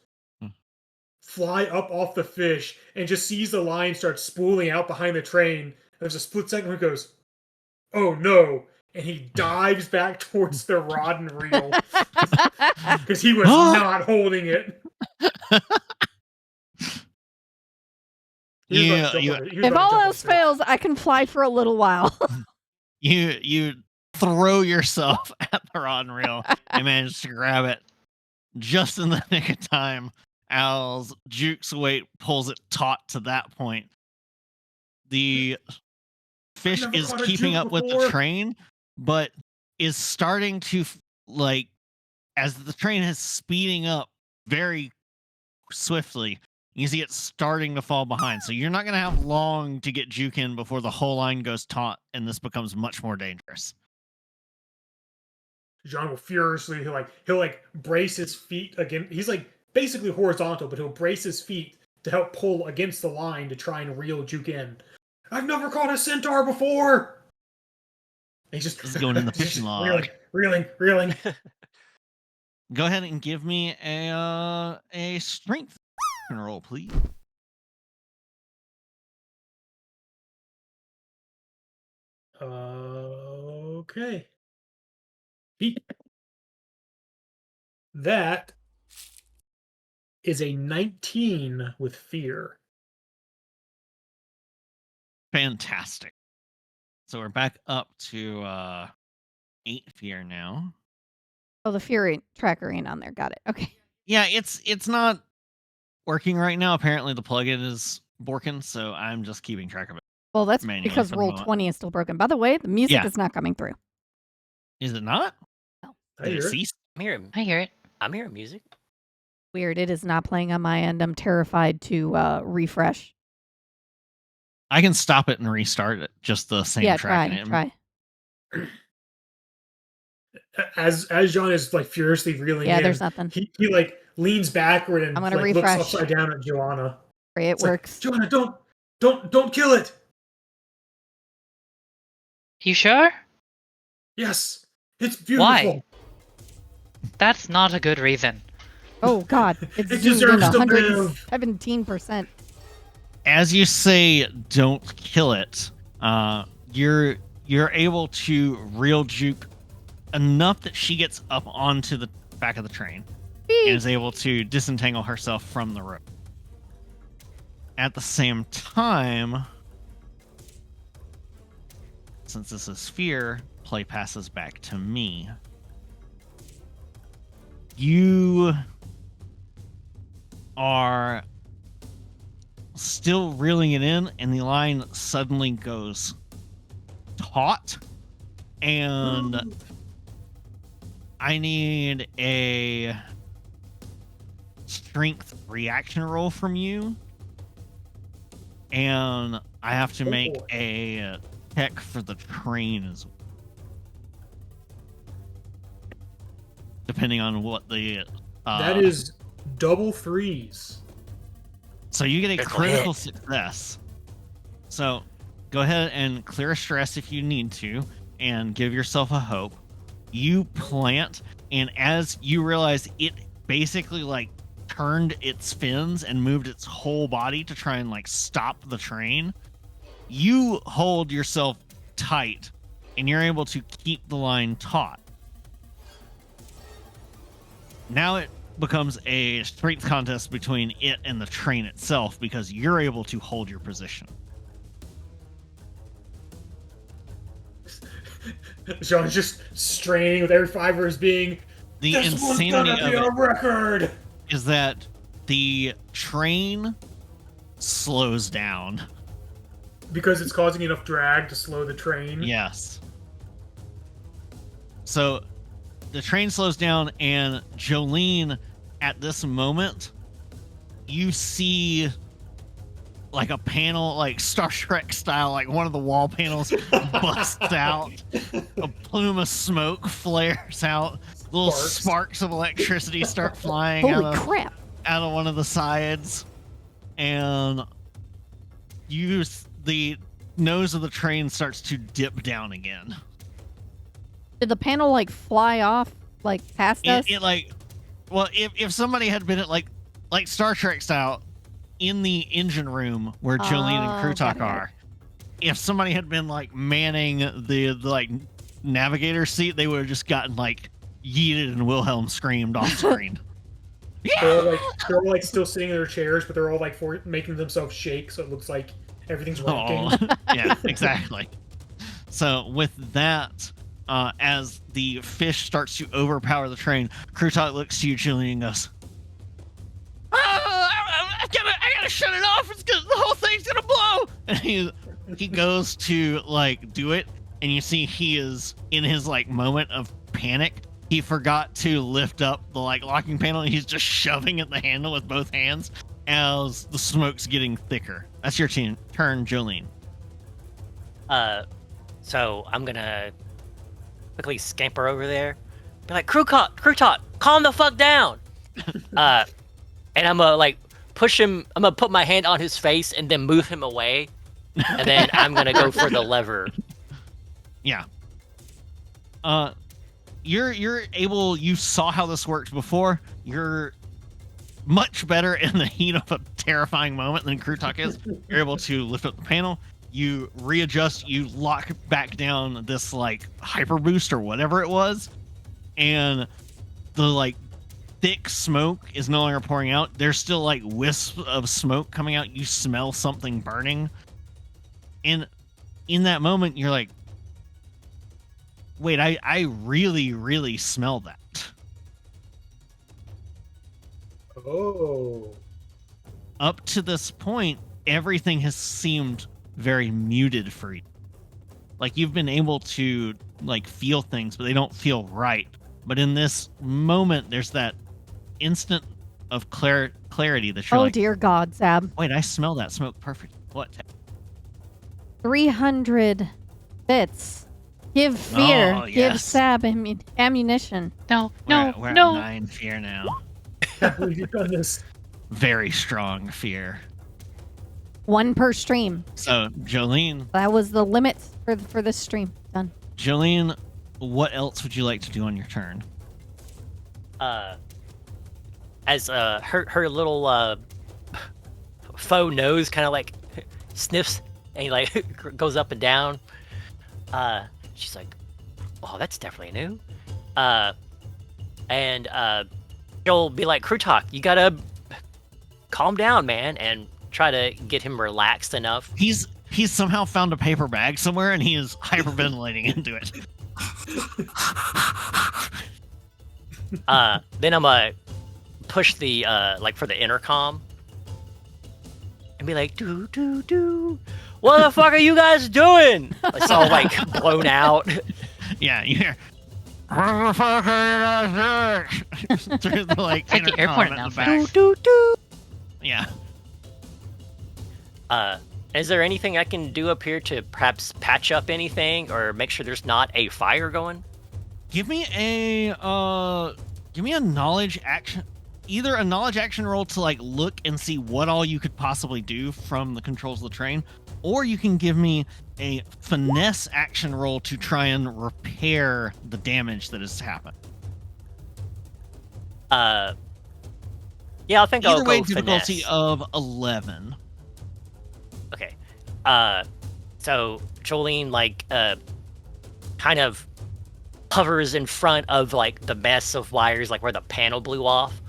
fly up off the fish and just sees the line start spooling out behind the train. There's a split second where he goes, "Oh no." And he dives back towards the rod and reel because he was not holding it. If all else fails, I can fly for a little while. you throw yourself at the rod and reel and manage to grab it just in the nick of time. Al's Juke's weight pulls it taut to that point. The fish is keeping up with the train, but is starting to, like, as the train is speeding up very swiftly, you see it starting to fall behind. So you're not going to have long to get Juke in before the whole line goes taut, and this becomes much more dangerous. John will furiously, he'll brace his feet again. He's like basically horizontal, but he'll brace his feet to help pull against the line to try and reel Juke in. I've never caught a centaur before. He's just going in the fishing log. Reeling. Go ahead and give me a strength roll, please. Okay. That is a 19 with fear. Fantastic. So we're back up to 8 fear now. Oh, the Fury tracker ain't on there. Got it. Okay. Yeah, it's not working right now. Apparently the plugin is borking, so I'm just keeping track of it. Well, that's manually because for the roll moment. 20 is still broken. By the way, the music is not coming through. Is it not? No. Did it cease? I'm hearing. I hear it. I'm hearing music. Weird. It is not playing on my end. I'm terrified to refresh. I can stop it and restart it. Just the same track. Try. As John is like furiously reeling in, there's nothing. He like leans backward and I'm gonna looks refresh. upside down at Joanna. It works. Like, Joanna, don't kill it. You sure? Yes, it's beautiful. Why? That's not a good reason. Oh God, it's It zoomed in deserves to live. 117%. As you say, don't kill it, You're able to real juke enough that she gets up onto the back of the train and is able to disentangle herself from the rope. At the same time, since this is fear, play passes back to me. You are still reeling it in, and the line suddenly goes taut, and I need a strength reaction roll from you, and I have to make a check for the train as well, depending on what the that is double threes. so you get a Critical critical hit. success. So go ahead and clear a stress if you need to and give yourself a hope. You plant, and as you realize it basically like turned its fins and moved its whole body to try and like stop the train, you hold yourself tight and you're able to keep the line taut. Now it becomes a strength contest between it and the train itself because you're able to hold your position. Sean's just straining with every fiber as being, The this one's insanity gonna of be a it record! is that the train slows down. Because it's causing enough drag to slow the train. Yes. So the train slows down, and Jolene, at this moment, you see like a panel, like Star Trek style, like one of the wall panels busts out, a plume of smoke flares out, little sparks of electricity start flying Holy crap! out of one of the sides, and the nose of the train starts to dip down again. Did the panel like fly off like past us? It like, well, if somebody had been at like Star Trek style in the engine room where Jolene and got Krutok it. are, if somebody had been like manning the like navigator seat, they would have just gotten like yeeted and Wilhelm screamed off screen. They're all like still sitting in their chairs, but they're all like making themselves shake, so it looks like everything's rocking. Oh, yeah, exactly. So with that, as the fish starts to overpower the train, Krutok looks to you, Jillian, and goes, I gotta shut it off. The whole thing's gonna blow. And he goes to like do it, and you see he is in his like moment of panic. He forgot to lift up the like locking panel, and he's just shoving at the handle with both hands as the smoke's getting thicker. That's your turn, Jolene. So I'm gonna quickly scamper over there, be like, Krutok, calm the fuck down. And I'm gonna like push him. I'm gonna put my hand on his face and then move him away, and then I'm gonna go for the lever. Yeah. You're able. You saw how this worked before. You're much better in the heat of a terrifying moment than Krutok is. You're able to lift up the panel. You readjust. You lock back down this like hyper boost or whatever it was, and the like thick smoke is no longer pouring out. There's still like wisps of smoke coming out. You smell something burning, and in that moment, you're like, wait, I really, really smell that. Oh. Up to this point, everything has seemed very muted for you. Like you've been able to like feel things, but they don't feel right. But in this moment, there's that instant of clarity that you're Oh like, dear God, Zab. wait, I smell that smoke perfect. What? 300 bits. Give fear. Oh, Give yes. Sab ammunition. No, We're at no. 9 fear now. Can't believe you've done this. Very strong fear. 1 per stream. So, Jolene, That was the limit for this stream. Done. Jolene, what else would you like to do on your turn? As her little faux nose kind of like sniffs and he like goes up and down. She's like, "Oh, that's definitely new." And she'll be like, "Krutok, you gotta calm down, man," and try to get him relaxed enough. He's somehow found a paper bag somewhere and he is hyperventilating into it. Then I'm gonna push the like for the intercom and be like, "Do do do, what the fuck are you guys doing?" It's all like blown out. Yeah, you hear. What the fuck are you guys doing? Through the like It's like the intercom airport at the announcement. back. Do do. Yeah. Is there anything I can do up here to perhaps patch up anything or make sure there's not a fire going? Give me a knowledge action, either a knowledge action roll to like look and see what all you could possibly do from the controls of the train, or you can give me a finesse action roll to try and repair the damage that has happened. Yeah, I think Either I'll way, go difficulty finesse. of 11. Okay. So Jolene like kind of hovers in front of like the mess of wires, like where the panel blew off,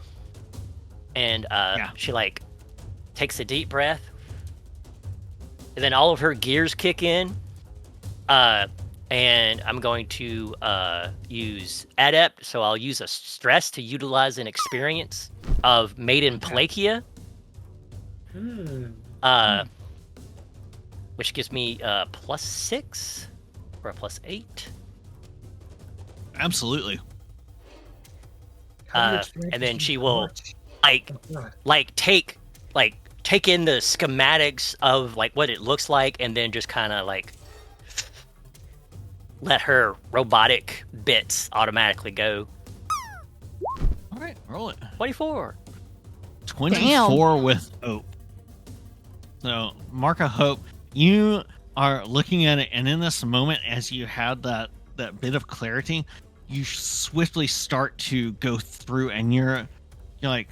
and she like takes a deep breath, and then all of her gears kick in. And I'm going to use adept, so I'll use a stress to utilize an experience of Maiden Plakia. Which gives me +6 or a +8. Absolutely. How do you And then experience she this will much? like Oh, God. take in the schematics of like what it looks like, and then just kind of like let her robotic bits automatically go. All right, roll it. 24. 24 with hope. So, mark of hope. You are looking at it, and in this moment, as you had that bit of clarity, you swiftly start to go through, and you're like,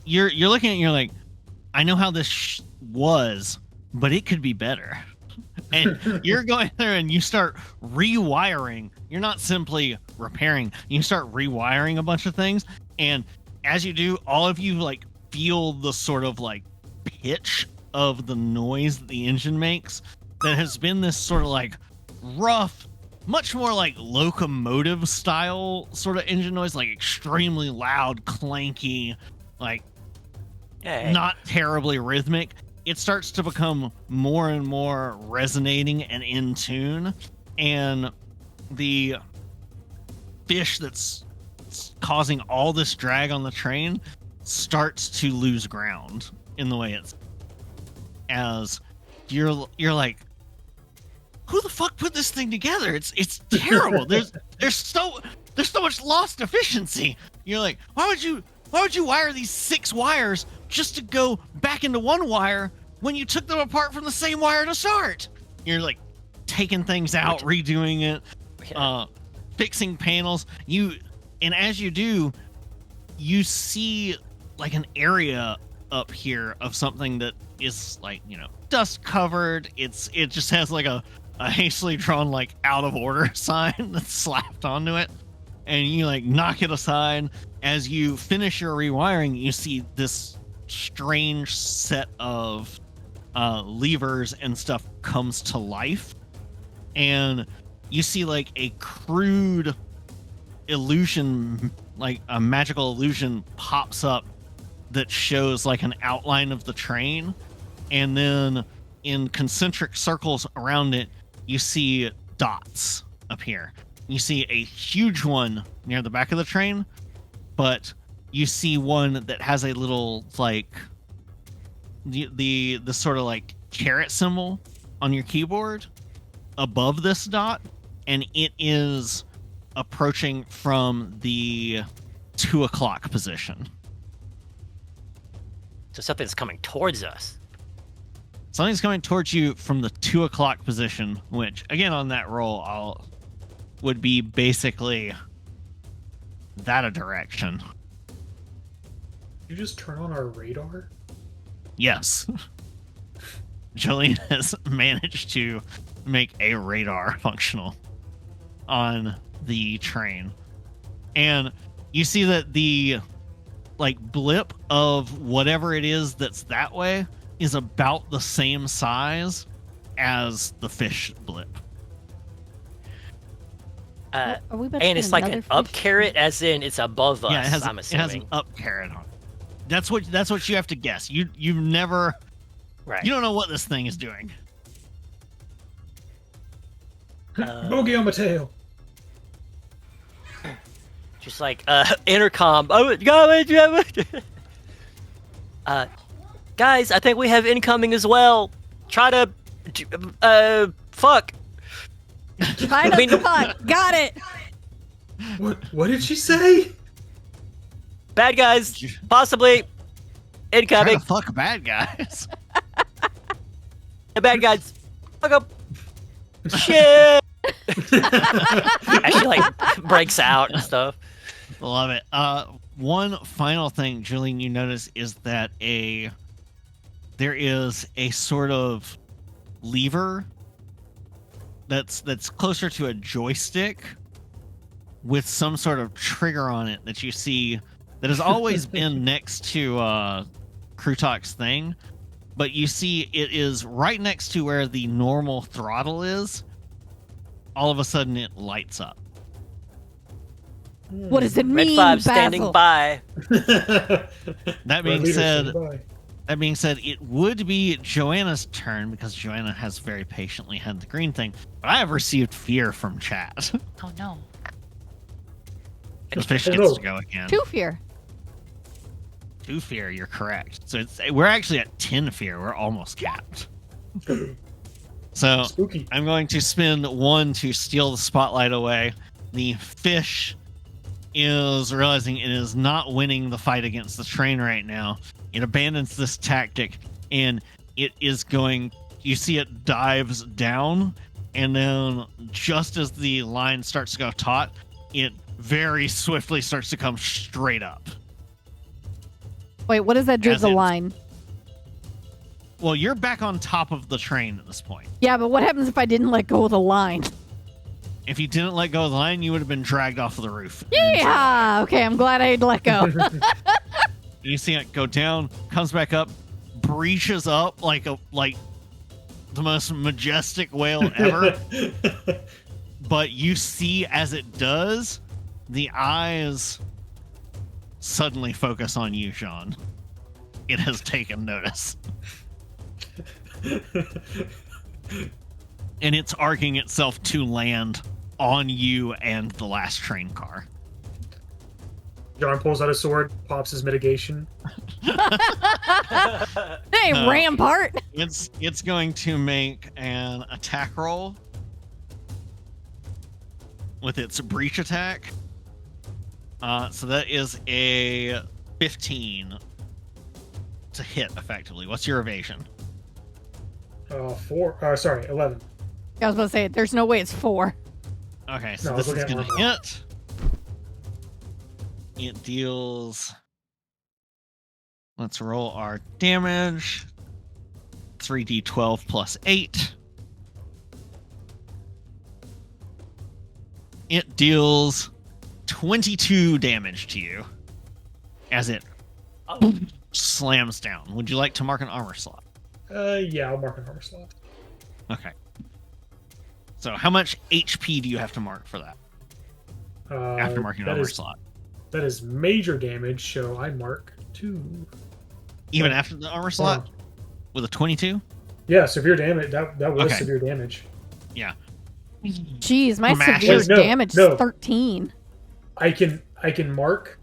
you're looking at it, and you're like, I know how this was, but it could be better. And you're going there and you start rewiring. You're not simply repairing. You start rewiring a bunch of things. And as you do, all of you like feel the sort of like pitch of the noise that the engine makes that has been this sort of like rough, much more like locomotive style sort of engine noise, like extremely loud, clanky, like Hey. not terribly rhythmic. It starts to become more and more resonating and in tune, and the fish that's causing all this drag on the train starts to lose ground in the way it's, as you're like, who the fuck put this thing together? It's terrible. There's so much lost efficiency. You're like, why would you wire these 6 wires just to go back into one wire when you took them apart from the same wire to start? You're like taking things out, redoing it, fixing panels. And as you do, you see like an area up here of something that is like, dust covered. It just has like a hastily drawn like out of order sign that's slapped onto it. And you like knock it aside. As you finish your rewiring, you see this strange set of levers and stuff comes to life, and you see like a crude illusion, like a magical illusion pops up that shows like an outline of the train, and then in concentric circles around it you see dots appear. You see a huge one near the back of the train, but you see one that has a little like the sort of like caret symbol on your keyboard above this dot, and it is approaching from the 2 o'clock position. So something's coming towards us. Something's coming towards you from the 2 o'clock position, which again on that roll would be basically that a direction. You just turn on our radar? Yes. Jillian has managed to make a radar functional on the train. And you see that the like blip of whatever it is that's that way is about the same size as the fish blip. Are we about to And get it's like another an up fish? carrot, as in it's above us. Yeah, I'm it has assuming. an up carrot on it. That's what you have to guess. You've never Right. you don't know what this thing is doing. Bogey on my tail. Just like intercom. Oh, guys, I think we have incoming as well. Try to, fuck. Try not to fuck. Got it. What did she say? Bad guys, possibly Try incoming. to fuck bad guys. The bad guys, fuck up. Shit. As she like breaks out and stuff. Love it. One final thing, Julian, you notice is that there is a sort of lever that's closer to a joystick with some sort of trigger on it that you see that has always been next to Krutak's thing, but you see it is right next to where the normal throttle is. All of a sudden, it lights up. What does it Red mean, 5 Basil? standing by. That being said, it would be Joanna's turn because Joanna has very patiently had the green thing. But I have received fear from chat. Oh no. The fish Oh, gets no. to go again. 2 fear. 2 fear, you're correct. So we're actually at 10 fear. We're almost capped. So Spooky. I'm going to spend 1 to steal the spotlight away. The fish is realizing it is not winning the fight against the train right now. It abandons this tactic and it is going, you see it dives down, and then just as the line starts to go taut, it very swiftly starts to come straight up. Wait, what does that do to As the in- line? Well, you're back on top of the train at this point. Yeah, but what happens if I didn't let go of the line? If you didn't let go of the line, you would have been dragged off of the roof. and into the Yeah. Okay, I'm glad I let go. You see it go down, comes back up, breaches up like the most majestic whale ever. But you see as it does, the eyes suddenly focus on you, Sean. It has taken notice. And it's arcing itself to land on you and the last train car. John pulls out a sword, pops his mitigation. Hey, No. Rampart. It's going to make an attack roll with its breach attack. So that is a 15 to hit effectively. What's your evasion? 11. I was about to say, there's no way it's 4. Okay, so No, I this was is looking going at to my hit. It deals. Let's roll our damage. 3d12 plus 8. It deals 22 damage to you as it Oh. slams down. Would you like to mark an armor slot? Yeah, I'll mark an armor slot. Okay. So how much HP do you have to mark for that after marking an armor slot? That is major damage, so I mark 2. Even Oh. after the armor slot with a 22? Yeah, severe damage. That was Okay. severe damage. Yeah. Jeez, my Smash severe it. No, damage no. is 13. I can mark.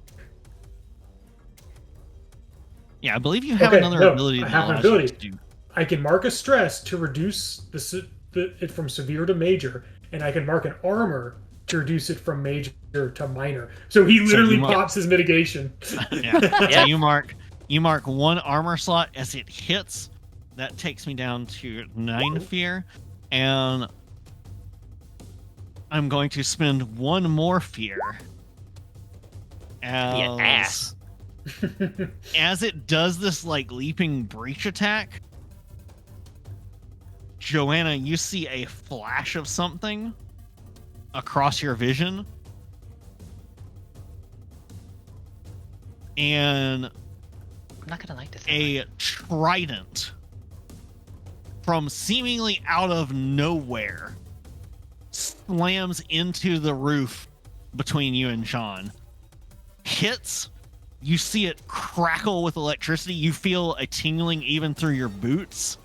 Yeah, I believe you have Okay, another no, ability I that have an allows you ability. to do. I can mark a stress to reduce it from severe to major, and I can mark an armor to reduce it from major to minor. So he literally you mark- pops his mitigation. Yeah. So Yeah. you mark 1 armor slot as it hits. That takes me down to 9 fear, and I'm going to spend 1 more fear. Be an ass. As it does this like leaping breach attack, Joanna, you see a flash of something across your vision. And I'm not gonna like this. a trident from seemingly out of nowhere slams into the roof between you and John. Hits. You see it crackle with electricity. You feel a tingling even through your boots.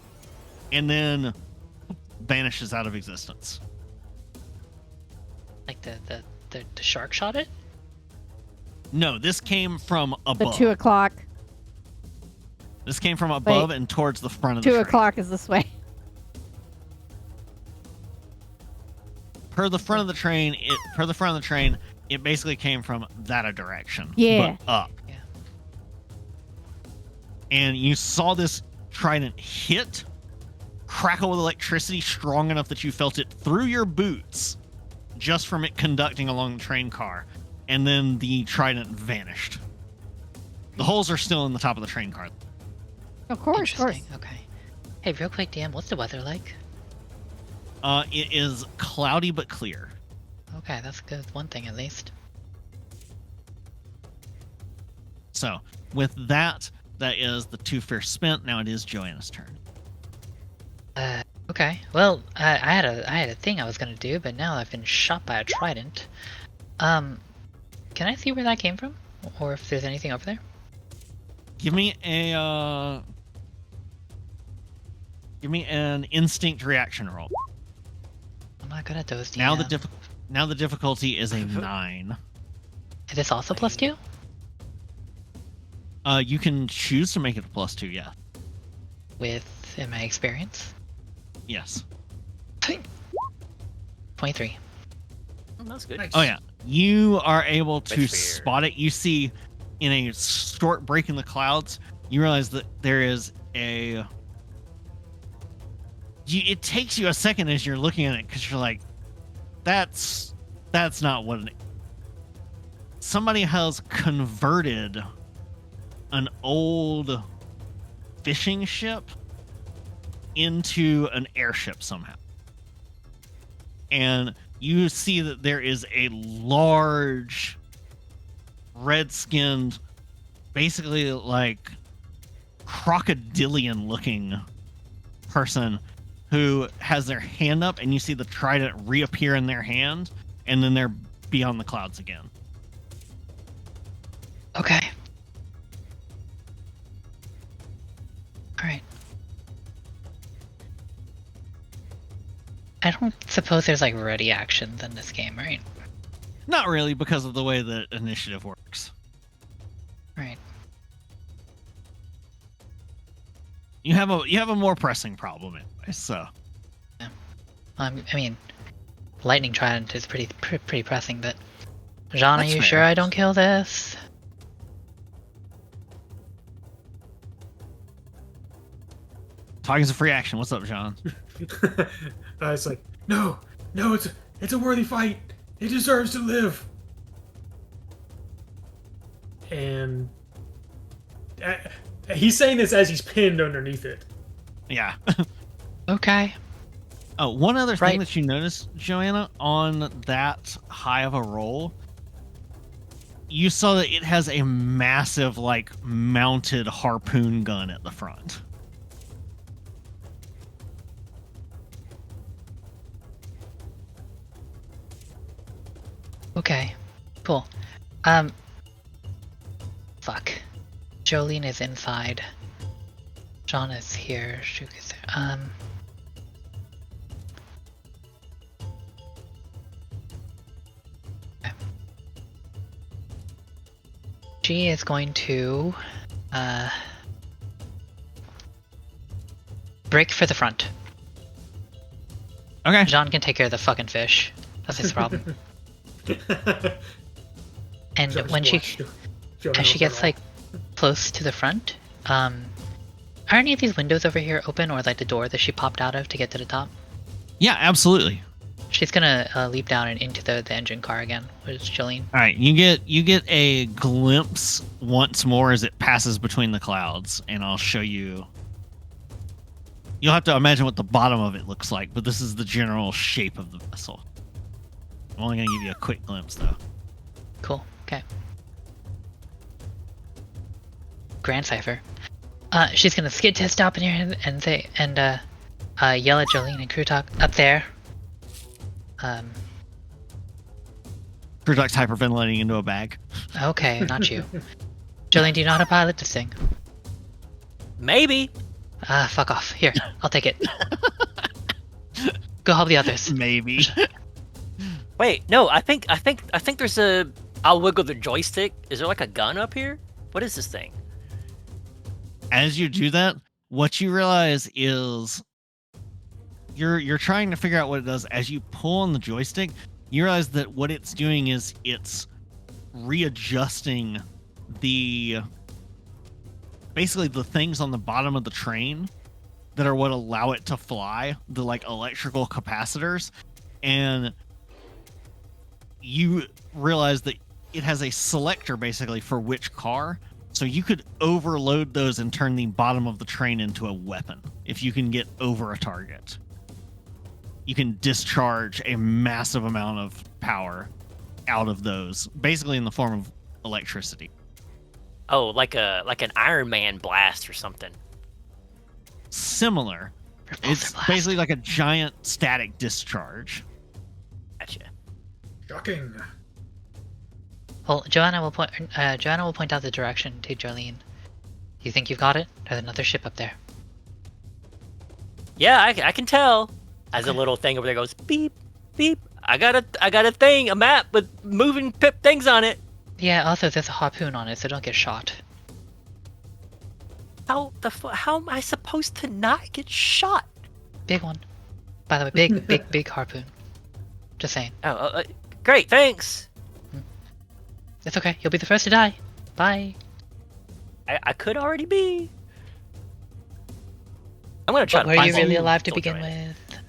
And then vanishes out of existence. Like the shark shot it? No, this came from The above. 2 o'clock. This came from above and towards the front of the 2 train. o'clock is this way. Per the front of the train, it basically came from that direction. Yeah. But up. Yeah. And you saw this trident hit, crackle with electricity strong enough that you felt it through your boots just from it conducting along the train car. And then the trident vanished. The holes are still in the top of the train car. Of course, Interesting. Okay. Hey, real quick, DM, what's the weather like? It is cloudy but clear. Okay, that's good. One thing at least. So, with that, that is the 2 fear spent. Now it is Joanna's turn. Okay. Well, I had a thing I was gonna do, but now I've been shot by a trident. Can I see where that came from, or if there's anything over there? Give me an instinct reaction roll. I'm not good at those. DM. Now the difficulty is a 9. Is this also +2? You can choose to make it a +2, yeah. In my experience? Yes. 23. That's good. Nice. Oh yeah. You are able to Much fear. spot it. You see in a short break in the clouds, you realize that there is it takes you a second as you're looking at it because you're like, that's not what somebody has converted an old fishing ship into an airship somehow. And you see that there is a large red-skinned, basically like crocodilian looking person who has their hand up, and you see the trident reappear in their hand, and then they're beyond the clouds again. Okay. Alright. I don't suppose there's like ready actions in this game, right? Not really, because of the way that initiative works. Right. You have a more pressing problem anyway, so I mean, lightning trident is pretty pressing, but Jean, That's are you fair. sure I don't kill this? talking's a free action. What's up, John? It's like, no, it's a worthy fight. It deserves to live. And he's saying this as he's pinned underneath it. Yeah. Okay. Oh, one other thing Right. that you noticed, Joanna, on that high of a roll, you saw that it has a massive, like, mounted harpoon gun at the front. Okay. Cool. Fuck. Jolene is inside. John is here. Shuk is there. Okay. She is going to, break for the front. Okay. John can take care of the fucking fish. That's his problem. And Just when she, watch Jo- as she Joanna gets run like close to the front, are any of these windows over here open, or like the door that she popped out of to get to the top? Yeah, absolutely. She's gonna leap down and into the engine car again with Jolene. All right, you get a glimpse once more as it passes between the clouds, and I'll show you. You'll have to imagine what the bottom of it looks like, but this is the general shape of the vessel. I'm only going to give you a quick glimpse, though. Cool. Okay. Grand Cipher. She's gonna skid to a stop in here and say yell at Jolene and Crew Talk up there. Product hyperventilating into a bag. Okay, not you. Jolene, do you know how to pilot this thing? Maybe. Fuck off. Here, I'll take it. Go help the others. Maybe. Wait, no. I think there's a. I'll wiggle the joystick. Is there like a gun up here? What is this thing? As you do that, what you realize is you're trying to figure out what it does. As you pull on the joystick, you realize that what it's doing is it's readjusting basically the things on the bottom of the train that are what allow it to fly, the like electrical capacitors, and you realize that it has a selector basically for which car. So you could overload those and turn the bottom of the train into a weapon if you can get over a target. You can discharge a massive amount of power out of those, basically in the form of electricity. Oh, like an Iron Man blast or something. Similar. Repulsor It's blast. basically like a giant static discharge. Gotcha. Shocking. Well, Joanna will point out the direction to Jolene. You think you've got it? There's another ship up there. Yeah, I can tell. As a little thing over there goes beep beep. I got a thing, a map with moving things on it. Yeah. Also, there's a harpoon on it, so don't get shot. How am I supposed to not get shot? Big one. By the way, big harpoon. Just saying. Oh, great, thanks. It's okay. You'll be the first to die. Bye. I could already be. I'm gonna try But to were find you really some alive to soldier begin man. with?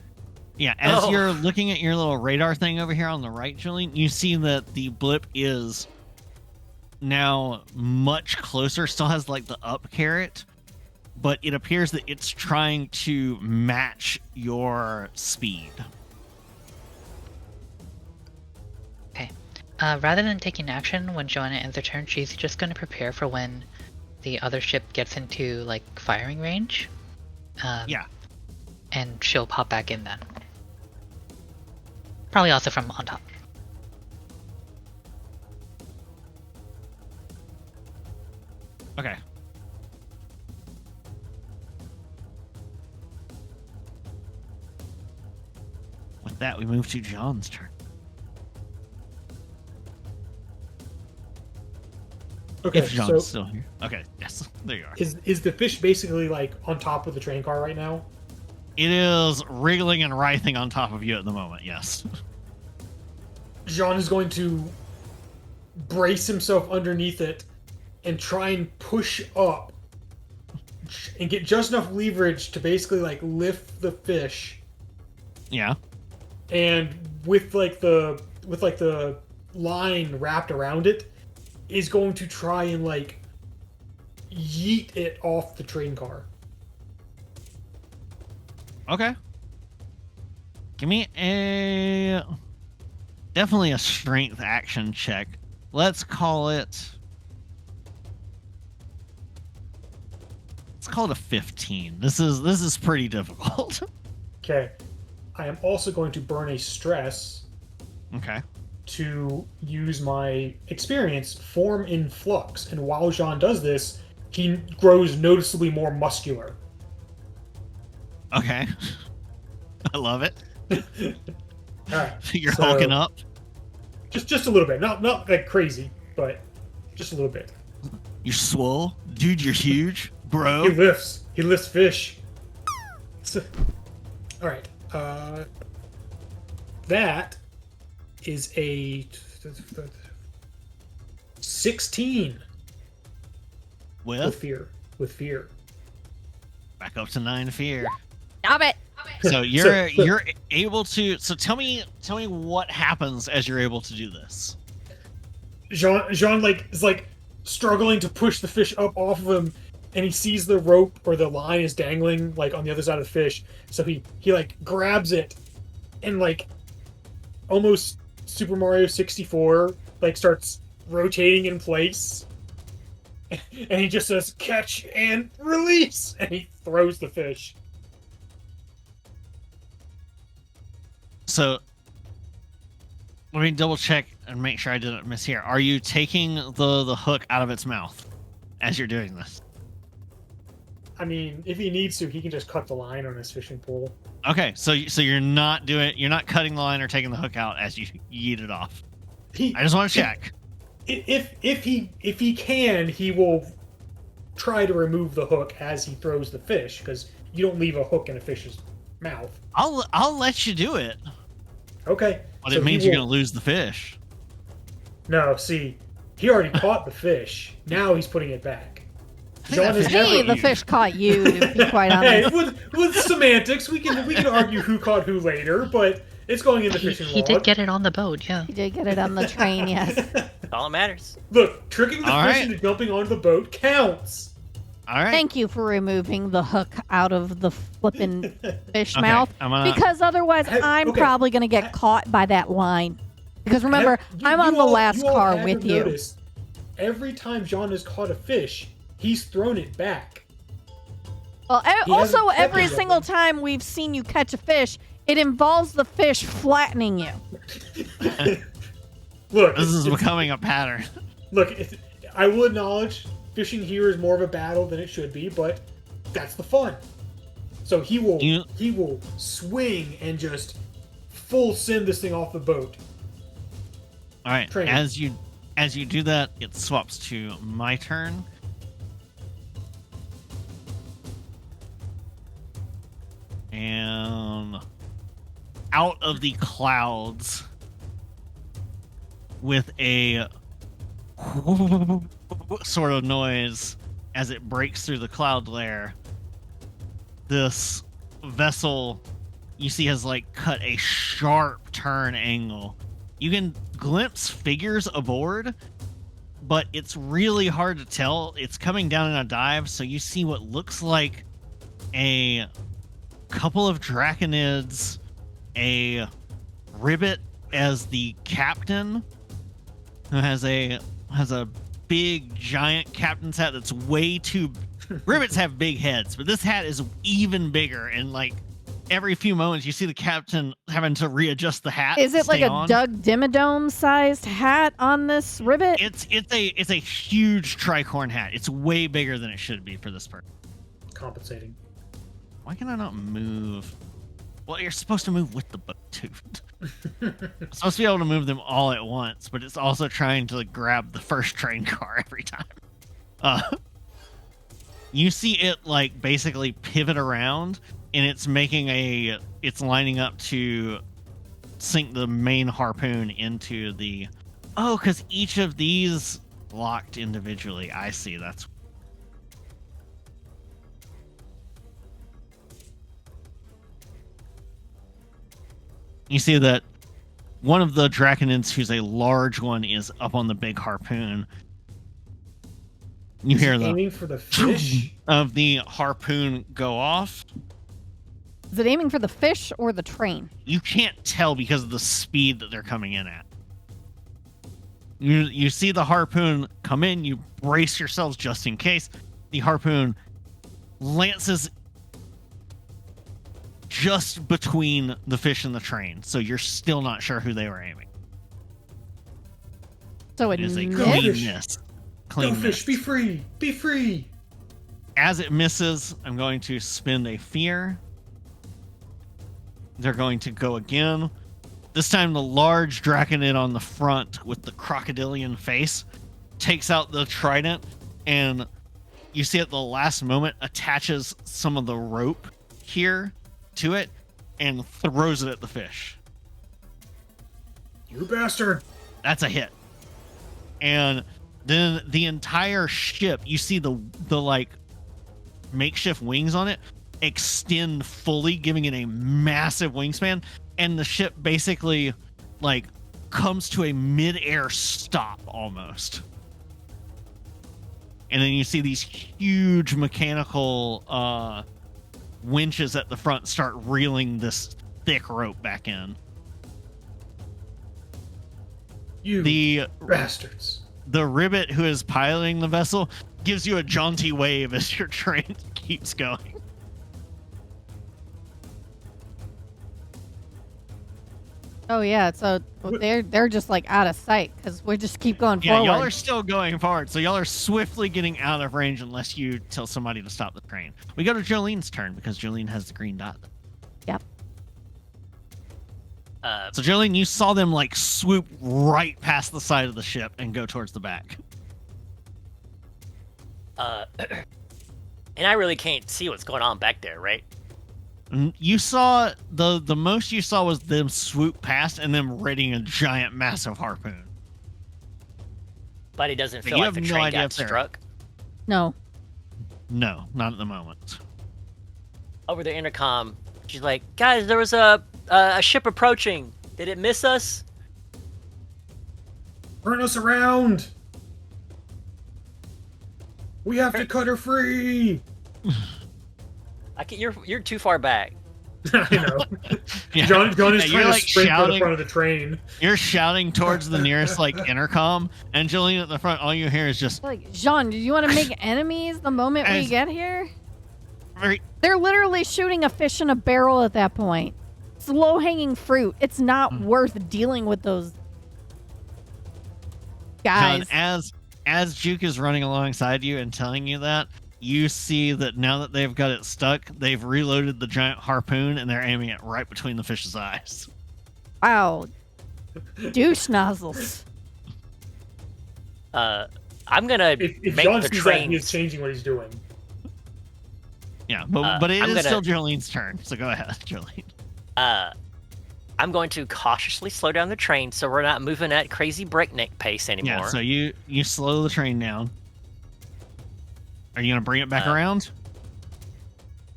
Yeah, as Oh. you're looking at your little radar thing over here on the right, Julian, you see that the blip is now much closer, still has like the up caret, but it appears that it's trying to match your speed. Okay. Rather than taking action when Joanna ends her turn, she's just going to prepare for when the other ship gets into like firing range. Yeah. And she'll pop back in then. Probably also from on top. Okay. With that, we move to John's turn. Okay, If John's so still here. Okay, yes, there you are. is the fish basically like on top of the train car right now? It is wriggling and writhing on top of you at the moment, yes. Jean is going to brace himself underneath it and try and push up and get just enough leverage to basically like lift the fish, Yeah. and with the line wrapped around it is going to try and like yeet it off the train car. Okay. Give me definitely a strength action check. Let's call it a 15. This is pretty difficult. Okay. I am also going to burn a stress Okay. to use my experience, form in flux. And while Jean does this, he grows noticeably more muscular. Okay. I love it. All right. You're So- hulking up. Just a little bit. Not like crazy, but just a little bit. You're swole. Dude, you're huge. He Bro. lifts. He lifts fish. All right. That is a 16 with With fear. With fear. back up to 9 fear. Stop it. So you're So- you're able to. So tell me what happens as you're able to do this. Jean like is like struggling to push the fish up off of him, and he sees the rope or the line is dangling like on the other side of the fish. So he like grabs it and like almost Super Mario 64 like starts rotating in place. And he just says catch and release, and he throws the fish. So let me double check and make sure I didn't mishear. Are you taking the hook out of its mouth as you're doing this? I mean, if he needs to, he can just cut the line on his fishing pole. Okay, so you're not cutting the line or taking the hook out as you yeet it off. I just want to check. If he can, he will try to remove the hook as he throws the fish, because you don't leave a hook in a fish's mouth. I'll let you do it. Okay. But it means you're gonna lose the fish. No, see, he already caught the fish. Now he's putting it back. Hey, the fish caught you, to be quite honest. Hey, with semantics, we can argue who caught who later, but it's going in the fishing He log. did get it on the boat, yeah. He did get it on the train, yes. That's all that matters. Look, tricking the All fish right. into jumping onto the boat counts. All right. Thank you for removing the hook out of the flippin' fish Okay, mouth. I'm gonna- Because otherwise, I'm okay. probably going to get caught by that line. Because remember, I'm on the last car with you. Noticed, every time John has caught a fish, he's thrown it back. Well, He also, hasn't kept every it yet. single time we've seen you catch a fish, it involves the fish flattening you. Look, This is becoming a pattern. look. I will acknowledge fishing here is more of a battle than it should be, but that's the fun. So he will swing and just full send this thing off the boat. All right. Train. As you do that, it swaps to my turn. And out of the clouds with a sort of noise as it breaks through the cloud layer, this vessel you see has like cut a sharp turn angle. You can glimpse figures aboard, but it's really hard to tell. It's coming down in a dive, so you see what looks like a couple of draconids, a ribbit as the captain, who has a big giant captain's hat that's way too. Ribbits have big heads, but this hat is even bigger, and like every few moments you see the captain having to readjust the hat. Is to it like stay a on. Doug Dimmadome sized hat on this ribbit? It's a huge tricorn hat. It's way bigger than it should be for this person. Compensating. Why can I not move? Well, you're supposed to move with the boat too. I'm supposed to be able to move them all at once, but it's also trying to like, grab the first train car every time. You see it like basically pivot around, and it's lining up to sink the main harpoon into the. Oh, because each of these locked individually. I see. That's. You see that one of the draconids, who's a large one, is up on the big harpoon. You hear the aiming for the fish. of the harpoon go off. Is it aiming for the fish or the train? You can't tell because of the speed that they're coming in at. You see the harpoon come in, you brace yourselves just in case. The harpoon lances just between the fish and the train, so you're still not sure who they were aiming. So It is a missed? clean Fish. miss. Go Clean fish, miss. be free, be free. As it misses, I'm going to spend a fear. They're going to go again. This time the large draconid on the front with the crocodilian face takes out the trident, and you see at the last moment attaches some of the rope here to it and throws it at the fish. You bastard. That's a hit. And then the entire ship, you see the like makeshift wings on it extend fully, giving it a massive wingspan, and the ship basically like comes to a mid-air stop almost. and then you see these huge mechanical winches at the front start reeling this thick rope back in. You The bastards. ribbit who is piloting the vessel gives you a jaunty wave as your train keeps going. Oh yeah, so they're just like out of sight because we just keep going Yeah, forward. y'all are still going forward, so y'all are swiftly getting out of range unless you tell somebody to stop the train. We go to Jolene's turn because Jolene has the green dot. Yep. So Jolene, you saw them like swoop right past the side of the ship and go towards the back. And I really can't see what's going on back there, right? You saw the most you saw was them swoop past and them readying a giant, massive harpoon. But it doesn't You feel like have the no train idea got if they're- struck. No. No, not at the moment. Over the intercom, she's like, "Guys, there was a ship approaching. Did it miss us?" Turn us around. We have to cut her free. You're too far back. I know. Yeah. John is Yeah, trying you're to like sprint for the shouting. front of the train. You're shouting towards the nearest like intercom, and Jolene at the front. All you hear is just Like, Jean, do you want to make enemies the moment we As- get here? very. They're literally shooting a fish in a barrel at that point. It's low-hanging fruit. It's not worth dealing with those guys. John, as Juke is running alongside you and telling you that, you see that now that they've got it stuck, they've reloaded the giant harpoon and they're aiming it right between the fish's eyes. Wow. Douche nozzles. I'm gonna If make John the sees that, train. he is changing what he's doing. Yeah, but it I'm is gonna- still Jolene's turn, so go ahead, Jolene. I'm going to cautiously slow down the train so we're not moving at crazy breakneck pace anymore. Yeah, so you slow the train down. Are you gonna bring it back around?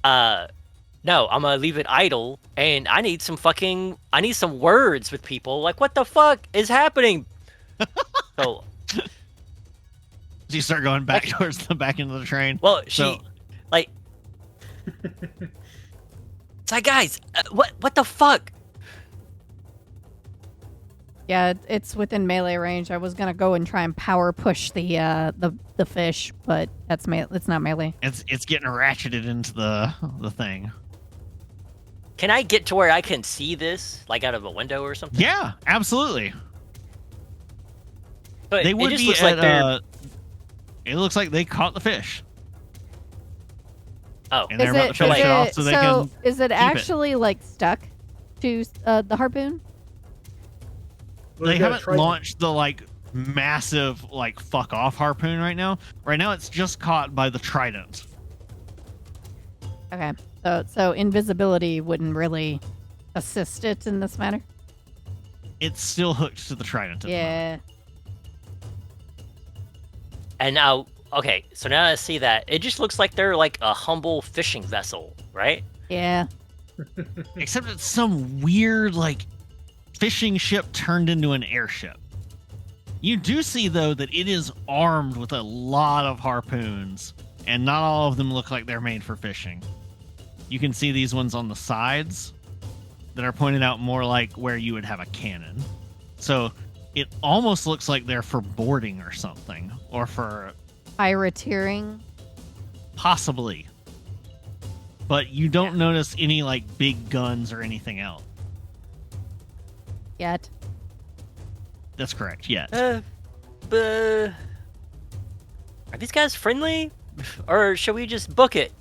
No, I'm gonna leave it idle, and I need some words with people. Like, what the fuck is happening? So, So you start going back towards the back end of the train. well, So- like, it's like, guys, what the fuck? Yeah, it's within melee range. I was gonna go and try and power push the fish, but it's not melee. It's getting ratcheted into the thing. Can I get to where I can see this, like out of a window or something? Yeah, absolutely. But They it would just be looks at, like they're. it looks like they caught the fish. Oh, And they're about to is finish it- it off so they can is it keep it. actually like stuck to the harpoon? Well, They you gotta haven't try- launched the like massive like fuck off harpoon right now. Right now it's just caught by the trident. Okay, so invisibility wouldn't really assist it in this matter. It's still hooked to the trident. At the moment. Yeah. And now, okay, so now I see that it just looks like they're like a humble fishing vessel, right? Yeah. Except it's some weird like fishing ship turned into an airship. You do see though that it is armed with a lot of harpoons, and not all of them look like they're made for fishing. You can see these ones on the sides that are pointed out more like where you would have a cannon. So it almost looks like they're for boarding or something, or for Pirateering. possibly. But you don't notice any like big guns or anything else. Yet. That's correct. Yes. But are these guys friendly, or should we just book it?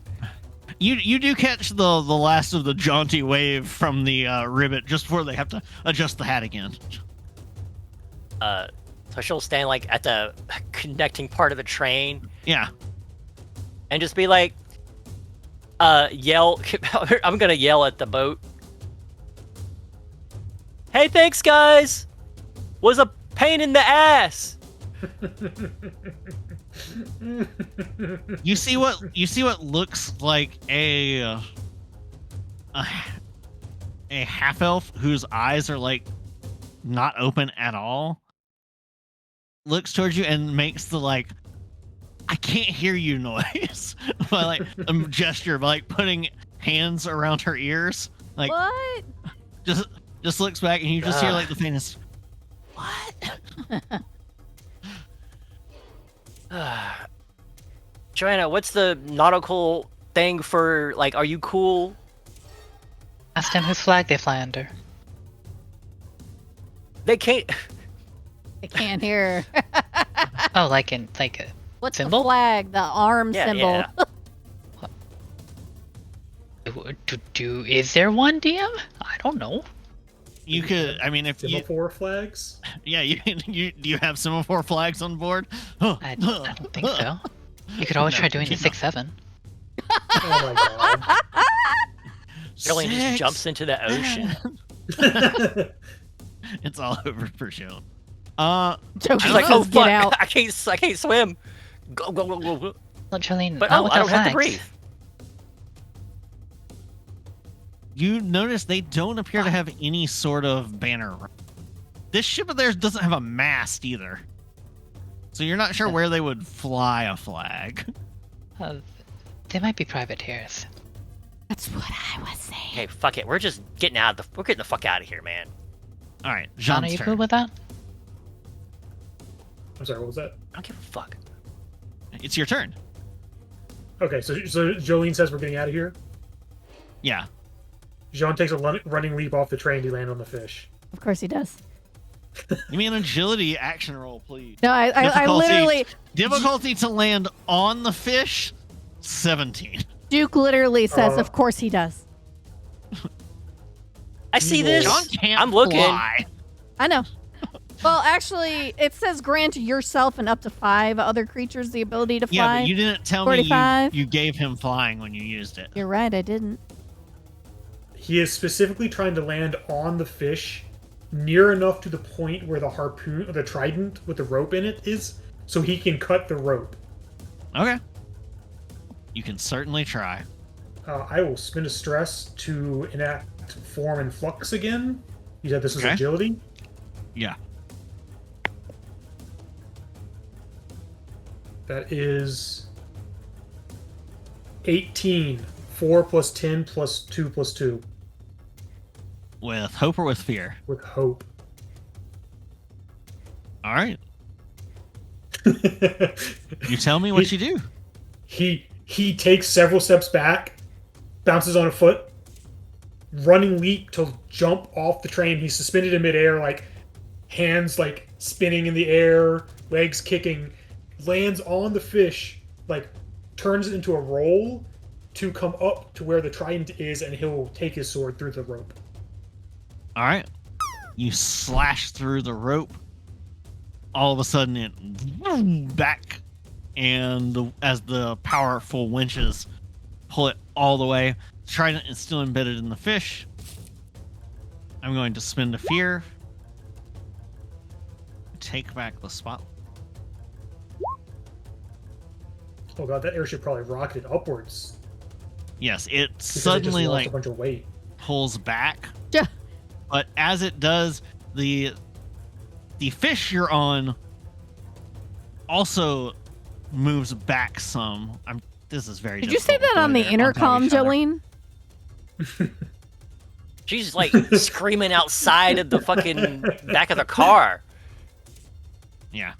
You do catch the last of the jaunty wave from the ribbit just before they have to adjust the hat again. So she'll stand like at the connecting part of the train Yeah. and just be like, yell. I'm gonna yell at the boat. Hey, thanks, guys. Was a pain in the ass. You see what looks like a half elf whose eyes are like not open at all. Looks towards you and makes the like I can't hear you noise. By like a gesture, by like putting hands around her ears. Like What? just looks back and you just hear like the faintest what? Joanna, what's the nautical thing for, like, are you cool? Ask them whose flag they fly under. They can't. I can't hear. Oh, like in like a What's symbol? the flag? The arm Yeah, symbol. yeah. Is there one, DM? I don't know. You could, I mean, if you, Semaphore flags? yeah, do you have semaphore flags on board? I don't think so. You could always No, try doing the you know. 6-7. Oh my Jolene just Six. jumps into the ocean. god. It's all over for Sean. Joke She's I like, don't oh know. says, fuck, get out. I can't swim. Go, go, go, go, go. Well, Jolene, But not oh, with I no don't have to flags. breathe. You notice they don't appear to have any sort of banner. This ship of theirs doesn't have a mast either. So you're not sure where they would fly a flag. They might be privateers. That's what I was saying. Okay, fuck it. We're just getting we're getting the fuck out of here, man. All right, John, are Jean's you turn. cool with that? I'm sorry, what was that? I don't give a fuck. It's your turn. Okay, so Jolene says we're getting out of here. Yeah. Jean takes a running leap off the train to land on the fish. Of course he does. Give me an agility action roll, please. No, I Difficulty. literally, Difficulty to land on the fish, 17. Duke literally says, Uh, of course he does. I see Evil. this. John can't I'm looking. fly. I know. Well, actually, it says grant yourself and up to 5 other creatures the ability to fly. Yeah, but you didn't tell 45. me you gave him flying when you used it. You're right, I didn't. He is specifically trying to land on the fish, near enough to the point where the harpoon, the trident with the rope in it is, so he can cut the rope. Okay. You can certainly try. I will spend a stress to enact form and flux again. You said this was Okay. agility. Yeah. That is 18. 4 plus 10 plus 2 plus 2 With hope or with fear? with hope. All right. You tell me what you do. He takes several steps back, bounces on a foot, running leap to jump off the train. He's suspended in midair, like hands like spinning in the air, legs kicking, lands on the fish, like turns it into a roll to come up to where the trident is, and he'll take his sword through the rope. All right. You slash through the rope. All of a sudden, it back, and as the powerful winches pull it all the way, trident is still embedded in the fish. I'm going to spend a fear. Take back the spot. Oh god, that airship probably rocketed upwards. Yes, it Because it just suddenly lost like a bunch of weight. pulls back. Yeah. But as it does, the fish you're on also moves back some. This is very. Did you say difficult that on the when they're top of intercom, each other. Jolene? She's like screaming outside of the fucking back of the car. Yeah,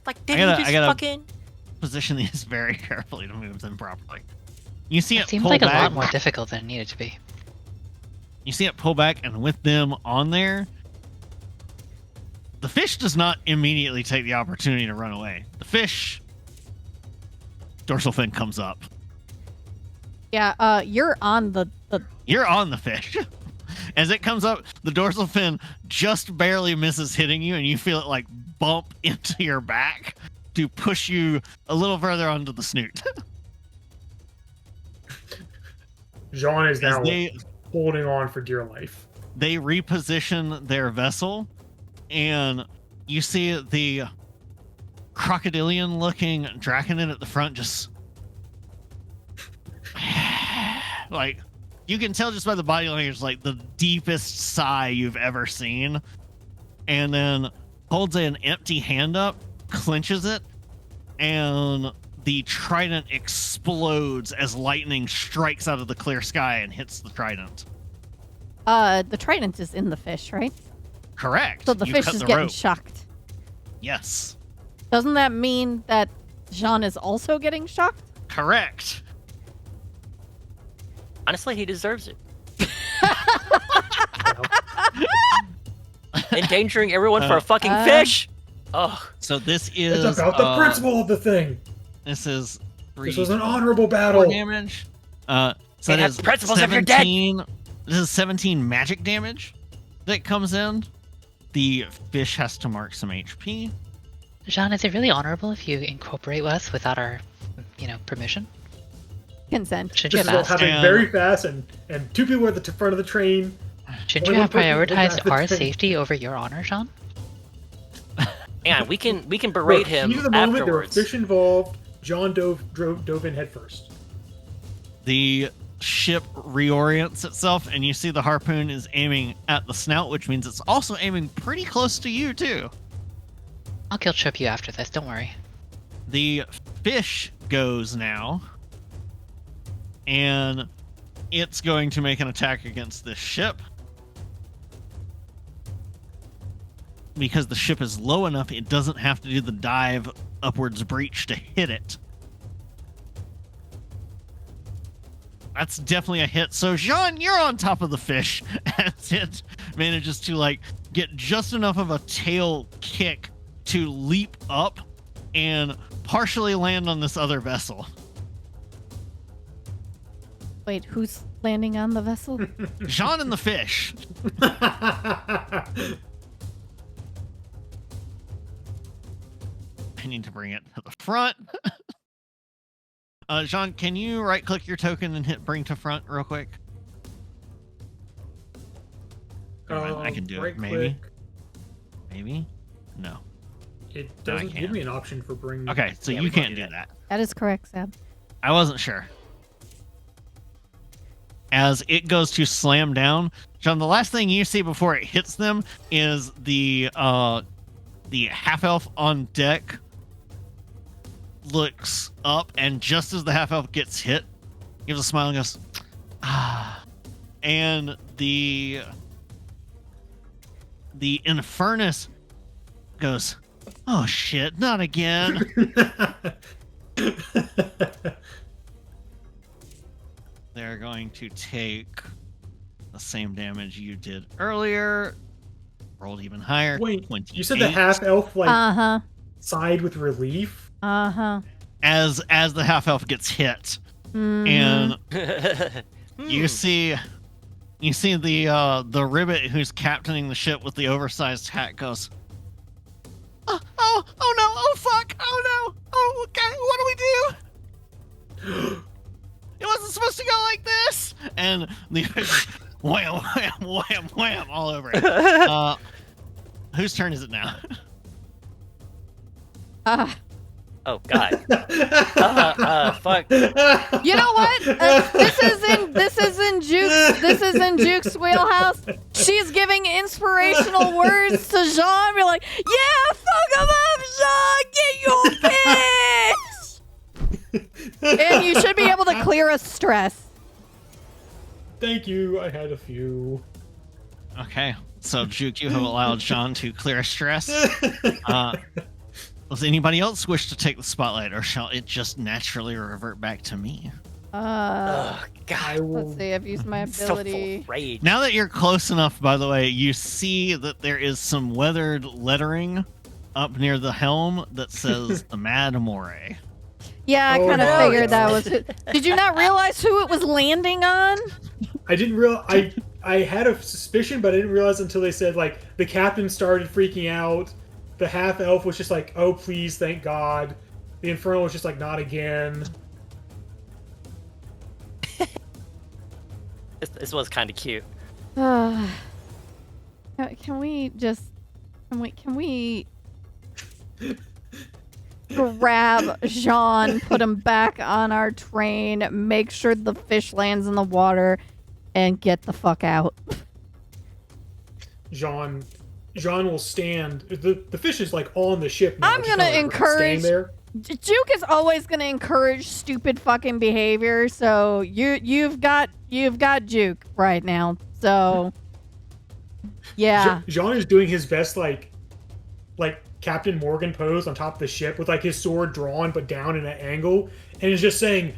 Like, did gotta- he just I gotta- fucking? position these very carefully to move them properly. You see it, It seems pull like a back. lot more difficult than it needed to be. You see it pull back, and with them on there, the fish does not immediately take the opportunity to run away. The fish dorsal fin comes up. Yeah, you're on the You're on the fish. As it comes up, the dorsal fin just barely misses hitting you, and you feel it like bump into your back to push you a little further onto the snoot. Jean is As now they holding on for dear life. they reposition their vessel, and you see the crocodilian-looking Draconid at the front just like, you can tell just by the body language, like the deepest sigh you've ever seen, and then holds an empty hand up, clenches it, and the trident explodes as lightning strikes out of the clear sky and hits the trident. The trident is in the fish, right? Correct. So the You fish cut is the getting rope. shocked. Yes. Doesn't that mean that Jean is also getting shocked? Correct. Honestly, he deserves it. Endangering everyone for a fucking fish. Oh, So this is It's about the principle of the thing. This is This was an 3d4 honorable battle. damage. So Can't that have is the principles if you're dead. 17. This is 17 magic damage that comes in. The fish has to mark some HP. Jean, is it really honorable if you incorporate us without our, permission? Consent. Should you This is have all asked? happening And- very fast, and two people at the front of the train. Should only you have one person can prioritized get back our to the train. safety over your honor, Jean? and we can berate Look, him heat of the moment, there were afterwards. fish involved. John dove in headfirst. The ship reorients itself, and you see the harpoon is aiming at the snout, which means it's also aiming pretty close to you, too. I'll kill trip you after this, don't worry. The fish goes now, and it's going to make an attack against this ship. Because the ship is low enough, it doesn't have to do the dive upwards breach to hit it. That's definitely a hit. So, Jean, you're on top of the fish as it manages to, get just enough of a tail kick to leap up and partially land on this other vessel. Wait, who's landing on the vessel? Jean and the fish. I need to bring it to the front. Jean, can you right-click your token and hit bring to front real quick? Never mind, I can do it. Maybe. Right-click. Maybe? No. It No, I doesn't give can't. me an option for bring. Okay, so Yeah, you we can can't do that. That is correct, Sam. I wasn't sure. As it goes to slam down, John, the last thing you see before it hits them is the half-elf on deck looks up, and just as the half-elf gets hit, gives a smile and goes, ah. And the Infernus goes, oh shit, not again. They're going to take the same damage you did earlier. Rolled even higher. Wait, 28. you said the half elf Uh-huh. sighed with relief? Uh-huh. As the half elf gets hit, Mhm. and you see the ribbit who's captaining the ship with the oversized hat goes, oh no, oh fuck, oh no, oh okay, what do we do? It wasn't supposed to go like this. And the wham, wham, wham, wham all over it. Whose turn is it now? Oh god. Fuck. You know what? This is in Juke's wheelhouse. She's giving inspirational words to Jean. Be like, yeah, fuck him up, Jean. Get your bitch. And you should be able to clear a stress. Thank you. I had a few. Okay, so Juke, you have allowed Sean to clear stress. Does anybody else wish to take the spotlight, or shall it just naturally revert back to me? Oh god. I will. Let's see. I've used my I'm so full ability. of rage. Now that you're close enough, by the way, you see that there is some weathered lettering up near the helm that says the Mad Moray. Yeah, I Oh, kind of no. figured that was. Did you not realize who it was landing on? I didn't realize. I had a suspicion, but I didn't realize until they said the captain started freaking out. The half elf was just like, "Oh please, thank God." The infernal was just like, "Not again." This was kind of cute. Can we just? Can we grab Jean, put him back on our train, make sure the fish lands in the water, and get the fuck out? Jean will stand. The fish is on the ship now. I'm It's just gonna not, staying encourage. there. Juke is always going to encourage stupid fucking behavior, so you've got Juke right now. So yeah. Jean is doing his best like Captain Morgan pose on top of the ship with like his sword drawn but down in an angle, and is just saying,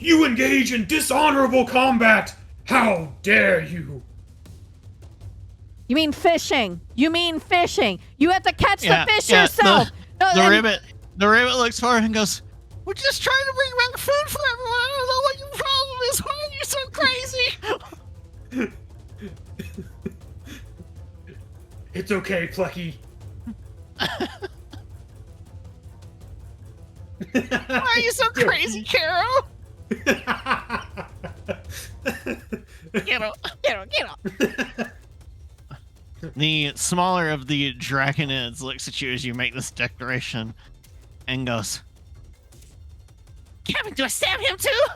"You engage in dishonorable combat! How dare you!" You mean fishing? You have to catch the fish yourself. The ribbit looks forward and goes, "We're just trying to bring back food for everyone. I don't know what your problem is. Why are you so crazy?" It's okay, Plucky. Why are you so crazy, Carol? Get up. The smaller of the draconids looks at you as you make this declaration and goes, "Captain, do I stab him too?"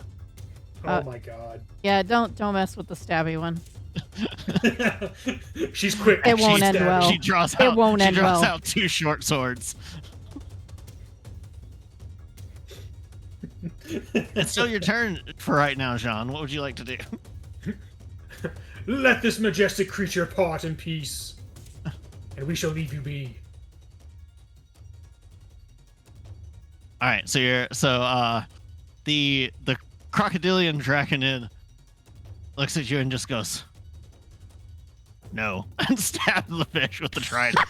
Oh my god. Yeah, don't mess with the stabby one. She's quick. It won't She's end stabby. well. She draws It won't end draws well. out 2 short swords. It's still your turn for right now, Jean. What would you like to do? Let this majestic creature part in peace, and we shall leave you be. All right, so the crocodilian draconid looks at you and just goes, "No," and stabs the fish with the trident.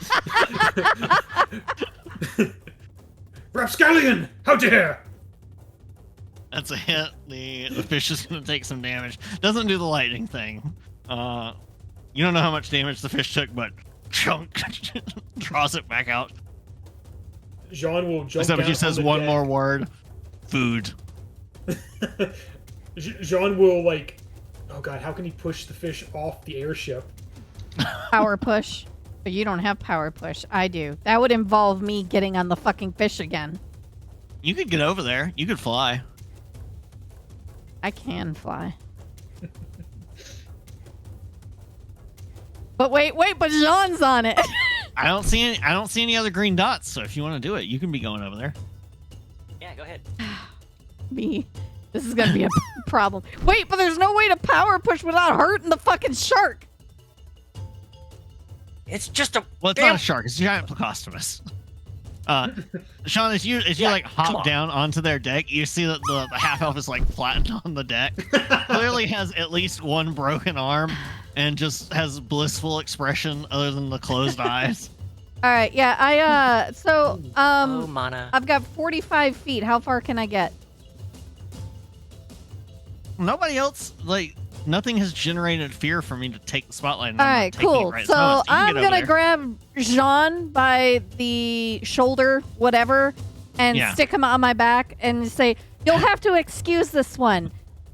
Rapscallion, how dare! That's a hit. The fish is going to take some damage. Doesn't do the lightning thing. You don't know how much damage the fish took, but chunk draws it back out. Jean will jump Except down he says on the one deck. more word: food. Jean will like, oh god, how can he push the fish off the airship? Power push. But you don't have power push. I do. That would involve me getting on the fucking fish again. You could get over there. You could fly. I can fly. But wait, but Jean's on it. I don't see any other green dots. So if you want to do it, you can be going over there. Yeah, go ahead. Me. This is gonna be a problem. Wait, but there's no way to power push without hurting the fucking shark. It's just a Well, it's damn- not a shark. It's a giant Plecostomus. Sean, as you like come hop on. down onto their deck, you see that the half elf is like flattened on the deck. Clearly has at least one broken arm and just has blissful expression other than the closed eyes. All right, yeah, Oh, mana. I've got 45 feet. How far can I get? Nobody else, like, nothing has generated fear for me to take the spotlight. And All I'm not right, taking it cool. right So now, you can I'm get over gonna there. grab Jean by the shoulder, whatever, and Yeah. stick him on my back and say, "You'll have to excuse this one.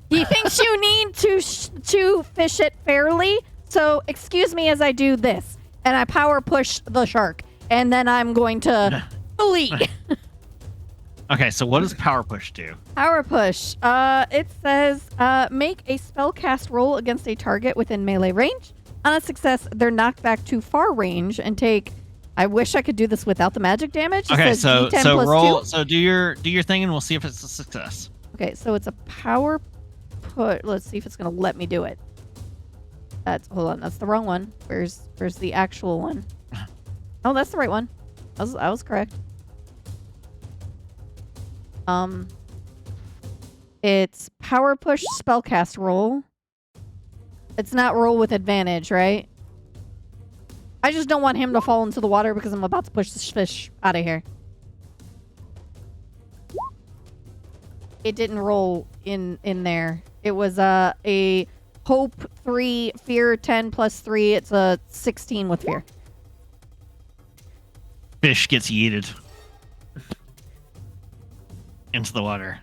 He thinks you need to fish it fairly, so excuse me as I do this." And I power push the shark, and then I'm going to flee. Okay, so what does power push do? Power push. It says, make a spellcast roll against a target within melee range. On a success, they're knocked back to far range and take. I wish I could do this without the magic damage. It Okay, says so D10 so plus roll. 2. So do your thing, and we'll see if it's a success. Okay, so it's a power put. Let's see if it's gonna let me do it. Hold on. That's the wrong one. Where's the actual one? Oh, that's the right one. I was correct. It's power push spellcast roll. It's not roll with advantage, right? I just don't want him to fall into the water because I'm about to push this fish out of here. It didn't roll in there. It was a hope 3, fear 10 plus 3. It's a 16 with fear. Fish gets yeeted into the water.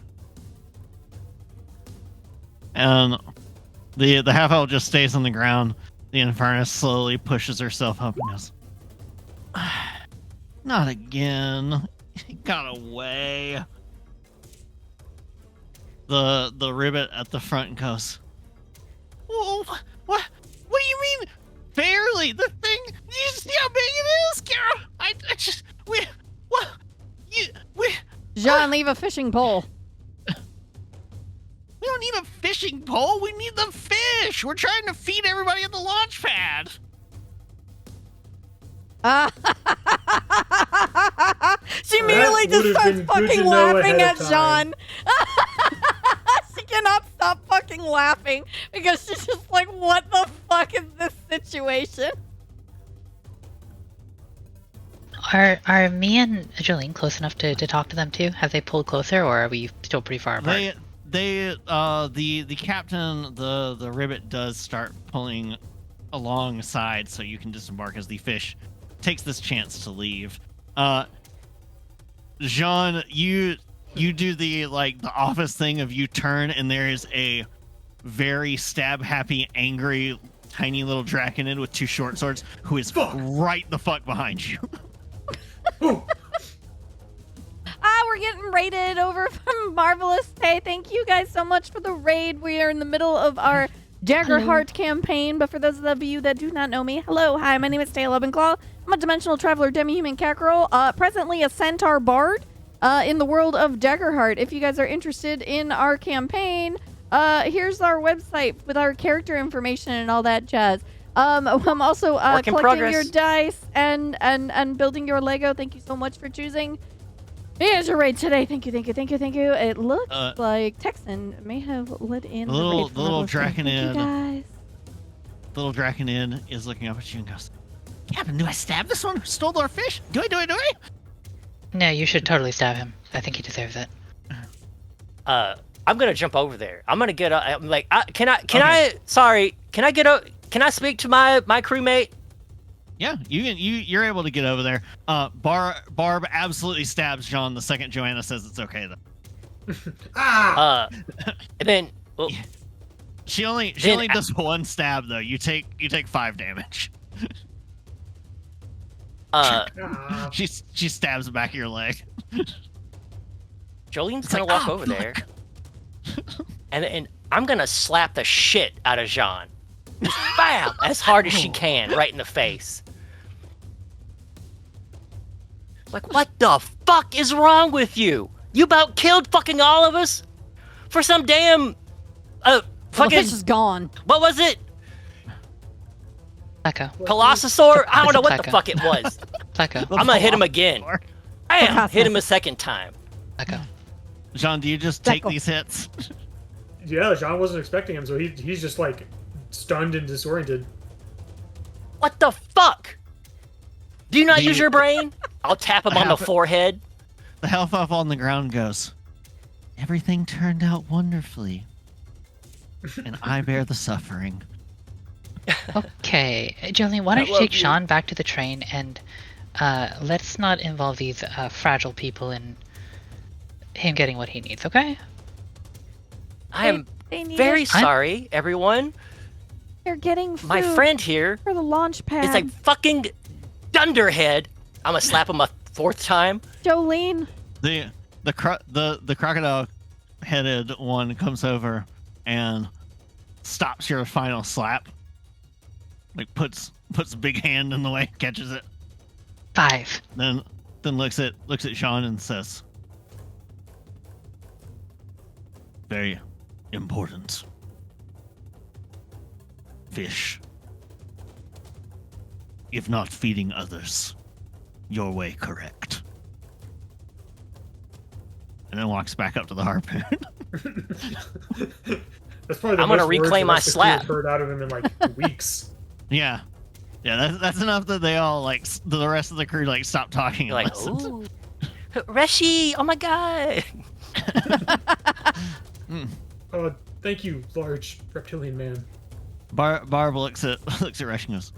And the half elf just stays on the ground. The Infernus slowly pushes herself up and goes, "Not again. He got away." The ribbit at the front goes, "Whoa, what do you mean fairly? The thing, you see how big it is, Carol? I just, John, leave a fishing pole. We don't need a fishing pole. We need the fish. We're trying to feed everybody at the launch pad. She immediately just would've starts been good fucking to know laughing ahead at of John. time. She cannot stop fucking laughing because she's just like, what the fuck is this situation? Are me and Jolene close enough to talk to them too? Have they pulled closer, or are we still pretty far apart? The captain, the ribbit does start pulling alongside so you can disembark as the fish takes this chance to leave. Jean, you do the office thing of you turn and there is a very stab happy, angry, tiny little draconid with 2 short swords who is right the fuck behind you. We're getting raided over from Marvelous. Hey, thank you guys so much for the raid. We are in the middle of our Daggerheart campaign, but for those of you that do not know me, hello, hi, my name is Tail Claw. I'm a dimensional traveler, demi-human cackerel, presently a centaur bard in the world of Daggerheart. If you guys are interested in our campaign, here's our website with our character information and all that jazz. I'm also collecting your dice and building your Lego. Thank you so much for choosing me as your raid today. Thank you. It looks like Texan may have let in the little draconid. the little draconid is looking up at you and goes, Captain, do I stab this one who stole our fish? Do I? No, you should totally stab him. I think he deserves it. I'm gonna jump over there. I'm gonna get. I'm like, can I get up? Can I speak to my crewmate? Yeah, you're able to get over there. Barb absolutely stabs John the second Joanna says it's okay though. And then she only does 1 stab though. You take 5 damage. She stabs the back of your leg. Jolene's gonna walk over there, and I'm gonna slap the shit out of Jean. Bam! As hard as she can, right in the face. Like, what the fuck is wrong with you? You about killed fucking all of us for some damn The fucking. fish is gone. What was it? Pleco. Colossosaur? I don't It's know a what the pleco. fuck it was. Pleco. I'm gonna hit him again. Bam! Picasso. Hit him a second time. Pleco. John, do you just take Pleco. these hits? Yeah, John wasn't expecting him, so he's just like stunned and disoriented. What the fuck? Do you not use your brain? I'll tap him on the Half- forehead. The half elf on the ground goes, everything turned out wonderfully, and I bear the suffering. Okay, Jolene, why don't you love take you. Sean back to the train and let's not involve these fragile people in him getting what he needs, okay? I am They need very it. sorry, everyone. They're getting food My friend here for the launch pad. is a fucking dunderhead. I'm gonna slap him a 4th time. Jolene. The crocodile headed one comes over and stops your final slap. Like puts a big hand in the way, catches it, 5. then looks at Sean and says, very important. Fish. If not feeding others, your way correct. And then walks back up to the harpoon. That's probably the I'm gonna most words reclaim the my rest of the crew have slap. heard out of him in like weeks. Yeah, that's enough that they all the rest of the crew stop talking. You're And like, listen. ooh, Reshi, oh my god. Thank you, large reptilian man. Barb looks at Resh and goes,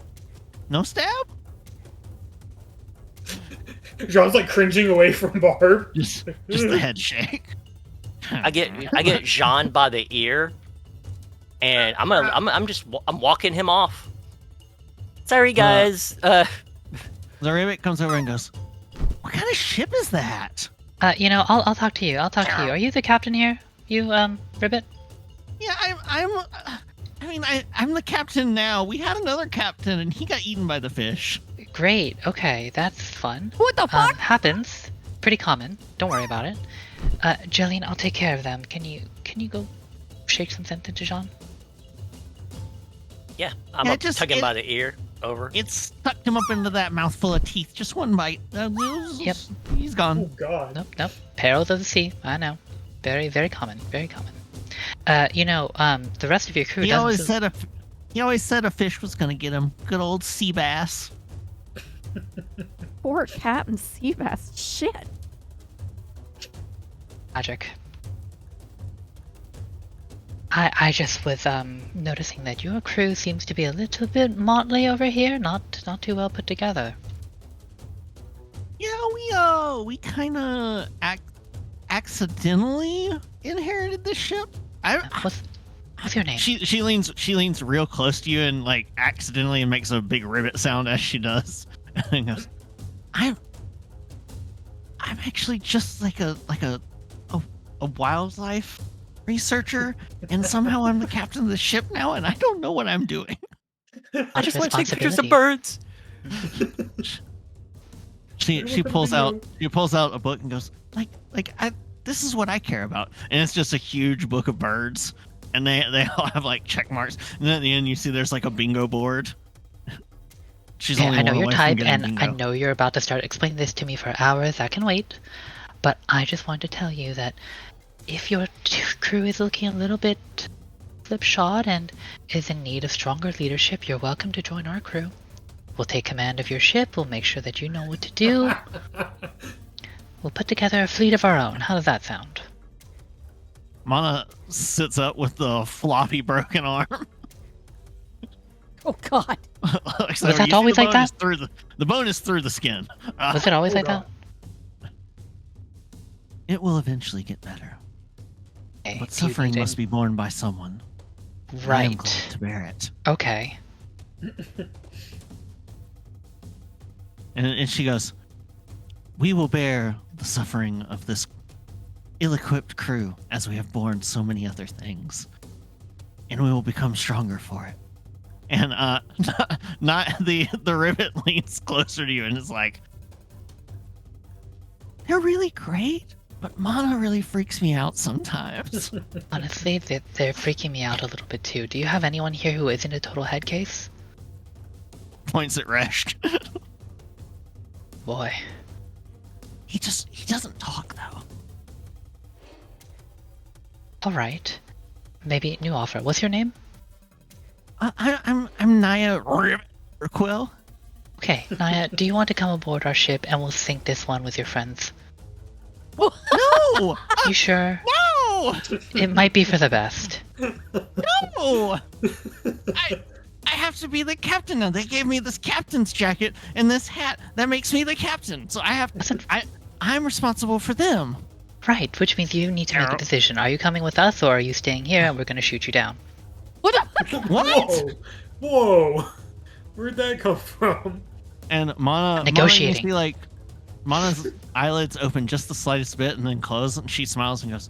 no stab? John's like cringing away from Barb. Just the head shake. I get Jean by the ear, and I'm walking him off. Sorry, guys. The rabbit comes over and goes, what kind of ship is that? I'll talk to you. I'll talk to you. Are you the captain here? You, Ribbit? Yeah, I'm the captain now. We had another captain and he got eaten by the fish. Great. Okay, that's fun. What the fuck? Happens. pretty common. Don't worry about it. Jillian, I'll take care of them. Can you go shake some sense into Jean? Yeah, I'm Yeah, gonna tug him by the ear over. It's tucked him up into that mouthful of teeth. Just one bite. Yep. He's gone. Oh God. Nope. Perils of the sea. I know. Very, very common. Very common. The rest of your crew He doesn't. always said a fish was gonna get him. Good old sea bass. Poor Captain Seabass. Shit. Magic. I just was noticing that your crew seems to be a little bit motley over here, not too well put together. Yeah, we kind of accidentally inherited this ship. What's your name? She leans real close to you and like accidentally and makes a big ribbit sound as she does. And goes, I'm actually just like a wildlife researcher, and somehow I'm the captain of the ship now, and I don't know what I'm doing. I just want to take pictures of Responsibility. birds. She pulls out a book and goes this is what I care about, and it's just a huge book of birds, and they all have like check marks, and then at the end you see there's like a bingo board. She's only I know one your away from type, getting and bingo. I know you're about to start explaining this to me for hours. I can wait. But I just wanted to tell you that if your crew is looking a little bit slipshod and is in need of stronger leadership, you're welcome to join our crew. We'll take command of your ship. We'll make sure that you know what to do. We'll put together a fleet of our own. How does that sound? Mana sits up with the floppy broken arm. Oh God. So Was that you see always the like bone is that? through the bone is through the skin. Was it always Oh, like God. that? It will eventually get better, Okay, but do you suffering need must be borne by someone. I am Right. glad to bear it. Okay. And she goes, we will bear the suffering of this ill-equipped crew as we have borne so many other things, and we will become stronger for it. And not the ribbit leans closer to you and is like, they're really great, but Mana really freaks me out sometimes. Honestly, they're freaking me out a little bit too. Do you have anyone here who isn't a total head case? Points at Resh. Boy. He doesn't talk though. Alright. Maybe new offer. What's your name? I'm Naya Quill. Okay, Naya, do you want to come aboard our ship and we'll sink this one with your friends? No, You sure? no, It might be for the best. no. I have to be the captain now. They gave me this captain's jacket and this hat that makes me the captain. So I'm responsible for them. Right, which means you need to make a decision. Are you coming with us or are you staying here and we're gonna shoot you down? What the? What? Whoa! Where'd that come from? And Mana Negotiating. you see, like, Mana's eyelids open just the slightest bit and then close, and she smiles and goes,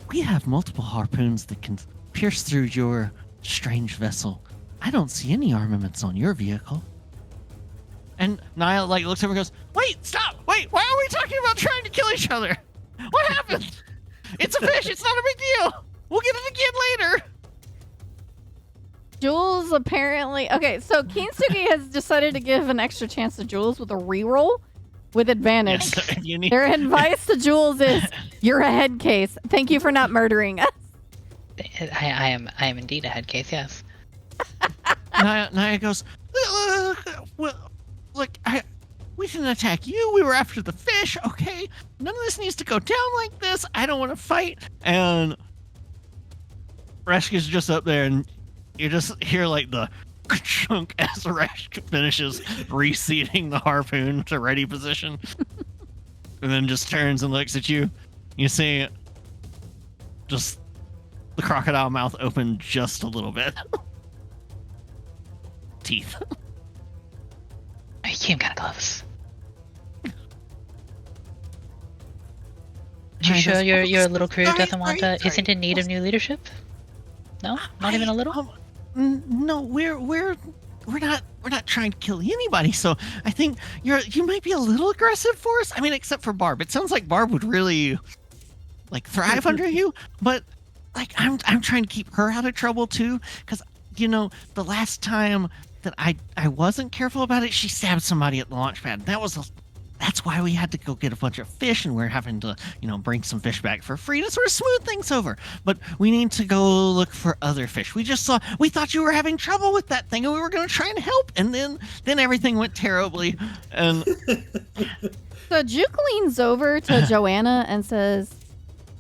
we have multiple harpoons that can pierce through your strange vessel. I don't see any armaments on your vehicle. And Naya like looks over and goes, wait, stop! Wait, why are we talking about trying to kill each other? What happened? It's a fish, it's not a big deal! We'll get it again later! Jules apparently. Okay, so Kintsugi has decided to give an extra chance to Jules with a reroll with advantage. Yes, you need... Their advice to Jules is, "You're a head case. Thank you for not murdering us." I am indeed a head case, yes. Naya goes, well, look, we didn't attack you. We were after the fish, okay? None of this needs to go down like this. I don't want to fight. And Reshka's just up there, and you just hear like the chunk as Reshka finishes reseating the harpoon to ready position. And then just turns and looks at you. You see just the crocodile mouth open just a little bit. Teeth. You came kind of close. You sure your little crew doesn't want isn't in need of new leadership? No, not even a little. No, we're we're not trying to kill anybody. So I think you might be a little aggressive for us. I mean, except for Barb. It sounds like Barb would really like thrive under you, but like I'm trying to keep her out of trouble too, because the last time that I wasn't careful about it, she stabbed somebody at the launch pad. That's why we had to go get a bunch of fish, and we're having to bring some fish back for free to sort of smooth things over. But we need to go look for other fish. We thought you were having trouble with that thing, and we were going to try and help, and then everything went terribly. And So Juke leans over to Joanna and says,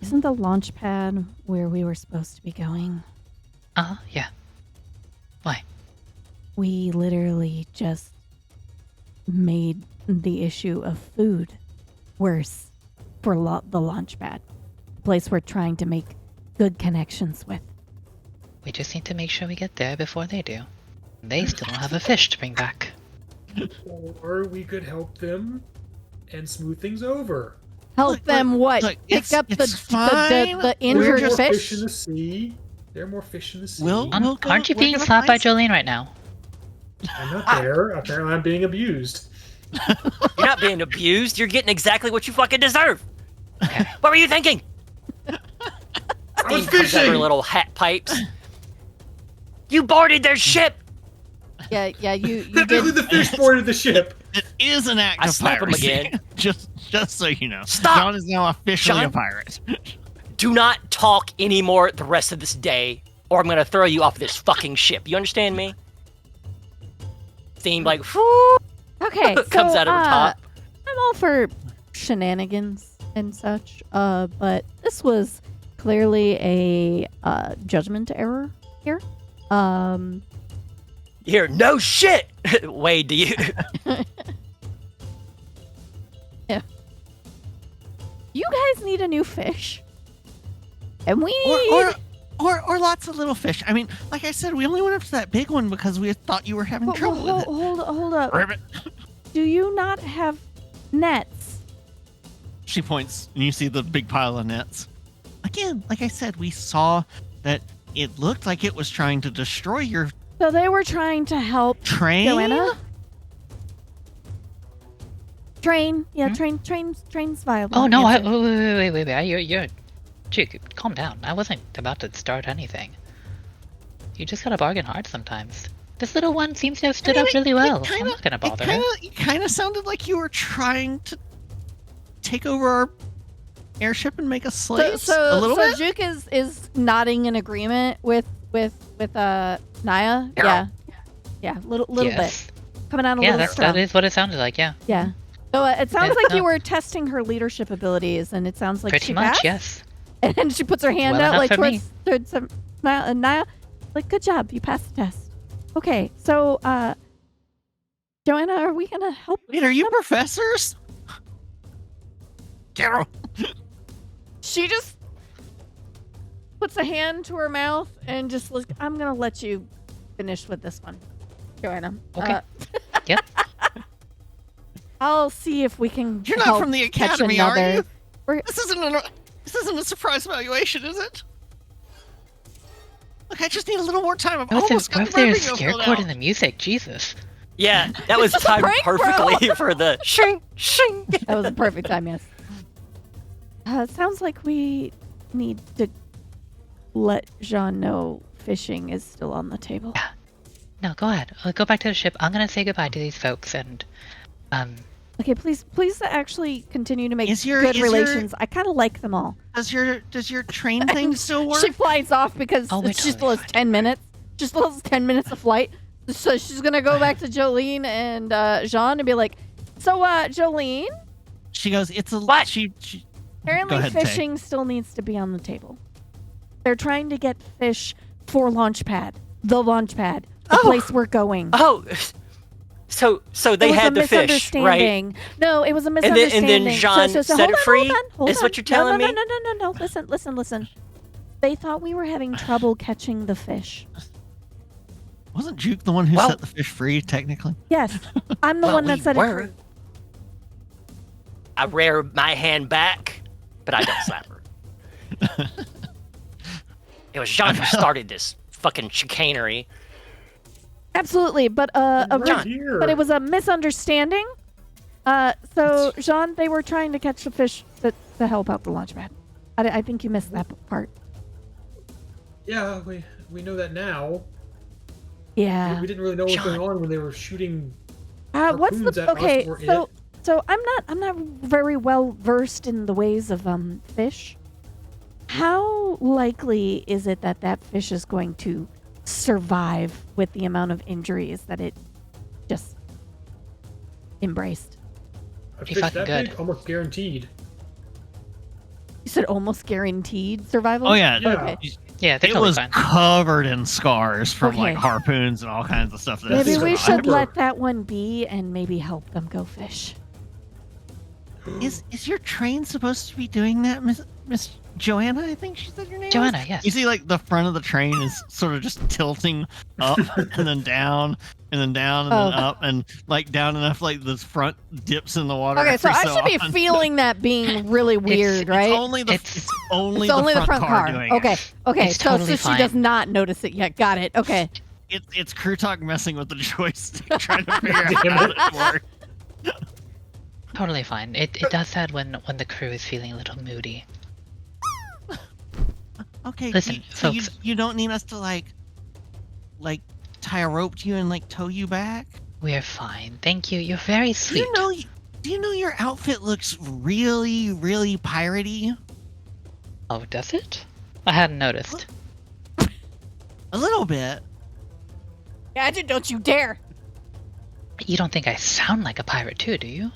"Isn't the launch pad where we were supposed to be going?" Yeah. Why? We literally just made the issue of food worse for the launch pad, the place we're trying to make good connections with. We just need to make sure we get there before they do. They still don't have a fish to bring back. Or we could help them and smooth things over. Help them what? Pick up the injured There are more fish? fish in the sea. There are more fish in the sea. Aren't you being slapped by Jolene right now? I'm not there. Apparently I'm being abused. You're not being abused. You're getting exactly what you fucking deserve. What were you thinking? I was Dean comes out her fishing! little hat pipes. You boarded their ship. Yeah, you Technically did. the fish boarded the ship. it is an act I of slap him piracy. again. just so you know. Stop! John is now officially John? a pirate. Do not talk anymore the rest of this day, or I'm gonna throw you off this fucking ship. You understand me? Theme like, whoo, Okay, so, comes out of her top. I'm all for shenanigans and such, but this was clearly a judgment error here. Here, no shit. Wade, do you? Yeah. You guys need a new fish, and we Or, need. or lots of little fish. I mean, like I said, we only went up to that big one because we thought you were having trouble with it. Hold up. Ribbit. Do you not have nets? She points, and you see the big pile of nets. Again, like I said, we saw that it looked like it was trying to destroy your So they were trying to help train. Joanna. Train, yeah, Hmm? train's viable. Oh no! answer. Wait! You're, Chick, calm down. I wasn't about to start anything. You just gotta bargain hard sometimes. This little one seems to have stood up really well. I'm not gonna bother her. It kind of sounded like you were trying to take over our airship and make us slaves a little bit. Juke is nodding in agreement with Naya. Yeah. Yeah, little Yes. bit. Coming out a Yeah, little that strong. is what it sounded like. Yeah. Yeah. So it sounds Yeah, like you no. were testing her leadership abilities, and it sounds like Pretty she much. passed. Yes. And she puts her hand Well out enough like for me. towards some Naya. Like, good job, you passed the test. Okay, so Joanna, are we gonna help? Wait, are you them? professors? Carol. She just puts a hand to her mouth and just like, I'm gonna let you finish with this one, Joanna. Okay. Yep. I'll see if we can. You're not help from the catch academy, are another. you? We're- This isn't a surprise evaluation, is it? Look, I just need a little more time. I've That was his almost got the birthday and radio scare filled chord out. in the music. Jesus. Yeah, that was It's a timed prank, bro. perfectly for the shing shing. That was a perfect time, yes. It sounds like we need to let Jean know fishing is still on the table. No, go ahead. Go back to the ship. I'm gonna say goodbye to these folks and Okay, please actually continue to make Is your- good is your- relations. I kind of like them all. Does your train thing still work? She flies off because Oh, we're she still totally has fine. 10 minutes. She still has 10 minutes of flight. So she's going to go back to Jolene and Jean and be like, so, Jolene, She goes, it's a What? She apparently Go ahead, Tay. fishing still needs to be on the table. They're trying to get fish for Launchpad. The Launchpad. The Oh. place we're going. Oh, so they It was had a the fish, right? misunderstanding. No, it was a then misunderstanding. Jean so set hold it on, free? hold Is on. what you're telling no, me? No. Listen. They thought we were having trouble catching the fish. wasn't Juke the one who Well- set the fish free, technically? Yes, I'm the Well, one that we said were. it free. I rear my hand back, but I don't slap her. It was Jean who started this fucking chicanery. Absolutely, but Right here. but it was a misunderstanding. So Jean, they were trying to catch the fish to help out the launch pad. I think you missed that part. Yeah, we know that now. Yeah. We didn't really know what was John. going on when they were shooting What's harpoons the at okay? us or So it. so I'm not very well versed in the ways of fish. How likely is it that that fish is going to survive with the amount of injuries that it just embraced? A Pretty fish fucking that good. big, almost guaranteed. You said almost guaranteed survival? Oh yeah, Yeah. Okay. Yeah, they're it totally was fine. covered in scars from like Okay. harpoons and all kinds of stuff. That Maybe That's we a should super- let that one be and maybe help them go fish. Is your train supposed to be doing that, Miss Joanna? I think she said your name. Joanna, was? yes. You see, like the front of the train is sort of just tilting up and then down and then down and then Oh. up and like down enough, like the front dips in the water. Okay, so every I should be often. feeling that being really weird, right? It's only the It's- it's only, It's only the front car doing Okay, it. okay. It's So, totally so she does fine. not notice it yet. Got it. Okay. It's crew talk messing with the joystick, trying to figure out Damn how it. it works. Totally fine. It does that when the crew is feeling a little moody. Okay, Listen, so you folks. you don't need us to like tie a rope to you and like tow you back? We're fine. Thank you. You're very Do sweet. you know your outfit looks really, really piratey? Oh, does it? I hadn't noticed. A little bit. Gadget, don't you dare. You don't think I sound like a pirate too, do you?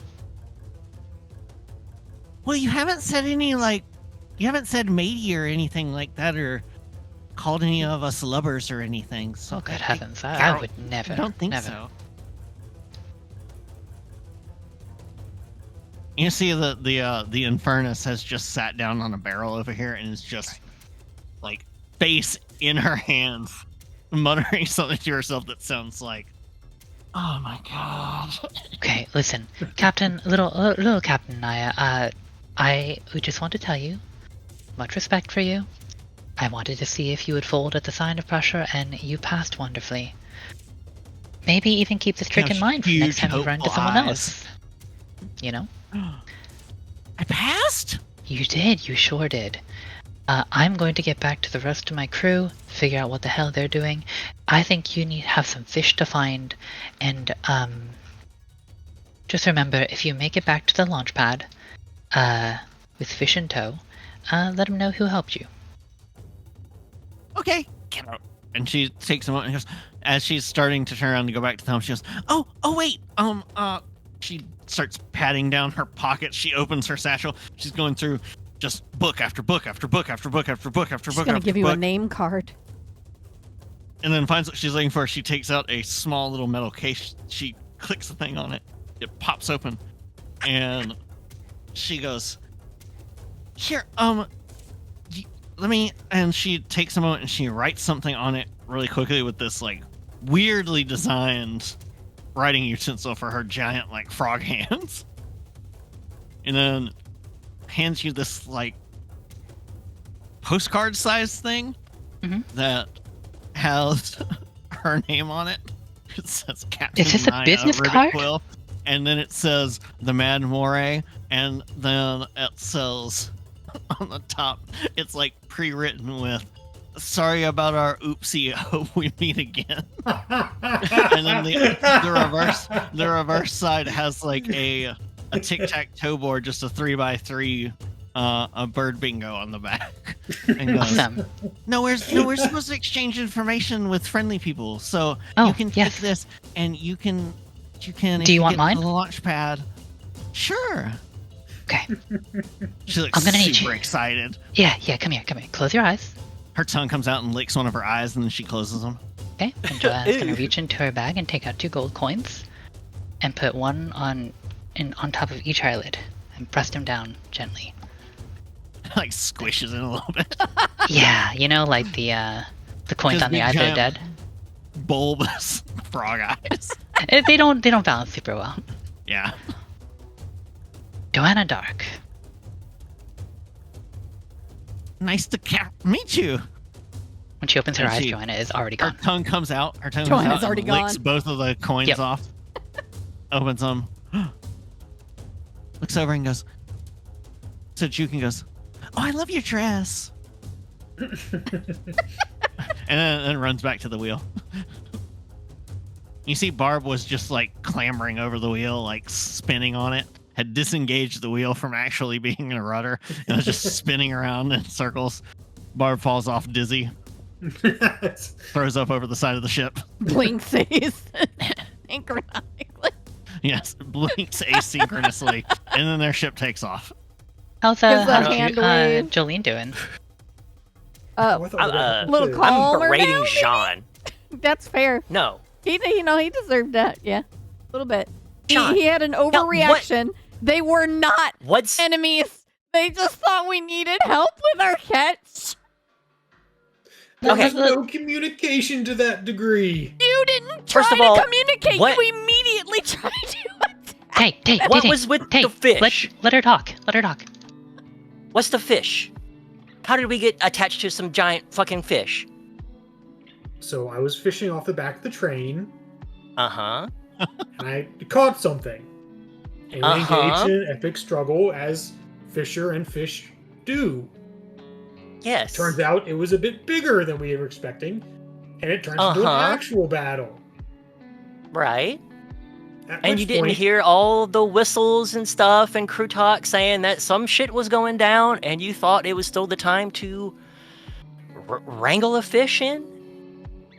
Well, you haven't said you haven't said matey or anything like that, or called any of us lubbers or anything. So Oh, good I heavens. I don't- would never. I don't think never. so. You see the Infernus has just sat down on a barrel over here and is just like face in her hands, muttering something to herself that sounds like, "Oh my god." Okay, listen, Captain, little Captain Naya. I just want to tell you, much respect for you. I wanted to see if you would fold at the sign of pressure, and you passed wonderfully. Maybe even keep this trick Have in mind for next huge, time you run into hopeful someone eyes. else. You know? I passed? You did, you sure did. I'm going to get back to the rest of my crew, figure out what the hell they're doing. I think you need to have some fish to find, and just remember, if you make it back to the launch pad, with fish in tow, let them know who helped you. Okay, get out. And she takes a moment and goes, as she's starting to turn around to go back to the helm, she goes, oh wait, she starts patting down her pockets. She opens her satchel. She's going through just book after book after book after book after book after She's book gonna after give you a book, name card. and then finds what she's looking for. She takes out a small little metal case. She clicks the thing on it. It pops open, and she goes, here, let me, and she takes a moment and she writes something on it really quickly with this like weirdly designed writing utensil for her giant like frog hands, and then hands you this like postcard sized thing Mhm. that has her name on it. It says Captain Is this a Naya business card? Riddick-Quill, and then it says the Mad Moray, and then it says on the top, it's like pre-written with, sorry about our oopsie, hope we meet again. And then the reverse side has like a tic-tac-toe board, just a 3x3 a bird bingo on the back. And goes, Awesome. no, we're supposed to exchange information with friendly people, so Oh, you can yes. take this and you can Do you want get mine? the launch pad. Sure. Okay. She looks I'm gonna need super you- excited. Yeah, come here. Close your eyes. Her tongue comes out and licks one of her eyes, and then she closes them. Okay, and Joanne's gonna reach into her bag and take out 2 gold coins, and put one on top of each eyelid, and press them down gently. Like squishes it a little bit. Yeah, you know, like the coins Just on the big eyes of the giant- dead. Bulbous frog eyes. They don't balance super well. Yeah. Joanna Dark. Nice to meet you. When she opens her And eyes, she- Joanna is already Her gone. tongue comes out. Her tongue Joanna's comes out already and licks gone. both of the coins Yep. off. Opens them. Looks over and goes. So Jukin goes, "Oh, I love your dress." And then runs back to the wheel. You see Barb was just like clambering over the wheel, like spinning on it, had disengaged the wheel from actually being a rudder, and was just spinning around in circles. Barb falls off dizzy, throws up over the side of the ship. Blinks synchronically. Yes, blinks asynchronously, and then their ship takes off. How's Gives a how's hand wave. Jolene doing? Oh, I thought we were gonna have little to- call. I'm Calmer berating now, maybe? Jean. That's fair. No. He deserved that. Yeah, a little bit. John, He had an what- overreaction. They were not What's enemies. They just thought we needed help with our catch. There Okay. was no communication to that degree. You didn't try First of to all, communicate. what- You immediately tried to attack. Hey, What hey, was with hey, the fish? Let her talk. Let her talk. What's the fish? How did we get attached to some giant fucking fish? So I was fishing off the back of the train, Uh-huh. and I caught something. And we Uh-huh. engaged in an epic struggle as fisher and fish do. Yes. Turns out it was a bit bigger than we were expecting, and it turns into an Uh-huh. actual battle. Right. At And which you didn't point- hear all the whistles and stuff and crew talk saying that some shit was going down and you thought it was still the time to wrangle a fish in?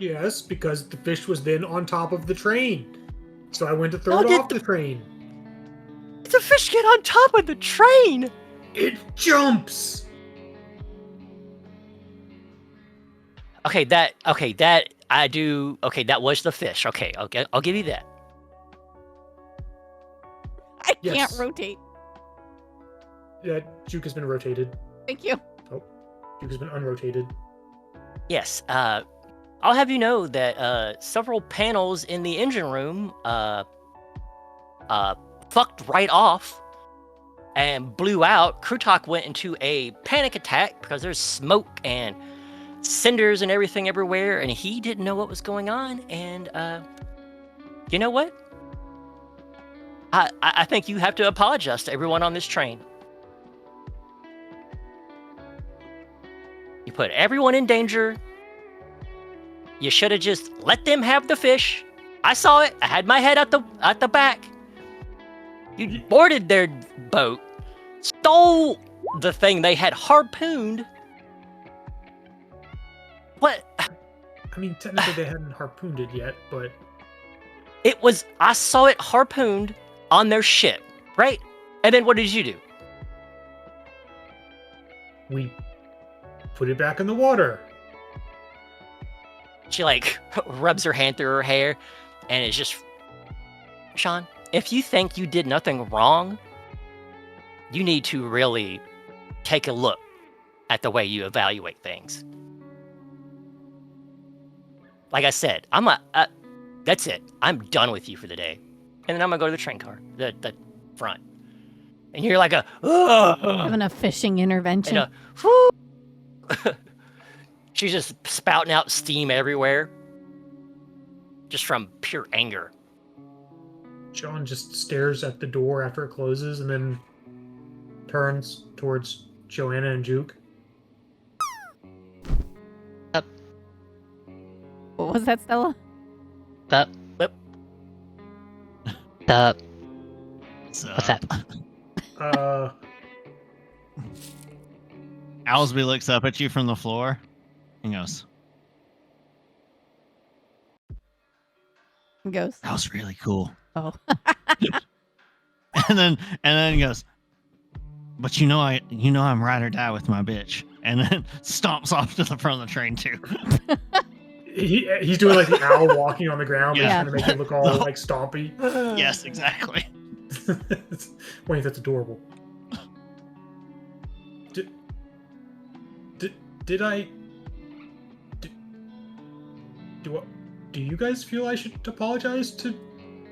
Yes, because the fish was then on top of the train. So I went to throw How it did off the train. Did the fish get on top of the train? It jumps! Okay, that was the fish. Okay, I'll give you that. I Yes. can't rotate. Yeah, Juke has been rotated. Thank you. Juke has been unrotated. Yes, I'll have you know that several panels in the engine room fucked right off and blew out. Krutok went into a panic attack because there's smoke and cinders and everything everywhere, and he didn't know what was going on. And you know what? I think you have to apologize to everyone on this train. You put everyone in danger. You should have just let them have the fish. I saw it. I had my head at the back. You boarded their boat, stole the thing they had harpooned. What? I mean, technically they hadn't harpooned it yet, but It was. I saw it harpooned on their ship, right? And then what did you do? we put it back in the water. She like rubs her hand through her hair, and it's just, Sean, if you think you did nothing wrong, you need to really take a look at the way you evaluate things. Like I said, that's it. I'm done with you for the day. And then I'm gonna go to the train car, the front. And you're like Having a fishing intervention. and whoo. She's just spouting out steam everywhere. Just from pure anger. John just stares at the door after it closes and then turns towards Joanna and Juke. What was that, Stella? The Yep. the So, what's that? Owlsby looks up at you from the floor and goes, He goes, "That was really cool." oh. And then goes, "But you know I'm ride or die with my bitch." And then stomps off to the front of the train too. He's doing like the owl walking on the ground, but Yeah. he's trying to make it look all like stompy. Yes, exactly. Wait, that's adorable. Did I? Do you guys feel I should apologize to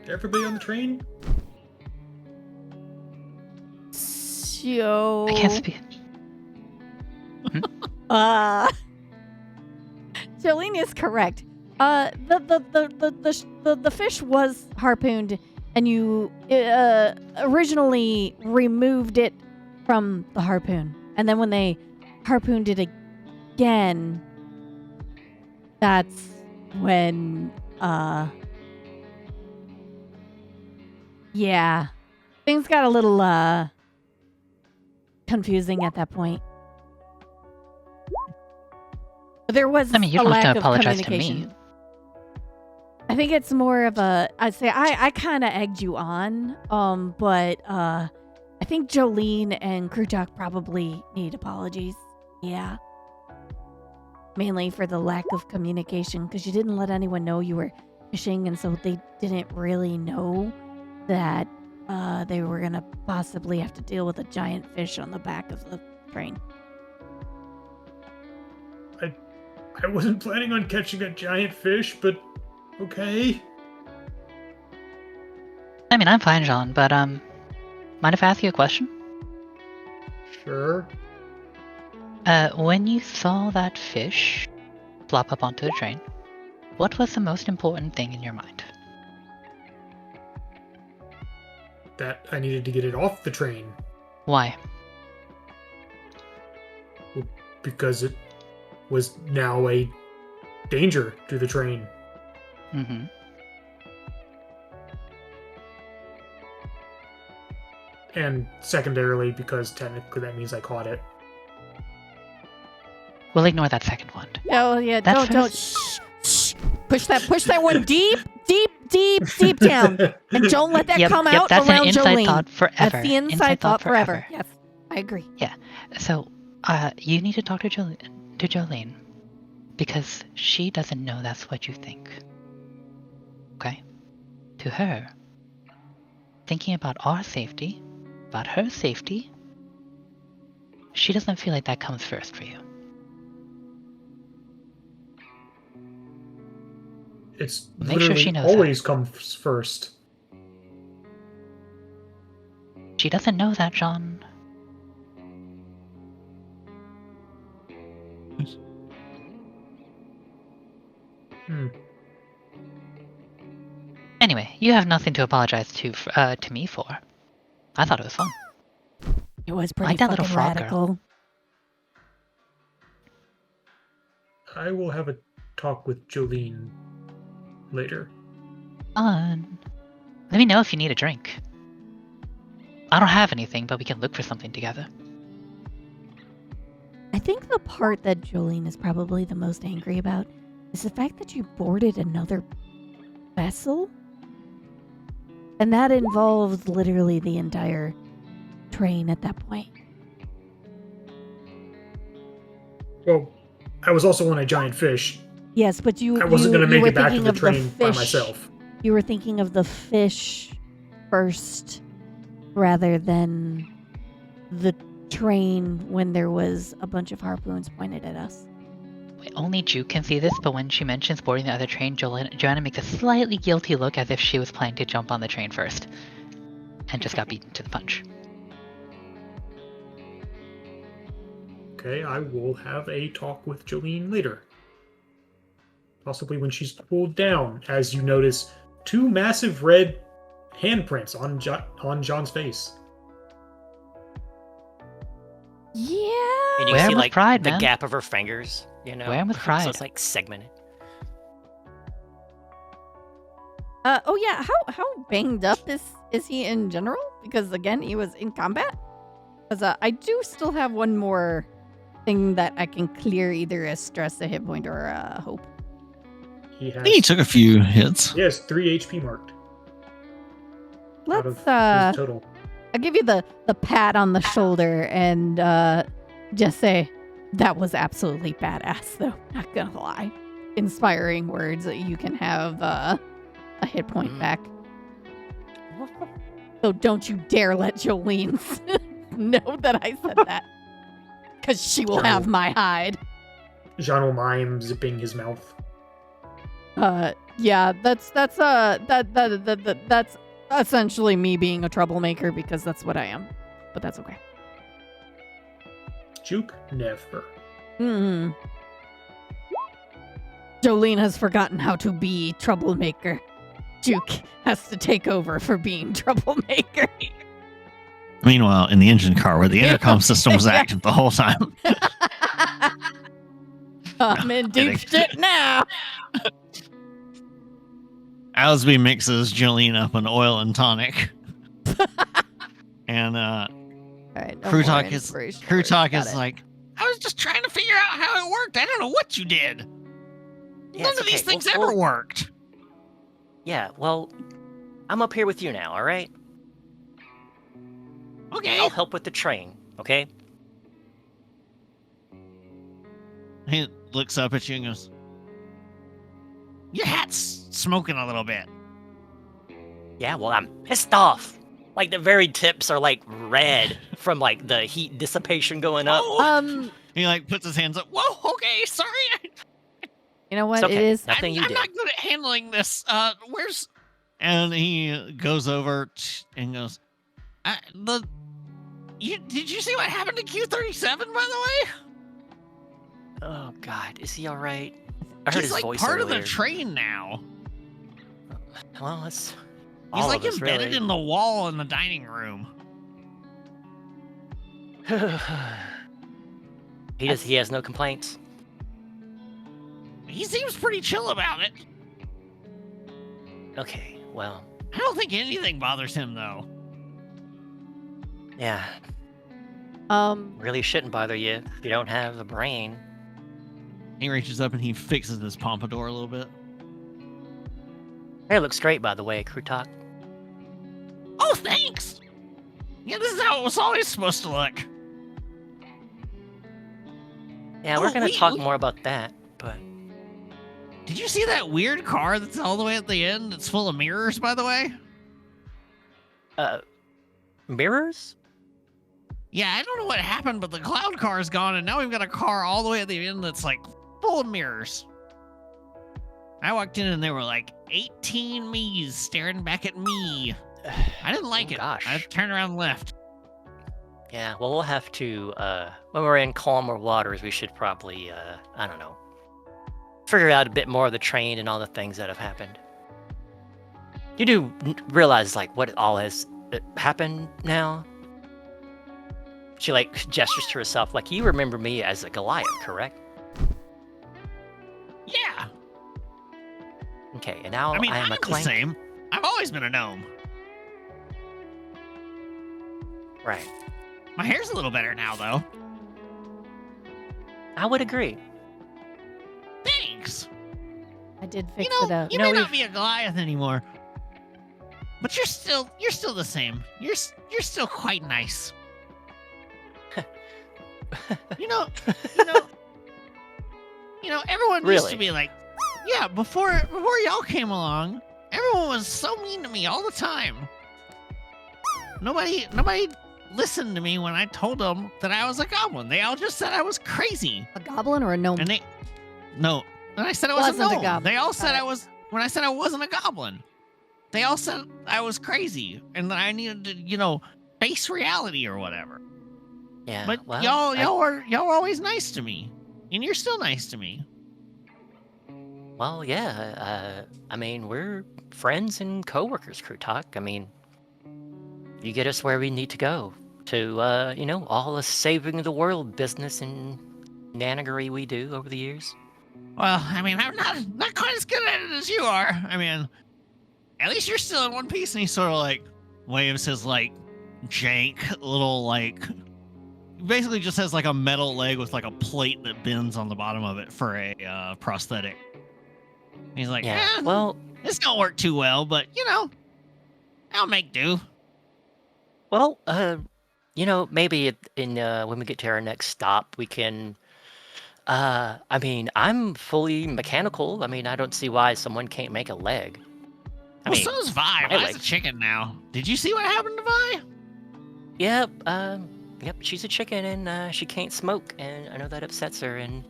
everybody on the train? So. I can't speak. Jolene is correct. The fish was harpooned, and you originally removed it from the harpoon, and then when they harpooned it again, that's when yeah, things got a little confusing at that point. There was I mean, you a don't have lack to of apologize to communication. me. I think it's more of a. I'd say I kind of egged you on, but I think Jolene and Krutok probably need apologies. Yeah, mainly for the lack of communication, because you didn't let anyone know you were fishing, and so they didn't really know that they were gonna possibly have to deal with a giant fish on the back of the train. I wasn't planning on catching a giant fish, but okay. I mean, I'm fine, Jean, but mind if I ask you a question? Sure. When you saw that fish flop up onto the train, what was the most important thing in your mind? That I needed to get it off the train Why? because it was now a danger to the train. Mm-hmm. And secondarily, because technically that means I caught it. We'll ignore that second one. Oh yeah, That don't shh. Push that one deep down, and don't let that Yep, come yep, out that's around an inside Jolene. thought forever. That's the inside thought forever. Yes, I agree. So, you need to talk to Jolene, because she doesn't know that's what you think. Okay? To her, thinking about our safety, about her safety, she doesn't feel like that comes first for you. It's Make sure literally she knows always comes first. She doesn't know that, John. Anyway, you have nothing to apologize to me for. I thought it was fun. It was pretty Like that little fucking frog girl. radical. I will have a talk with Jolene later. Fun. Let me know if you need a drink. I don't have anything, but we can look for something together. I think the part that Jolene is probably the most angry about is the fact that you boarded another vessel. And that involves literally the entire train at that point. Well, I was also on a giant fish. Yes, but I wasn't going to make were it back to thinking the of train by fish. myself. You were thinking of the fish first rather than the train when there was a bunch of harpoons pointed at us. Only Juke can see this, but when she mentions boarding the other train, Joanna makes a slightly guilty look as if she was planning to jump on the train first. And just got beaten to the punch. Okay, I will have a talk with Jolene later. Possibly when she's cooled down, as you notice 2 massive red handprints on John's face. Yeah. And you Wear can see 'em with like pride, the man. gap of her fingers, you know. Wear 'em with pride. So it's like segmented. Oh yeah, how banged up is he in general? Because again, he was in combat. Because I do still have one more thing that I can clear, either a stress, a hit point, or a hope. He I think he has, took a few hits. he has 3 HP marked out of Let's his total. I'll give you the pat on the shoulder and just say that was absolutely badass, though. Not gonna lie, inspiring words that you can have a hit point back. So don't you dare let Jolene know that I said that, because she will have my hide. Jean will mime zipping his mouth. Yeah, that's essentially me being a troublemaker, because that's what I am. But that's okay. Juke, never. Jolene has forgotten how to be troublemaker. Duke has to take over for being troublemaker. Meanwhile, in the engine car where the intercom system was active the whole time. I'm in deep shit now. Owlsby mixes Jolene up in oil and tonic. And All right, no Crew more Talk inspirational words. Got is it. like, I was just trying to figure out how it worked. I don't know what you did. Yeah, None it's of these okay. things We'll- ever worked. Yeah, well, I'm up here with you now, all right? Okay. I'll help with the train, okay? He looks up at you and goes, your hat's smoking a little bit. Yeah, well, I'm pissed off. Like, the very tips are, like, red from, like, the heat dissipation going up. Oh. He like puts his hands up. Whoa, okay, sorry. You know what? It's okay. It is. Nothing you I'm did. not good at handling this. Where's? And he goes over and goes, did you see what happened to Q37, by the way? Oh, God. Is he all right? I heard He's his like voice part earlier. of the train now. Well, it's He's all like of us, embedded really. in the wall in the dining room. He has no complaints. He seems pretty chill about it. Okay, well, I don't think anything bothers him though. yeah, really shouldn't bother you if you don't have a brain. He reaches up and he fixes his pompadour a little bit. Hair looks great, by the way, Crew Talk. Oh, thanks. Yeah, this is how it was always supposed to look. Yeah, Oh, we're gonna wait, talk look- more about that, but Did you see that weird car that's all the way at the end? It's full of mirrors, by the way. mirrors? Yeah, I don't know what happened, but the cloud car is gone, and now we've got a car all the way at the end that's like full of mirrors. I walked in and there were like 18 me's staring back at me. I didn't like Oh, it. gosh. I turned around and left. Yeah, well, we'll have to, when we're in calmer waters, we should probably, I don't know, figure out a bit more of the train and all the things that have happened. You do realize, like, what all has happened now? She, like, gestures to herself, like, you remember me as a Goliath, correct? Yeah. Okay, and now I mean, I am I'm a the clank. same. I've always been a gnome. Right. My hair's a little better now, though. I would agree. Thanks. I did fix You it know, up. you know, may we've- not be a Goliath anymore, but you're still the same. You're still quite nice. you know, everyone used to Really? be like, yeah, before y'all came along, everyone was so mean to me all the time. Nobody listened to me when I told them that I was a goblin. They all just said I was crazy. A goblin or a gnome? And no. And I said I was Wasn't a gnome. goblin. They all said Alright. when I said I wasn't a goblin, they all said I was crazy and that I needed to, face reality or whatever. Yeah, But well, y'all were always nice to me. And you're still nice to me. Well, yeah, I mean, we're friends and coworkers, Crew Talk. I mean, you get us where we need to go to, all the saving the world business and nanaggery we do over the years. Well, I mean, I'm not quite as good at it as you are. I mean, at least you're still in one piece. And he sort of like waves his like jank little like, basically just has like a metal leg with like a plate that bends on the bottom of it for a prosthetic. He's like, Yeah, well, this don't work too well, but I'll make do. well, maybe when we get to our next stop, we can. I mean, I'm fully mechanical. I mean, I don't see why someone can't make a leg. I Well, mean, so is Vi. my Vi's a leg. chicken now. Did you see what happened to Vi? Yep, she's a chicken and she can't smoke, and I know that upsets her. And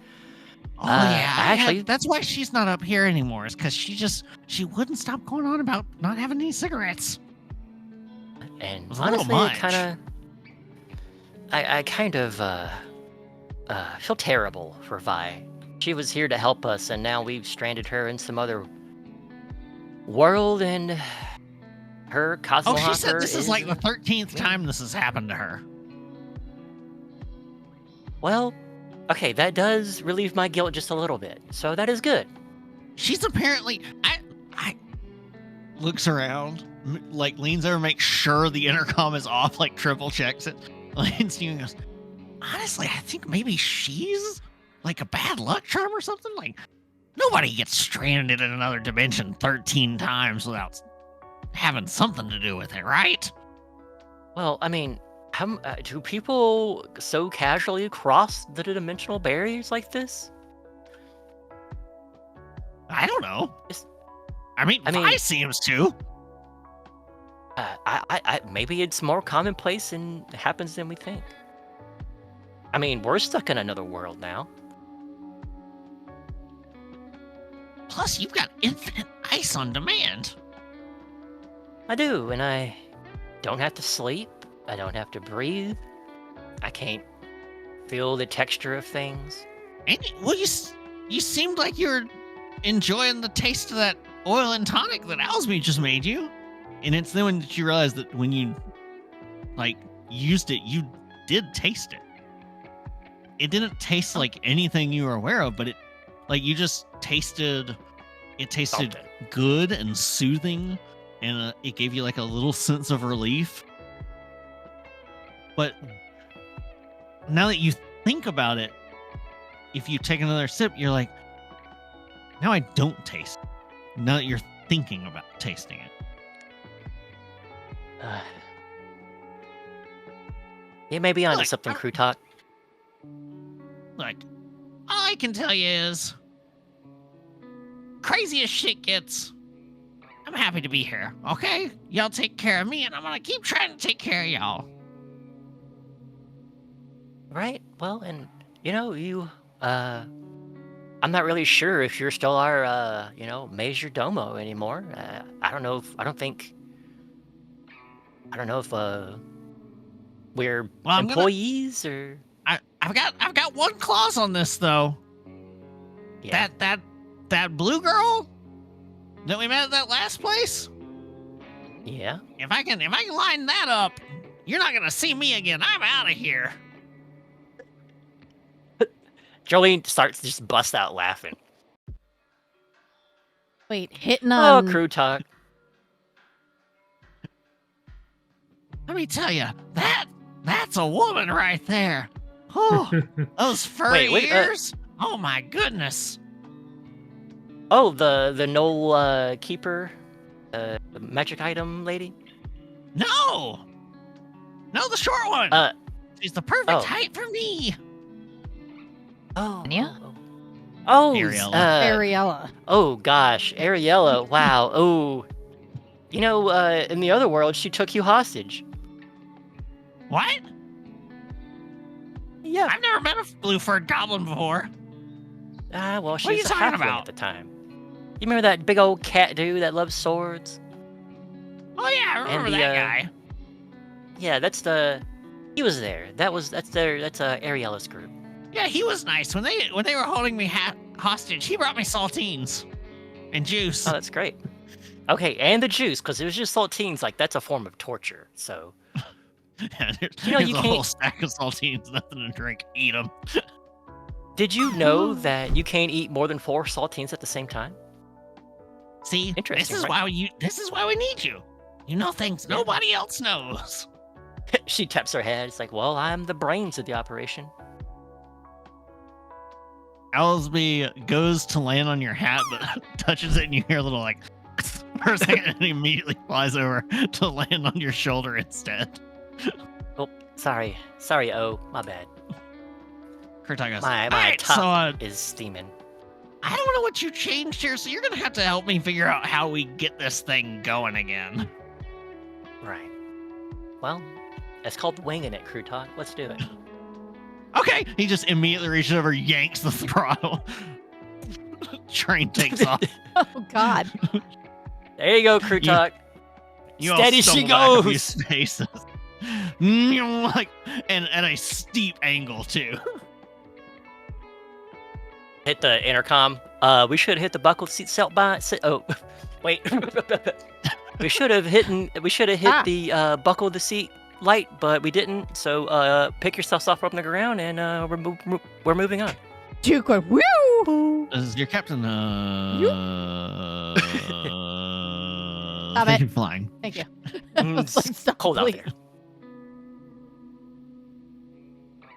Oh yeah, actually- that's why she's not up here anymore. Is because she wouldn't stop going on about not having any cigarettes. And was a little honestly, much. I kind of feel terrible for Vi. She was here to help us, and now we've stranded her in some other world, and her Cosmo Oh, she said Hopper this is like the 13th time this has happened to her. Well, okay, that does relieve my guilt just a little bit, so that is good. She's apparently I looks around, like leans over, makes sure the intercom is off, like triple checks it. And Steven goes, honestly, I think maybe she's like a bad luck charm or something. Like nobody gets stranded in another dimension 13 times without having something to do with it, right? Well, I mean, how do people so casually cross the dimensional barriers like this? I don't know. It's- I mean, I mean- Vi seems to. Maybe it's more commonplace and happens than we think. I mean, we're stuck in another world now. Plus, you've got infinite ice on demand. I do, and I don't have to sleep. I don't have to breathe. I can't feel the texture of things. And well, you seemed like you were enjoying the taste of that oil and tonic that Owlsby just made you. And it's then when you realized that when you like used it, you did taste it. It didn't taste like anything you were aware of, but it like you just tasted. It tasted Something. good and soothing, and it gave you like a little sense of relief. But now that you think about it, if you take another sip, you're like, now I don't taste it. Now that you're thinking about tasting it. You may be onto Look, something, Crew Talk. Like, all I can tell you is, crazy as shit gets, I'm happy to be here, okay? Y'all take care of me, and I'm gonna keep trying to take care of y'all. Right? Well, and you, I'm not really sure if you're still our, major domo anymore. I don't know if we're Well, I'm gonna- employees or I've got one clause on this though. yeah. That blue girl that we met at that last place. Yeah. If I can line that up, you're not gonna see me again. I'm out of here. Jolene starts to just bust out laughing. Wait, hitting Oh, on. Crew Talk. Let me tell you, that's a woman right there. Oh, those furry Wait, ears. Oh my goodness. Oh, the Knoll Keeper, the magic item lady. No, the short one. She's the perfect oh. height for me. Oh. Anya? Oh. Ariella. Ariella. Oh gosh, Ariella. Wow. Oh. In the other world, she took you hostage. What? Yeah. I've never met a blue-furred goblin before. Well, she What are you was a talking halfling about? at the time. You remember that big old cat dude that loves swords? Oh yeah, I remember And the, that guy. Yeah, he was there. That's Ariella's group. Yeah, he was nice. When they were holding me hostage, he brought me saltines and juice. Oh, that's great. Okay, and the juice, because it was just saltines. Like that's a form of torture. So Yeah, there's you a whole can't- stack of saltines, nothing to drink. Eat them. did you know that you can't eat more than 4 saltines at the same time? See, this Interesting, is right? This is why we need you. You know things Yeah. nobody else knows. She taps her head. It's like, well, I'm the brains of the operation. Owlsby goes to land on your hat, but touches it, and you hear a little like for a second, and immediately flies over to land on your shoulder instead. Oh, sorry, oh, my bad. Kurtai goes, My "All right, top so is steaming. I don't know what you changed here, so you're gonna have to help me figure out how we get this thing going again." Right. Well, it's called winging it, Crew Talk. Let's do it. Okay, he just immediately reaches over, yanks the throttle. Train takes off. Oh God. There you go, Crew You- Talk. You all Steady she stumble back a few goes. spaces. Like, and at a steep angle too. hit the intercom. We should hit the buckle seat oh, wait. we should have hit the buckle the seat light, but we didn't. So pick yourselves off from the ground, and we're moving on. Duke went, woo! This is your captain. Stop it. Flying. Thank you. It's Like, stop, cold out please. there.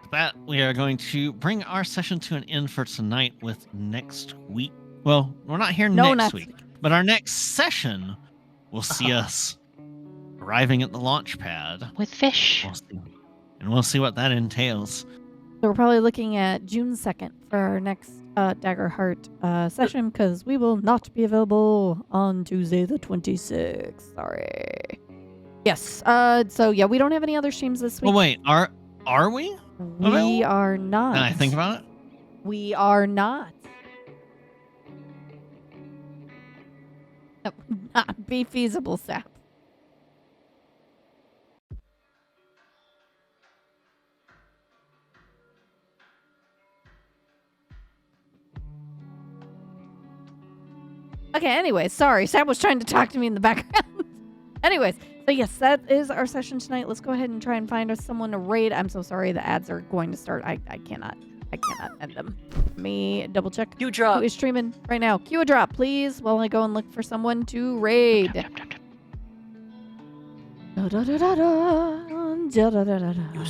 With that, we are going to bring our session to an end for tonight with next week. Well, we're not here No, next next week, but our next session will see us arriving at the launch pad. With fish. We'll see what that entails. So we're probably looking at June 2nd for our next Daggerheart session, because we will not be available on Tuesday the 26th. Sorry. Yes. So yeah, we don't have any other streams this week. Well, wait, are we? We are not. Can I think about it? We are not. That would not be feasible, Sap. Okay, anyways, sorry. Sap was trying to talk to me in the background. Anyways, so yes, that is our session tonight. Let's go ahead and try and find us someone to raid. I'm so sorry, the ads are going to start. I cannot end them. Let me double check. You Who drop. is streaming right now? Cue a drop, please, while I go and look for someone to raid. Use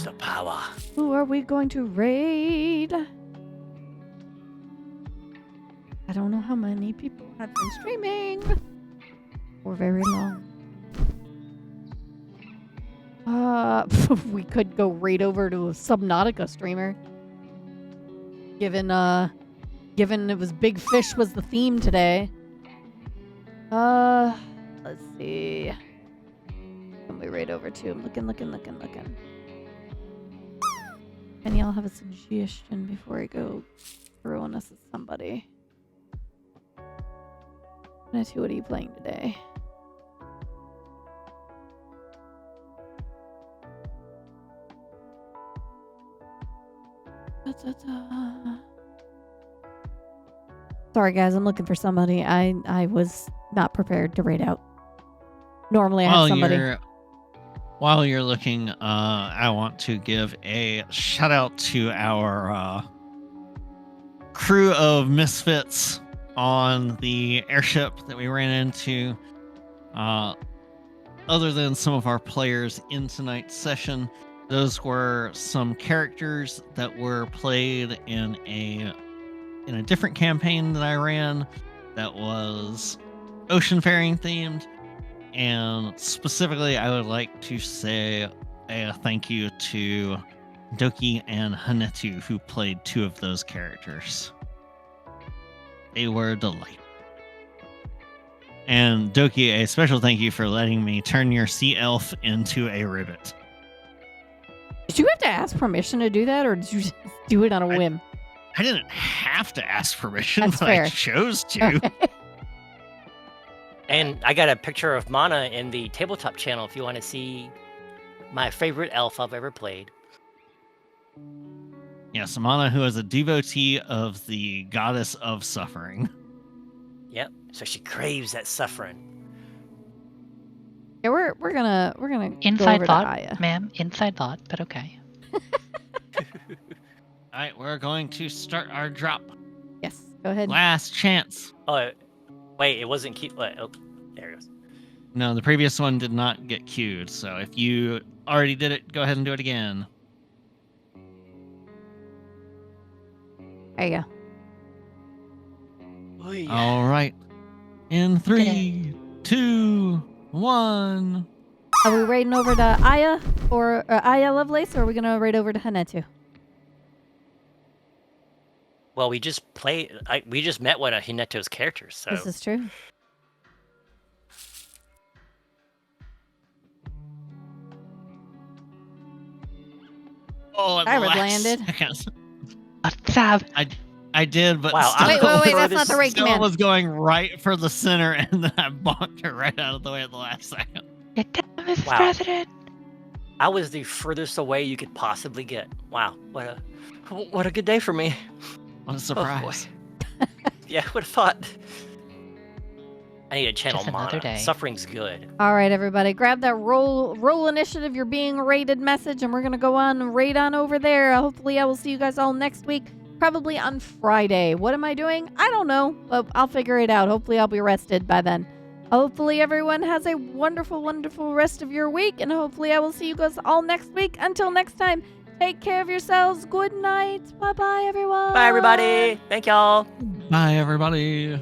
the power. Who are we going to raid? I don't know how many people have been streaming for very long. We could go raid over to a Subnautica streamer. Given it was Big Fish was the theme today. Let's see. Can we raid over to? I'm looking. And y'all have a suggestion before I go throwing us at somebody. Natty, what are you playing today? Sorry guys, I'm looking for somebody. I was not prepared to raid out. Normally I have somebody. While you're looking, I want to give a shout out to our crew of misfits on the airship that we ran into. Other than some of our players in tonight's session, those were some characters that were played in a different campaign that I ran that was oceanfaring themed. And specifically, I would like to say a thank you to Doki and Hanetu, who played two of those characters. They were a delight. And Doki, a special thank you for letting me turn your sea elf into a ribbit. Did you have to ask permission to do that, or did you just do it on a whim? I didn't have to ask permission, That's but fair. I chose to. And I got a picture of Mana in the tabletop channel if you want to see my favorite elf I've ever played. Yes, Amana, who is a devotee of the goddess of suffering. Yep. So she craves that suffering. Yeah, we're gonna go Inside over thought, to Aya. ma'am. Inside thought, but okay. All right, we're going to start our drop. Yes, go ahead. Last chance. Oh, wait, it wasn't cute. Oh, there it goes. No, the previous one did not get queued, so if you already did it, go ahead and do it again. There you go. Oh, yeah. All right. In 3, 2, 1. Are we raiding over to Aya or Aya Lovelace, or are we gonna raid over to Hanetu? Well, we just we just met one of Hineto's characters, so This is true. Oh, at the Siren last landed. second. Tab. I did, but Wow, still, Wait, that's not the right still command. was going right for the center, and then I bonked her right out of the way at the last second. Your time, Mrs. Wow. President. I was the furthest away you could possibly get. Wow, what a good day for me. What a Oh, surprise. boy. Yeah, I would have thought. I need to channel Just another mana. day. Suffering's good. All right, everybody, grab that roll initiative. You're being raided message, and we're gonna go on and raid on over there. Hopefully, I will see you guys all next week, probably on Friday. What am I doing? I don't know, but I'll figure it out. Hopefully, I'll be rested by then. Hopefully, everyone has a wonderful, wonderful rest of your week, and hopefully, I will see you guys all next week. Until next time, take care of yourselves. Good night. Bye, bye, everyone. Bye, everybody. Thank y'all. Bye, everybody.